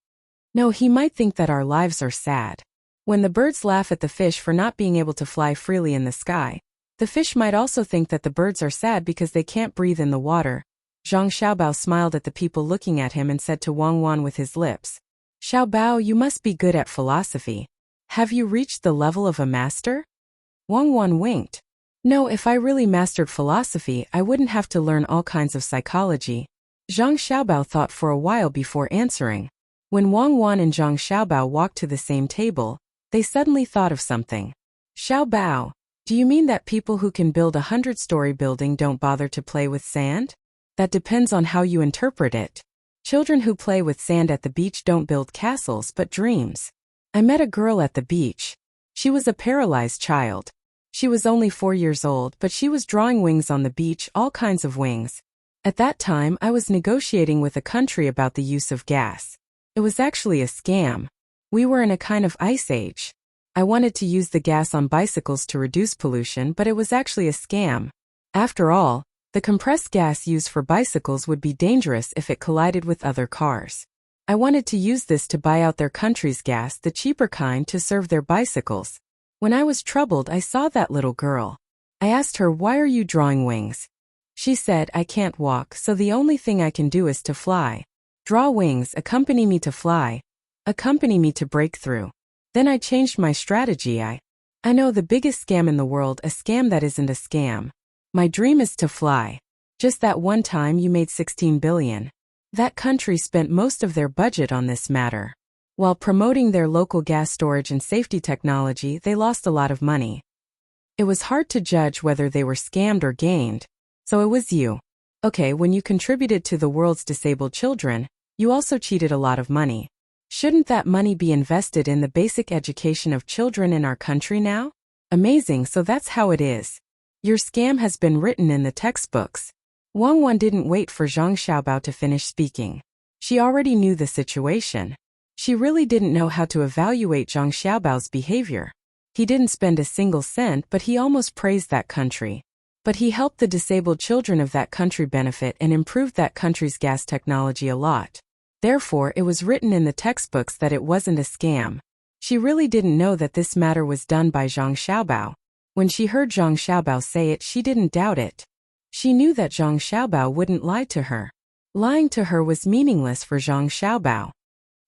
No, he might think that our lives are sad. When the birds laugh at the fish for not being able to fly freely in the sky, the fish might also think that the birds are sad because they can't breathe in the water. Zhang Xiaobao smiled at the people looking at him and said to Wang Wan with his lips, Xiaobao, you must be good at philosophy. Have you reached the level of a master? Wang Wan winked. No, if I really mastered philosophy, I wouldn't have to learn all kinds of psychology. Zhang Xiaobao thought for a while before answering. When Wang Wan and Zhang Xiaobao walked to the same table, they suddenly thought of something. Xiaobao, do you mean that people who can build a 100-story building don't bother to play with sand? That depends on how you interpret it. Children who play with sand at the beach don't build castles but dreams. I met a girl at the beach. She was a paralyzed child. She was only 4 years old, but she was drawing wings on the beach, all kinds of wings. At that time, I was negotiating with a country about the use of gas. It was actually a scam. We were in a kind of ice age. I wanted to use the gas on bicycles to reduce pollution, but it was actually a scam. After all, the compressed gas used for bicycles would be dangerous if it collided with other cars. I wanted to use this to buy out their country's gas, the cheaper kind, to serve their bicycles. When I was troubled, I saw that little girl. I asked her, why are you drawing wings? She said, I can't walk, so the only thing I can do is to fly. Draw wings, accompany me to fly. Accompany me to break through. Then I changed my strategy. I know the biggest scam in the world, a scam that isn't a scam. My dream is to fly. Just that one time you made 16 billion. That country spent most of their budget on this matter. While promoting their local gas storage and safety technology, they lost a lot of money. It was hard to judge whether they were scammed or gained. So it was you. Okay, when you contributed to the world's disabled children, you also cheated a lot of money. Shouldn't that money be invested in the basic education of children in our country now? Amazing, so that's how it is. Your scam has been written in the textbooks. Wang Wan didn't wait for Zhang Xiaobao to finish speaking. She already knew the situation. She really didn't know how to evaluate Zhang Xiaobao's behavior. He didn't spend a single cent, but he almost praised that country. But he helped the disabled children of that country benefit and improved that country's gas technology a lot. Therefore, it was written in the textbooks that it wasn't a scam. She really didn't know that this matter was done by Zhang Xiaobao. When she heard Zhang Xiaobao say it, she didn't doubt it. She knew that Zhang Xiaobao wouldn't lie to her. Lying to her was meaningless for Zhang Xiaobao.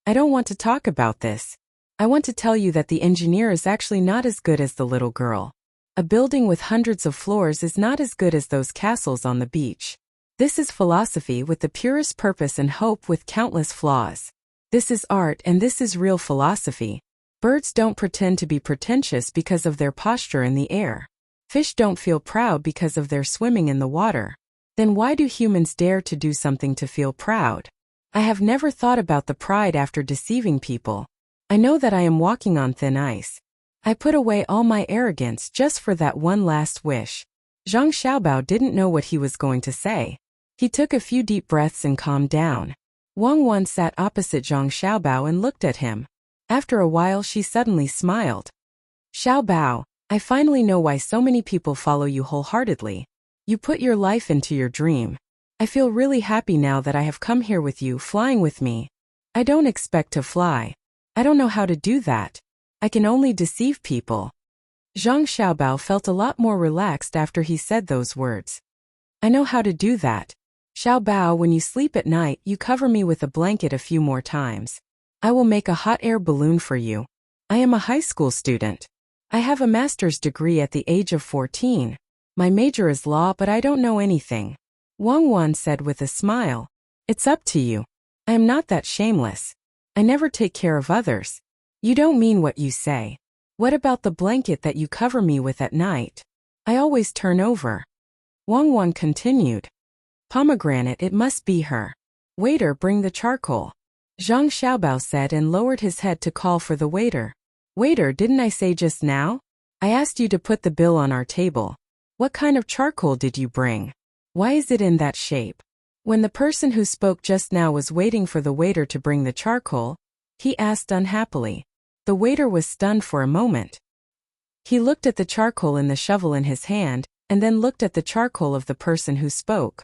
I don't want to talk about this. I want to tell you that the engineer is actually not as good as the little girl. A building with hundreds of floors is not as good as those castles on the beach. This is philosophy with the purest purpose and hope with countless flaws. This is art and this is real philosophy. Birds don't pretend to be pretentious because of their posture in the air. Fish don't feel proud because of their swimming in the water. Then why do humans dare to do something to feel proud? I have never thought about the pride after deceiving people. I know that I am walking on thin ice. I put away all my arrogance just for that one last wish. Zhang Xiaobao didn't know what he was going to say. He took a few deep breaths and calmed down. Wang Wan sat opposite Zhang Xiaobao and looked at him. After a while she suddenly smiled. Xiaobao, I finally know why so many people follow you wholeheartedly. You put your life into your dream. I feel really happy now that I have come here with you, flying with me. I don't expect to fly. I don't know how to do that. I can only deceive people. Zhang Xiaobao felt a lot more relaxed after he said those words. I know how to do that. Xiaobao, when you sleep at night, you cover me with a blanket a few more times. I will make a hot air balloon for you. I am a high school student. I have a master's degree at the age of 14. My major is law, but I don't know anything. Wang Wan said with a smile. It's up to you. I am not that shameless. I never take care of others. You don't mean what you say. What about the blanket that you cover me with at night? I always turn over. Wang Wan continued. Pomegranate, it must be her. Waiter, bring the charcoal. Zhang Xiaobao said and lowered his head to call for the waiter. Waiter, didn't I say just now? I asked you to put the bill on our table. What kind of charcoal did you bring? Why is it in that shape? When the person who spoke just now was waiting for the waiter to bring the charcoal, he asked unhappily. The waiter was stunned for a moment. He looked at the charcoal in the shovel in his hand, and then looked at the charcoal of the person who spoke.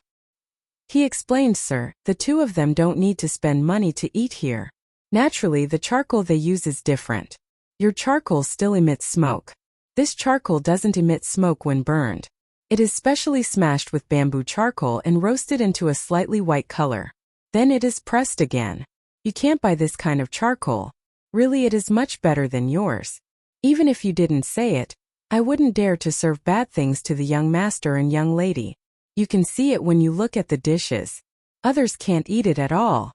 He explained, sir, the two of them don't need to spend money to eat here. Naturally, the charcoal they use is different. Your charcoal still emits smoke. This charcoal doesn't emit smoke when burned. It is specially smashed with bamboo charcoal and roasted into a slightly white color. Then it is pressed again. You can't buy this kind of charcoal. Really, it is much better than yours. Even if you didn't say it, I wouldn't dare to serve bad things to the young master and young lady. You can see it when you look at the dishes. Others can't eat it at all.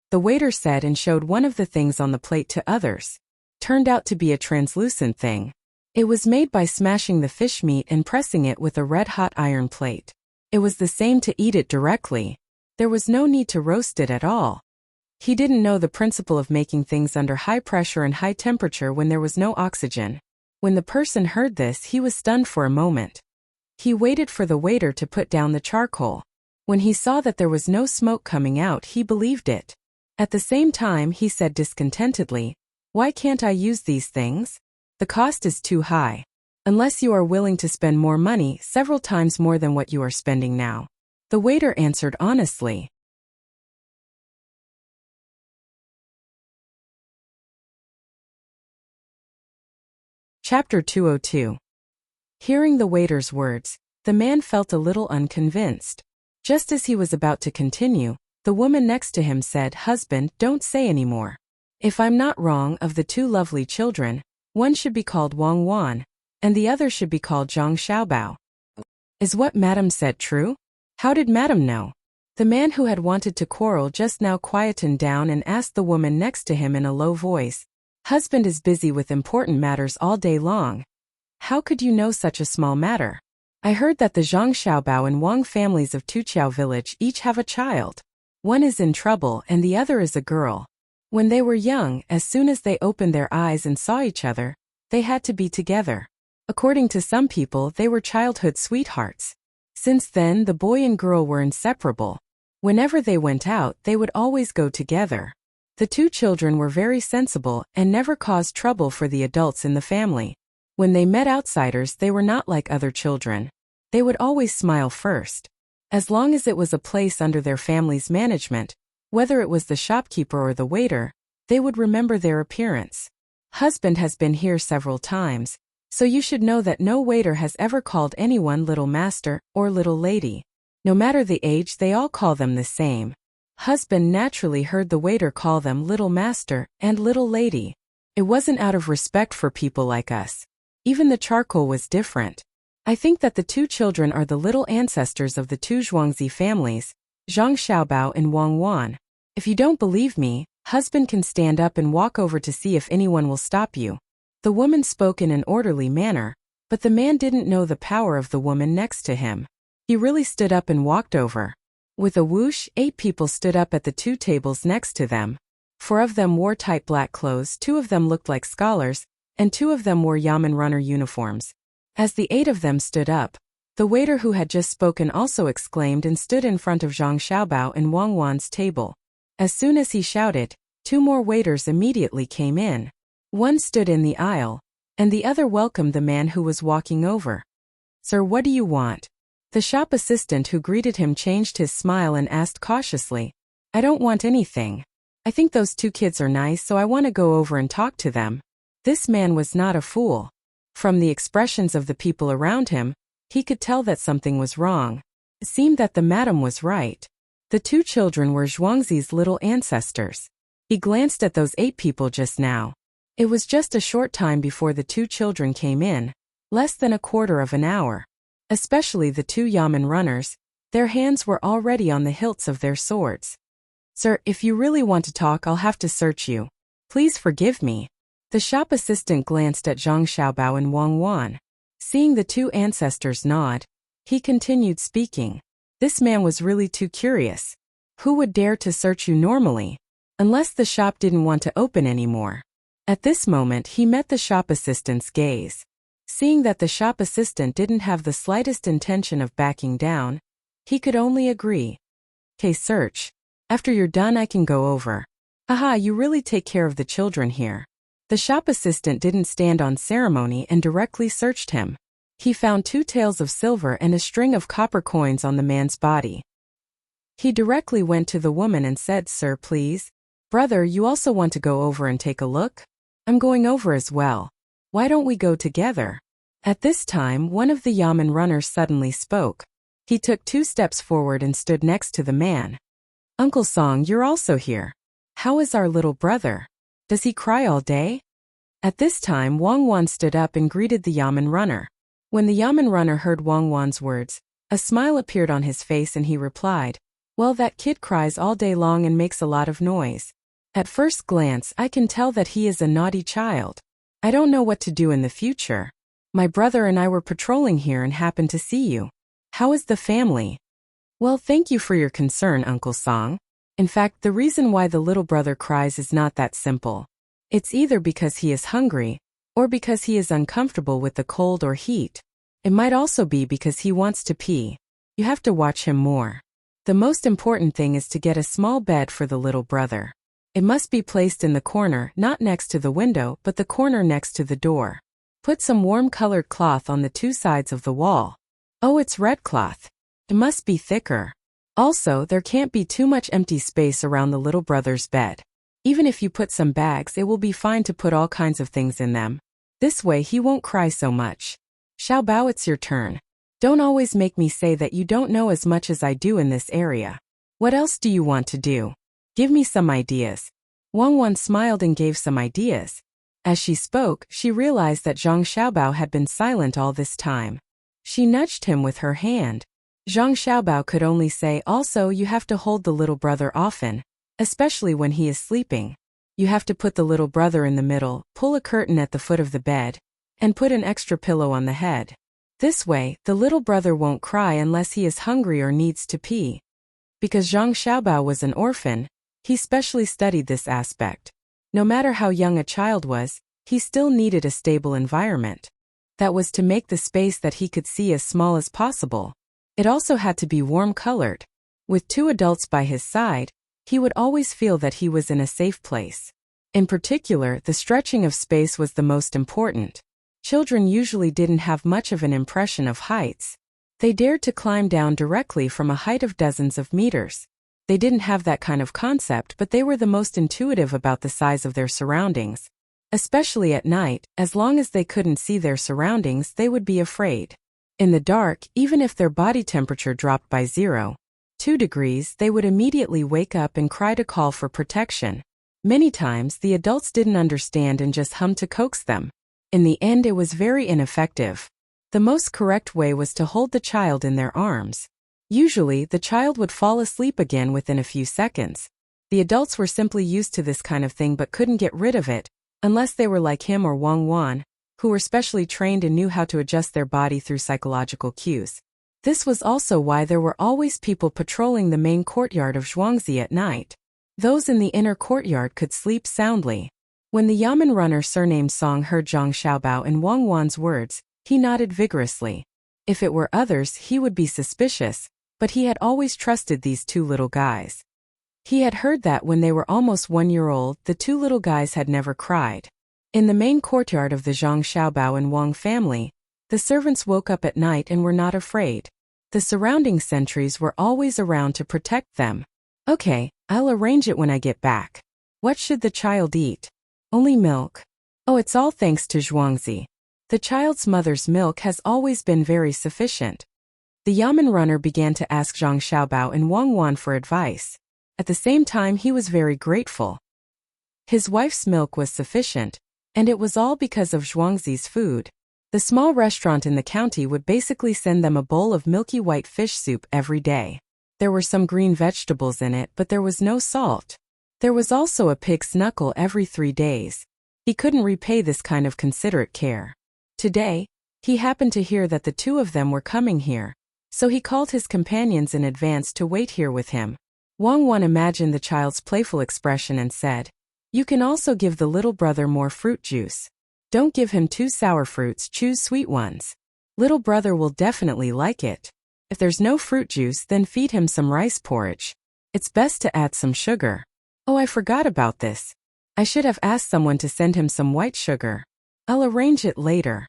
The waiter said and showed one of the things on the plate to others. Turned out to be a translucent thing. It was made by smashing the fish meat and pressing it with a red-hot iron plate. It was the same to eat it directly. There was no need to roast it at all. He didn't know the principle of making things under high pressure and high temperature when there was no oxygen. When the person heard this, he was stunned for a moment. He waited for the waiter to put down the charcoal. When he saw that there was no smoke coming out, he believed it. At the same time, he said discontentedly, "Why can't I use these things? The cost is too high. Unless you are willing to spend more money, several times more than what you are spending now." The waiter answered honestly. Chapter 202. Hearing the waiter's words, the man felt a little unconvinced. Just as he was about to continue, the woman next to him said, "Husband, don't say any more. If I'm not wrong, of the two lovely children, one should be called Wang Wan, and the other should be called Zhang Xiaobao." Is what Madam said true? How did Madam know? The man who had wanted to quarrel just now quietened down and asked the woman next to him in a low voice, "Husband is busy with important matters all day long. How could you know such a small matter? I heard that the Zhang Xiaobao and Wang families of Tuqiao village each have a child. One is in trouble and the other is a girl. When they were young, as soon as they opened their eyes and saw each other, they had to be together. According to some people, they were childhood sweethearts. Since then, the boy and girl were inseparable. Whenever they went out, they would always go together. The two children were very sensible and never caused trouble for the adults in the family. When they met outsiders, they were not like other children. They would always smile first. As long as it was a place under their family's management, whether it was the shopkeeper or the waiter, they would remember their appearance. Husband has been here several times, so you should know that no waiter has ever called anyone little master or little lady. No matter the age, they all call them the same. Husband naturally heard the waiter call them little master and little lady. It wasn't out of respect for people like us. Even the charcoal was different. I think that the two children are the little ancestors of the two Zhuangzi families, Zhang Xiaobao and Wang Wan. If you don't believe me, husband can stand up and walk over to see if anyone will stop you. The woman spoke in an orderly manner, but the man didn't know the power of the woman next to him. He really stood up and walked over. With a whoosh, 8 people stood up at the 2 tables next to them. 4 of them wore tight black clothes, 2 of them looked like scholars, and 2 of them wore yamen runner uniforms. As the 8 of them stood up, the waiter who had just spoken also exclaimed and stood in front of Zhang Xiaobao and Wang Wan's table. As soon as he shouted, 2 more waiters immediately came in. One stood in the aisle, and the other welcomed the man who was walking over. "Sir, what do you want?" The shop assistant who greeted him changed his smile and asked cautiously, "I don't want anything. I think those 2 kids are nice, so I want to go over and talk to them." This man was not a fool. From the expressions of the people around him, he could tell that something was wrong. It seemed that the madam was right. The 2 children were Zhuangzi's little ancestors. He glanced at those 8 people just now. It was just a short time before the two children came in, less than a quarter of an hour. Especially the two yamen runners, their hands were already on the hilts of their swords. Sir, if you really want to talk, I'll have to search you. Please forgive me. The shop assistant glanced at Zhang Xiaobao and Wang Wan. Seeing the two ancestors nod, he continued speaking. This man was really too curious. Who would dare to search you normally? Unless the shop didn't want to open anymore. At this moment he met the shop assistant's gaze. Seeing that the shop assistant didn't have the slightest intention of backing down, he could only agree. "Okay, search. After you're done I can go over." "Haha, you really take care of the children here." The shop assistant didn't stand on ceremony and directly searched him. He found 2 taels of silver and a string of copper coins on the man's body. He directly went to the woman and said, "Sir, please. Brother, you also want to go over and take a look? I'm going over as well. Why don't we go together?" At this time, one of the yamen runners suddenly spoke. He took 2 steps forward and stood next to the man. "Uncle Song, you're also here. How is our little brother? Does he cry all day?" At this time, Wang Wan stood up and greeted the yamen runner. When the yamen runner heard Wang Wan's words, a smile appeared on his face and he replied, "Well, that kid cries all day long and makes a lot of noise. At first glance, I can tell that he is a naughty child. I don't know what to do in the future. My brother and I were patrolling here and happened to see you. How is the family?" "Well, thank you for your concern, Uncle Song. In fact, the reason why the little brother cries is not that simple. It's either because he is hungry, or because he is uncomfortable with the cold or heat. It might also be because he wants to pee. You have to watch him more. The most important thing is to get a small bed for the little brother. It must be placed in the corner, not next to the window, but the corner next to the door. Put some warm-colored cloth on the 2 sides of the wall. Oh, it's red cloth. It must be thicker. Also, there can't be too much empty space around the little brother's bed. Even if you put some bags, it will be fine to put all kinds of things in them. This way he won't cry so much. Xiaobao, it's your turn. Don't always make me say that you don't know as much as I do in this area. What else do you want to do? Give me some ideas." Wang Wan smiled and gave some ideas. As she spoke, she realized that Zhang Xiaobao had been silent all this time. She nudged him with her hand. Zhang Xiaobao could only say, "Also, you have to hold the little brother often, especially when he is sleeping. You have to put the little brother in the middle, pull a curtain at the foot of the bed, and put an extra pillow on the head. This way, the little brother won't cry unless he is hungry or needs to pee." Because Zhang Xiaobao was an orphan, he specially studied this aspect. No matter how young a child was, he still needed a stable environment. That was to make the space that he could see as small as possible. It also had to be warm-colored. With 2 adults by his side, he would always feel that he was in a safe place. In particular, the stretching of space was the most important. Children usually didn't have much of an impression of heights. They dared to climb down directly from a height of dozens of meters. They didn't have that kind of concept, but they were the most intuitive about the size of their surroundings. Especially at night, as long as they couldn't see their surroundings, they would be afraid. In the dark, even if their body temperature dropped by 0.2 degrees, they would immediately wake up and cry to call for protection. Many times, the adults didn't understand and just hummed to coax them. In the end, it was very ineffective. The most correct way was to hold the child in their arms. Usually, the child would fall asleep again within a few seconds. The adults were simply used to this kind of thing but couldn't get rid of it, unless they were like him or Wang Wan, who were specially trained and knew how to adjust their body through psychological cues. This was also why there were always people patrolling the main courtyard of Zhuangzi at night. Those in the inner courtyard could sleep soundly. When the yamen runner surnamed Song heard Zhang Xiaobao and Wang Wan's words, he nodded vigorously. If it were others, he would be suspicious, but he had always trusted these 2 little guys. He had heard that when they were almost 1 year old, the 2 little guys had never cried. In the main courtyard of the Zhang Xiaobao and Wang family, the servants woke up at night and were not afraid. The surrounding sentries were always around to protect them. "Okay, I'll arrange it when I get back. What should the child eat?" "Only milk." "Oh, it's all thanks to Zhuangzi. The child's mother's milk has always been very sufficient." The yamen runner began to ask Zhang Xiaobao and Wang Wan for advice. At the same time, he was very grateful. His wife's milk was sufficient, And it was all because of Zhuangzi's food. The small restaurant in the county would basically send them a bowl of milky white fish soup every day. There were some green vegetables in it, but there was no salt. There was also a pig's knuckle every 3 days. He couldn't repay this kind of considerate care. Today, he happened to hear that the two of them were coming here, so he called his companions in advance to wait here with him. Wang Wan imagined the child's playful expression and said, "You can also give the little brother more fruit juice. Don't give him 2 sour fruits, choose sweet ones. Little brother will definitely like it. If there's no fruit juice, then feed him some rice porridge. It's best to add some sugar. Oh, I forgot about this. I should have asked someone to send him some white sugar. I'll arrange it later."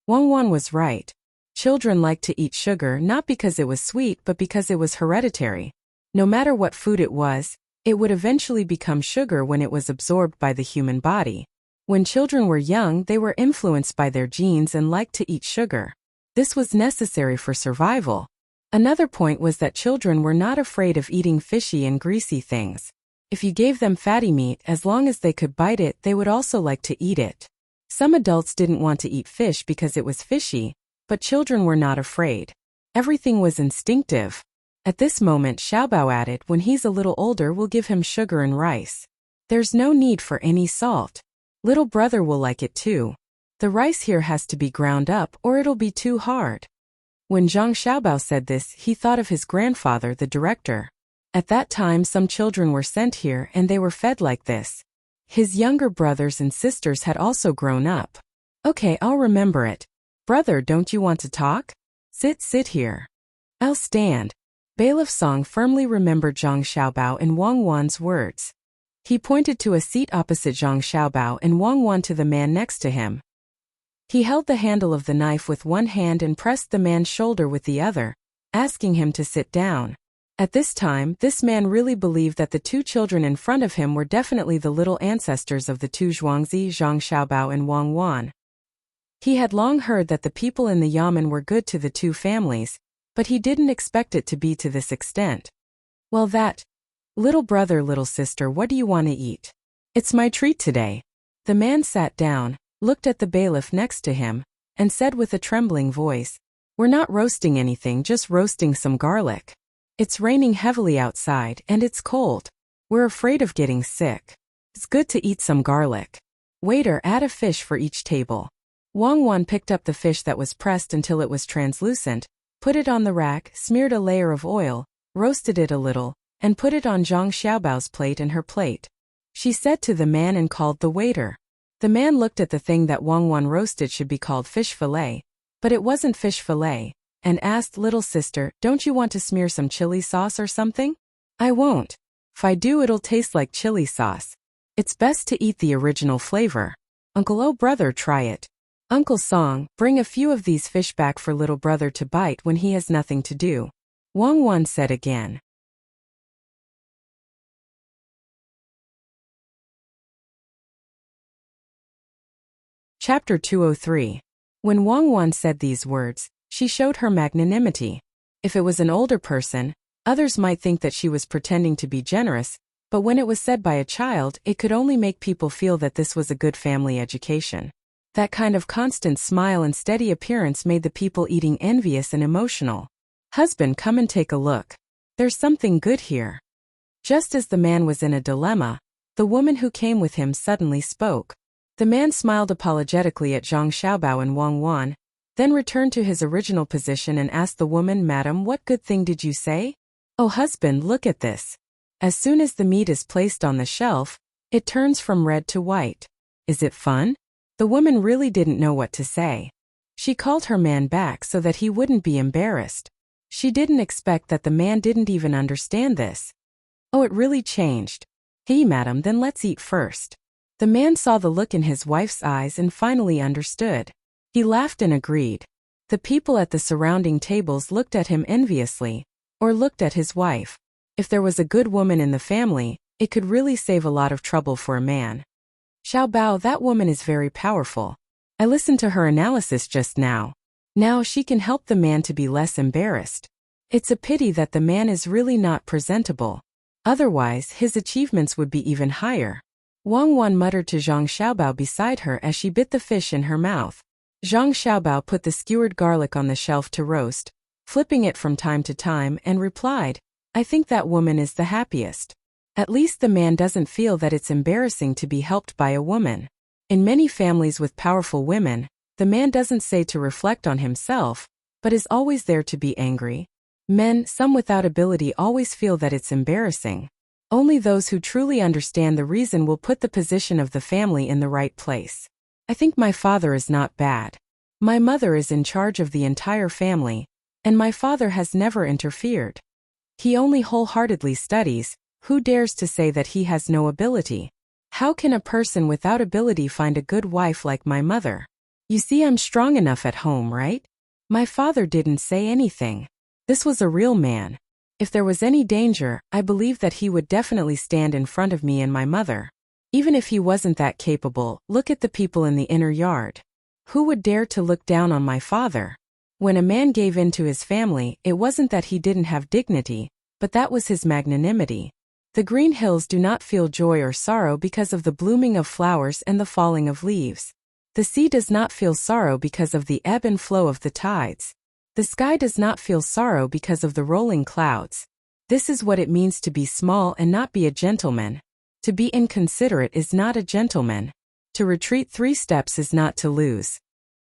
Wang Wan was right. Children liked to eat sugar not because it was sweet but because it was hereditary. No matter what food it was, it would eventually become sugar when it was absorbed by the human body. When children were young, they were influenced by their genes and liked to eat sugar. This was necessary for survival. Another point was that children were not afraid of eating fishy and greasy things. If you gave them fatty meat, as long as they could bite it, they would also like to eat it. Some adults didn't want to eat fish because it was fishy, but children were not afraid. Everything was instinctive. At this moment, Xiaobao added, "When he's a little older, we'll give him sugar and rice. There's no need for any salt. Little brother will like it too. The rice here has to be ground up or it'll be too hard." When Zhang Xiaobao said this, he thought of his grandfather, the director. At that time, some children were sent here and they were fed like this. His younger brothers and sisters had also grown up. "Okay, I'll remember it. Brother, don't you want to talk? Sit here." "I'll stand." Bailiff Song firmly remembered Zhang Xiaobao and Wang Wan's words. He pointed to a seat opposite Zhang Xiaobao and Wang Wan to the man next to him. He held the handle of the knife with one hand and pressed the man's shoulder with the other, asking him to sit down. At this time, this man really believed that the 2 children in front of him were definitely the little ancestors of the 2 Zhuangzi, Zhang Xiaobao and Wang Wan. He had long heard that the people in the yamen were good to the 2 families, but he didn't expect it to be to this extent. "Well, that. Little brother, little sister, what do you want to eat? It's my treat today." The man sat down, looked at the bailiff next to him, and said with a trembling voice, "We're not roasting anything, just roasting some garlic. It's raining heavily outside and it's cold. We're afraid of getting sick. It's good to eat some garlic. Waiter, add a fish for each table." Wang Wan picked up the fish that was pressed until it was translucent, put it on the rack, smeared a layer of oil, roasted it a little, and put it on Zhang Xiaobao's plate and her plate. She said to the man and called the waiter. The man looked at the thing that Wang Wan roasted should be called fish fillet, but it wasn't fish fillet, and asked, "Little sister, don't you want to smear some chili sauce or something?" "I won't. If I do, it'll taste like chili sauce. It's best to eat the original flavor. Uncle, oh brother, try it. Uncle Song, bring a few of these fish back for little brother to bite when he has nothing to do," Wang Wan said again. Chapter 203. When Wang Wan said these words, she showed her magnanimity. If it was an older person, others might think that she was pretending to be generous, but when it was said by a child, it could only make people feel that this was a good family education. That kind of constant smile and steady appearance made the people eating envious and emotional. "Husband, come and take a look. There's something good here." Just as the man was in a dilemma, the woman who came with him suddenly spoke. The man smiled apologetically at Zhang Xiaobao and Wang Wan, then returned to his original position and asked the woman, "Madam, what good thing did you say?" "Oh husband, look at this. As soon as the meat is placed on the shelf, it turns from red to white. Is it fun?" The woman really didn't know what to say. She called her man back so that he wouldn't be embarrassed. She didn't expect that the man didn't even understand this. "Oh, it really changed. Hey madam, then let's eat first." The man saw the look in his wife's eyes and finally understood. He laughed and agreed. The people at the surrounding tables looked at him enviously, or looked at his wife. If there was a good woman in the family, it could really save a lot of trouble for a man. "Xiaobao, that woman is very powerful. I listened to her analysis just now. Now she can help the man to be less embarrassed. It's a pity that the man is really not presentable. Otherwise, his achievements would be even higher." Wang Wan muttered to Zhang Xiaobao beside her as she bit the fish in her mouth. Zhang Xiaobao put the skewered garlic on the shelf to roast, flipping it from time to time, and replied, I think that woman is the happiest. At least the man doesn't feel that it's embarrassing to be helped by a woman. In many families with powerful women, the man doesn't say to reflect on himself, but is always there to be angry. Men, some without ability, always feel that it's embarrassing. Only those who truly understand the reason will put the position of the family in the right place. I think my father is not bad. My mother is in charge of the entire family, and my father has never interfered. He only wholeheartedly studies. Who dares to say that he has no ability? How can a person without ability find a good wife like my mother? You see, I'm strong enough at home, right? My father didn't say anything. This was a real man. If there was any danger, I believe that he would definitely stand in front of me and my mother. Even if he wasn't that capable, look at the people in the inner yard. Who would dare to look down on my father? When a man gave in to his family, it wasn't that he didn't have dignity, but that was his magnanimity. The green hills do not feel joy or sorrow because of the blooming of flowers and the falling of leaves. The sea does not feel sorrow because of the ebb and flow of the tides. The sky does not feel sorrow because of the rolling clouds. This is what it means to be small and not be a gentleman. To be inconsiderate is not a gentleman. To retreat 3 steps is not to lose.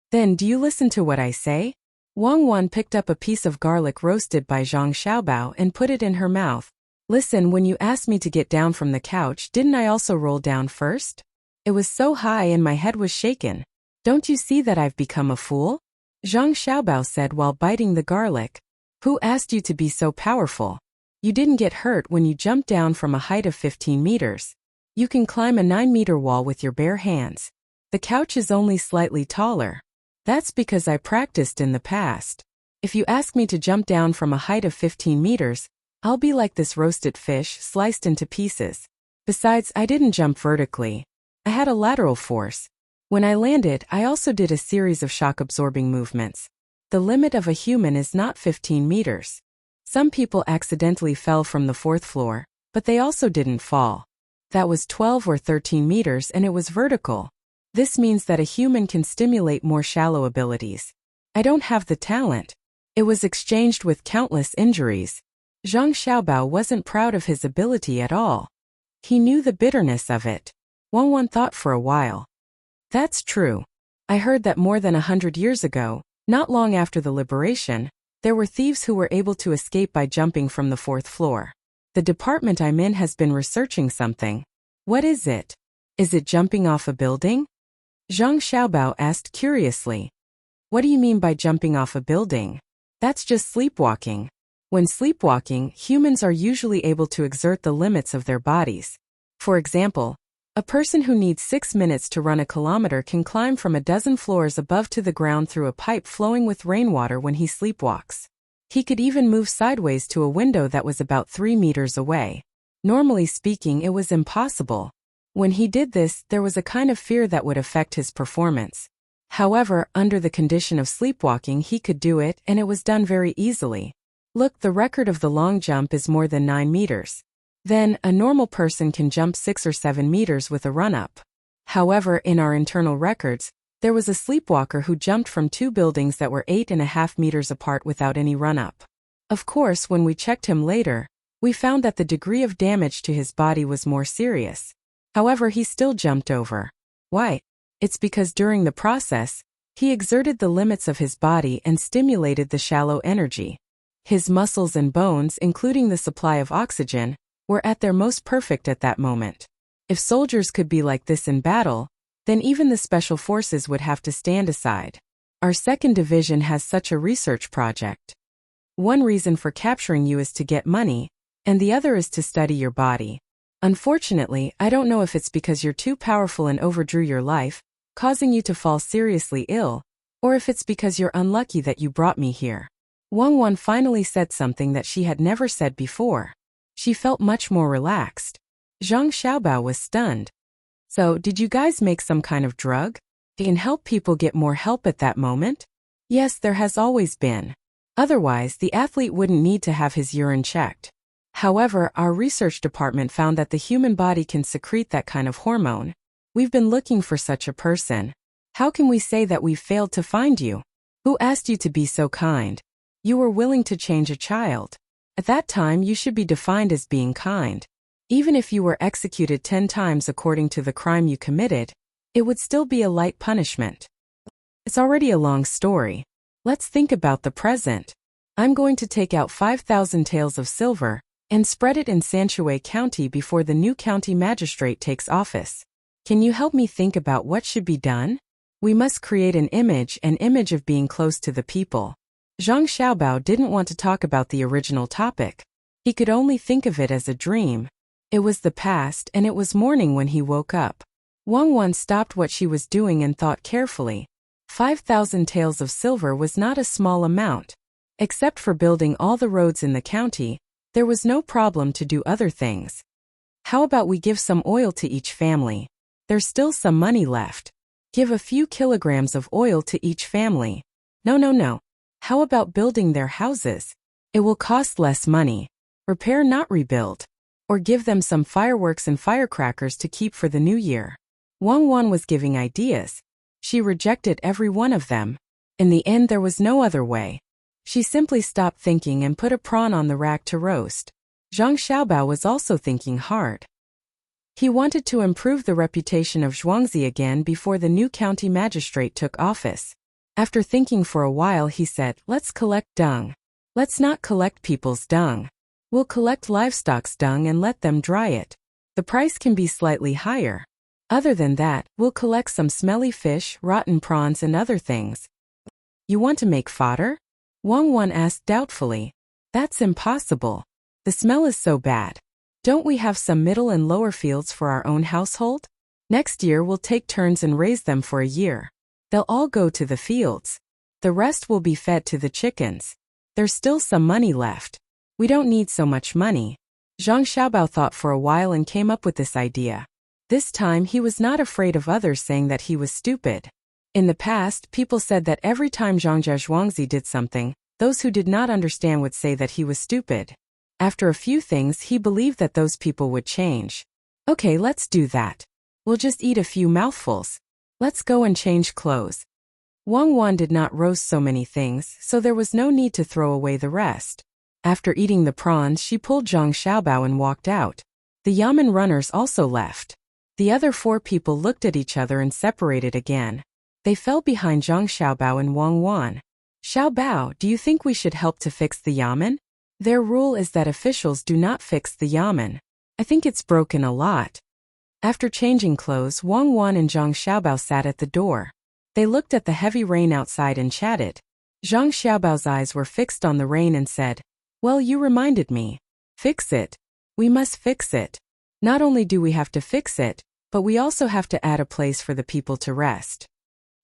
Then do you listen to what I say? Wang Wan picked up a piece of garlic roasted by Zhang Xiaobao and put it in her mouth. Listen, when you asked me to get down from the couch, didn't I also roll down first? It was so high and my head was shaken. Don't you see that I've become a fool? Zhang Xiaobao said while biting the garlic. Who asked you to be so powerful? You didn't get hurt when you jumped down from a height of 15 meters. You can climb a 9-meter wall with your bare hands. The couch is only slightly taller. That's because I practiced in the past. If you ask me to jump down from a height of 15 meters, I'll be like this roasted fish sliced into pieces. Besides, I didn't jump vertically. I had a lateral force. When I landed, I also did a series of shock-absorbing movements. The limit of a human is not 15 meters. Some people accidentally fell from the 4th floor, but they also didn't fall. That was 12 or 13 meters and it was vertical. This means that a human can stimulate more shallow abilities. I don't have the talent. It was exchanged with countless injuries. Zhang Xiaobao wasn't proud of his ability at all. He knew the bitterness of it. Wang Wan thought for a while. That's true. I heard that more than 100 years ago, not long after the liberation, there were thieves who were able to escape by jumping from the 4th floor. The department I'm in has been researching something. What is it? Is it jumping off a building? Zhang Xiaobao asked curiously. What do you mean by jumping off a building? That's just sleepwalking. When sleepwalking, humans are usually able to exert the limits of their bodies. For example, a person who needs 6 minutes to run a kilometer can climb from a dozen floors above to the ground through a pipe flowing with rainwater when he sleepwalks. He could even move sideways to a window that was about 3 meters away. Normally speaking, it was impossible. When he did this, there was a kind of fear that would affect his performance. However, under the condition of sleepwalking, he could do it, and it was done very easily. Look, the record of the long jump is more than 9 meters. Then, a normal person can jump 6 or 7 meters with a run-up. However, in our internal records, there was a sleepwalker who jumped from 2 buildings that were 8.5 meters apart without any run-up. Of course, when we checked him later, we found that the degree of damage to his body was more serious. However, he still jumped over. Why? It's because during the process, he exerted the limits of his body and stimulated the shallow energy. His muscles and bones, including the supply of oxygen, were at their most perfect at that moment. If soldiers could be like this in battle, then even the special forces would have to stand aside. Our 2nd Division has such a research project. One reason for capturing you is to get money, and the other is to study your body. Unfortunately, I don't know if it's because you're too powerful and overdrew your life, causing you to fall seriously ill, or if it's because you're unlucky that you brought me here. Wang Wan finally said something that she had never said before. She felt much more relaxed. Zhang Xiaobao was stunned. So, did you guys make some kind of drug? It can help people get more help at that moment? Yes, there has always been. Otherwise, the athlete wouldn't need to have his urine checked. However, our research department found that the human body can secrete that kind of hormone. We've been looking for such a person. How can we say that we've failed to find you? Who asked you to be so kind? You were willing to change a child. At that time, you should be defined as being kind. Even if you were executed 10 times according to the crime you committed, it would still be a light punishment. It's already a long story. Let's think about the present. I'm going to take out 5,000 taels of silver and spread it in Sanshui County before the new county magistrate takes office. Can you help me think about what should be done? We must create an image of being close to the people. Zhang Xiaobao didn't want to talk about the original topic. He could only think of it as a dream. It was the past and it was morning when he woke up. Wang Wan stopped what she was doing and thought carefully. 5,000 taels of silver was not a small amount. Except for building all the roads in the county, there was no problem to do other things. How about we give some oil to each family? There's still some money left. Give a few kilograms of oil to each family. No. How about building their houses? It will cost less money. Repair, not rebuild. Or give them some fireworks and firecrackers to keep for the new year. Wang Wan was giving ideas. She rejected every one of them. In the end, there was no other way. She simply stopped thinking and put a prawn on the rack to roast. Zhang Xiaobao was also thinking hard. He wanted to improve the reputation of Zhuangzi again before the new county magistrate took office. After thinking for a while, he said, let's collect dung. Let's not collect people's dung. We'll collect livestock's dung and let them dry it. The price can be slightly higher. Other than that, we'll collect some smelly fish, rotten prawns and other things. You want to make fodder? Wang Wan asked doubtfully. That's impossible. The smell is so bad. Don't we have some middle and lower fields for our own household? Next year we'll take turns and raise them for a year. They'll all go to the fields. The rest will be fed to the chickens. There's still some money left. We don't need so much money. Zhang Xiaobao thought for a while and came up with this idea. This time he was not afraid of others saying that he was stupid. In the past, people said that every time Zhang Zhuangzi did something, those who did not understand would say that he was stupid. After a few things, he believed that those people would change. Okay, let's do that. We'll just eat a few mouthfuls. Let's go and change clothes. Wang Wan did not roast so many things, so there was no need to throw away the rest. After eating the prawns, she pulled Zhang Xiaobao and walked out. The yamen runners also left. The other 4 people looked at each other and separated again. They fell behind Zhang Xiaobao and Wang Wan. Xiaobao, do you think we should help to fix the yamen? Their rule is that officials do not fix the yamen. I think it's broken a lot. After changing clothes, Wang Wan and Zhang Xiaobao sat at the door. They looked at the heavy rain outside and chatted. Zhang Xiaobao's eyes were fixed on the rain and said, well, you reminded me. Fix it. We must fix it. Not only do we have to fix it, but we also have to add a place for the people to rest.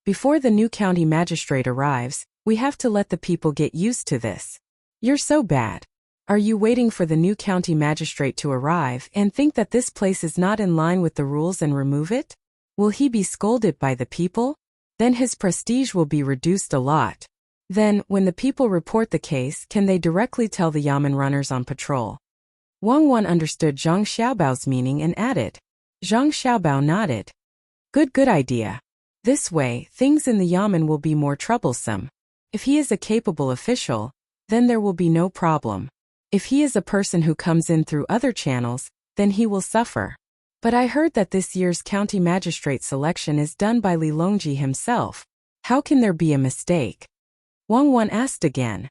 Before the new county magistrate arrives, we have to let the people get used to this. You're so bad. Are you waiting for the new county magistrate to arrive and think that this place is not in line with the rules and remove it? Will he be scolded by the people? Then his prestige will be reduced a lot. Then, when the people report the case, can they directly tell the yamen runners on patrol? Wang Wan understood Zhang Xiaobao's meaning and added. Zhang Xiaobao nodded. Good idea. This way, things in the yamen will be more troublesome. If he is a capable official, then there will be no problem. If he is a person who comes in through other channels, then he will suffer. But I heard that this year's county magistrate selection is done by Li Longji himself. How can there be a mistake? Wang Wan asked again.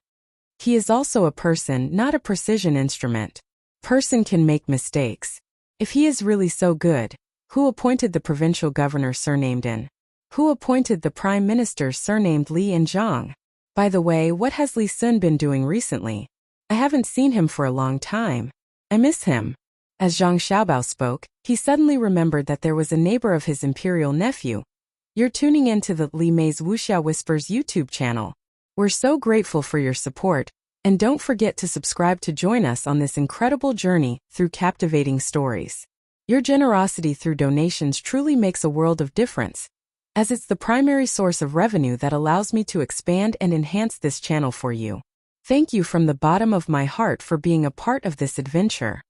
He is also a person, not a precision instrument. Person can make mistakes. If he is really so good, who appointed the provincial governor surnamed In? Who appointed the prime minister surnamed Li and Zhang? By the way, what has Li Sun been doing recently? I haven't seen him for a long time. I miss him. As Zhang Xiaobao spoke, he suddenly remembered that there was a neighbor of his imperial nephew. You're tuning in to the Li Mei's Wuxia Whispers YouTube channel. We're so grateful for your support, and don't forget to subscribe to join us on this incredible journey through captivating stories. Your generosity through donations truly makes a world of difference, as it's the primary source of revenue that allows me to expand and enhance this channel for you. Thank you from the bottom of my heart for being a part of this adventure.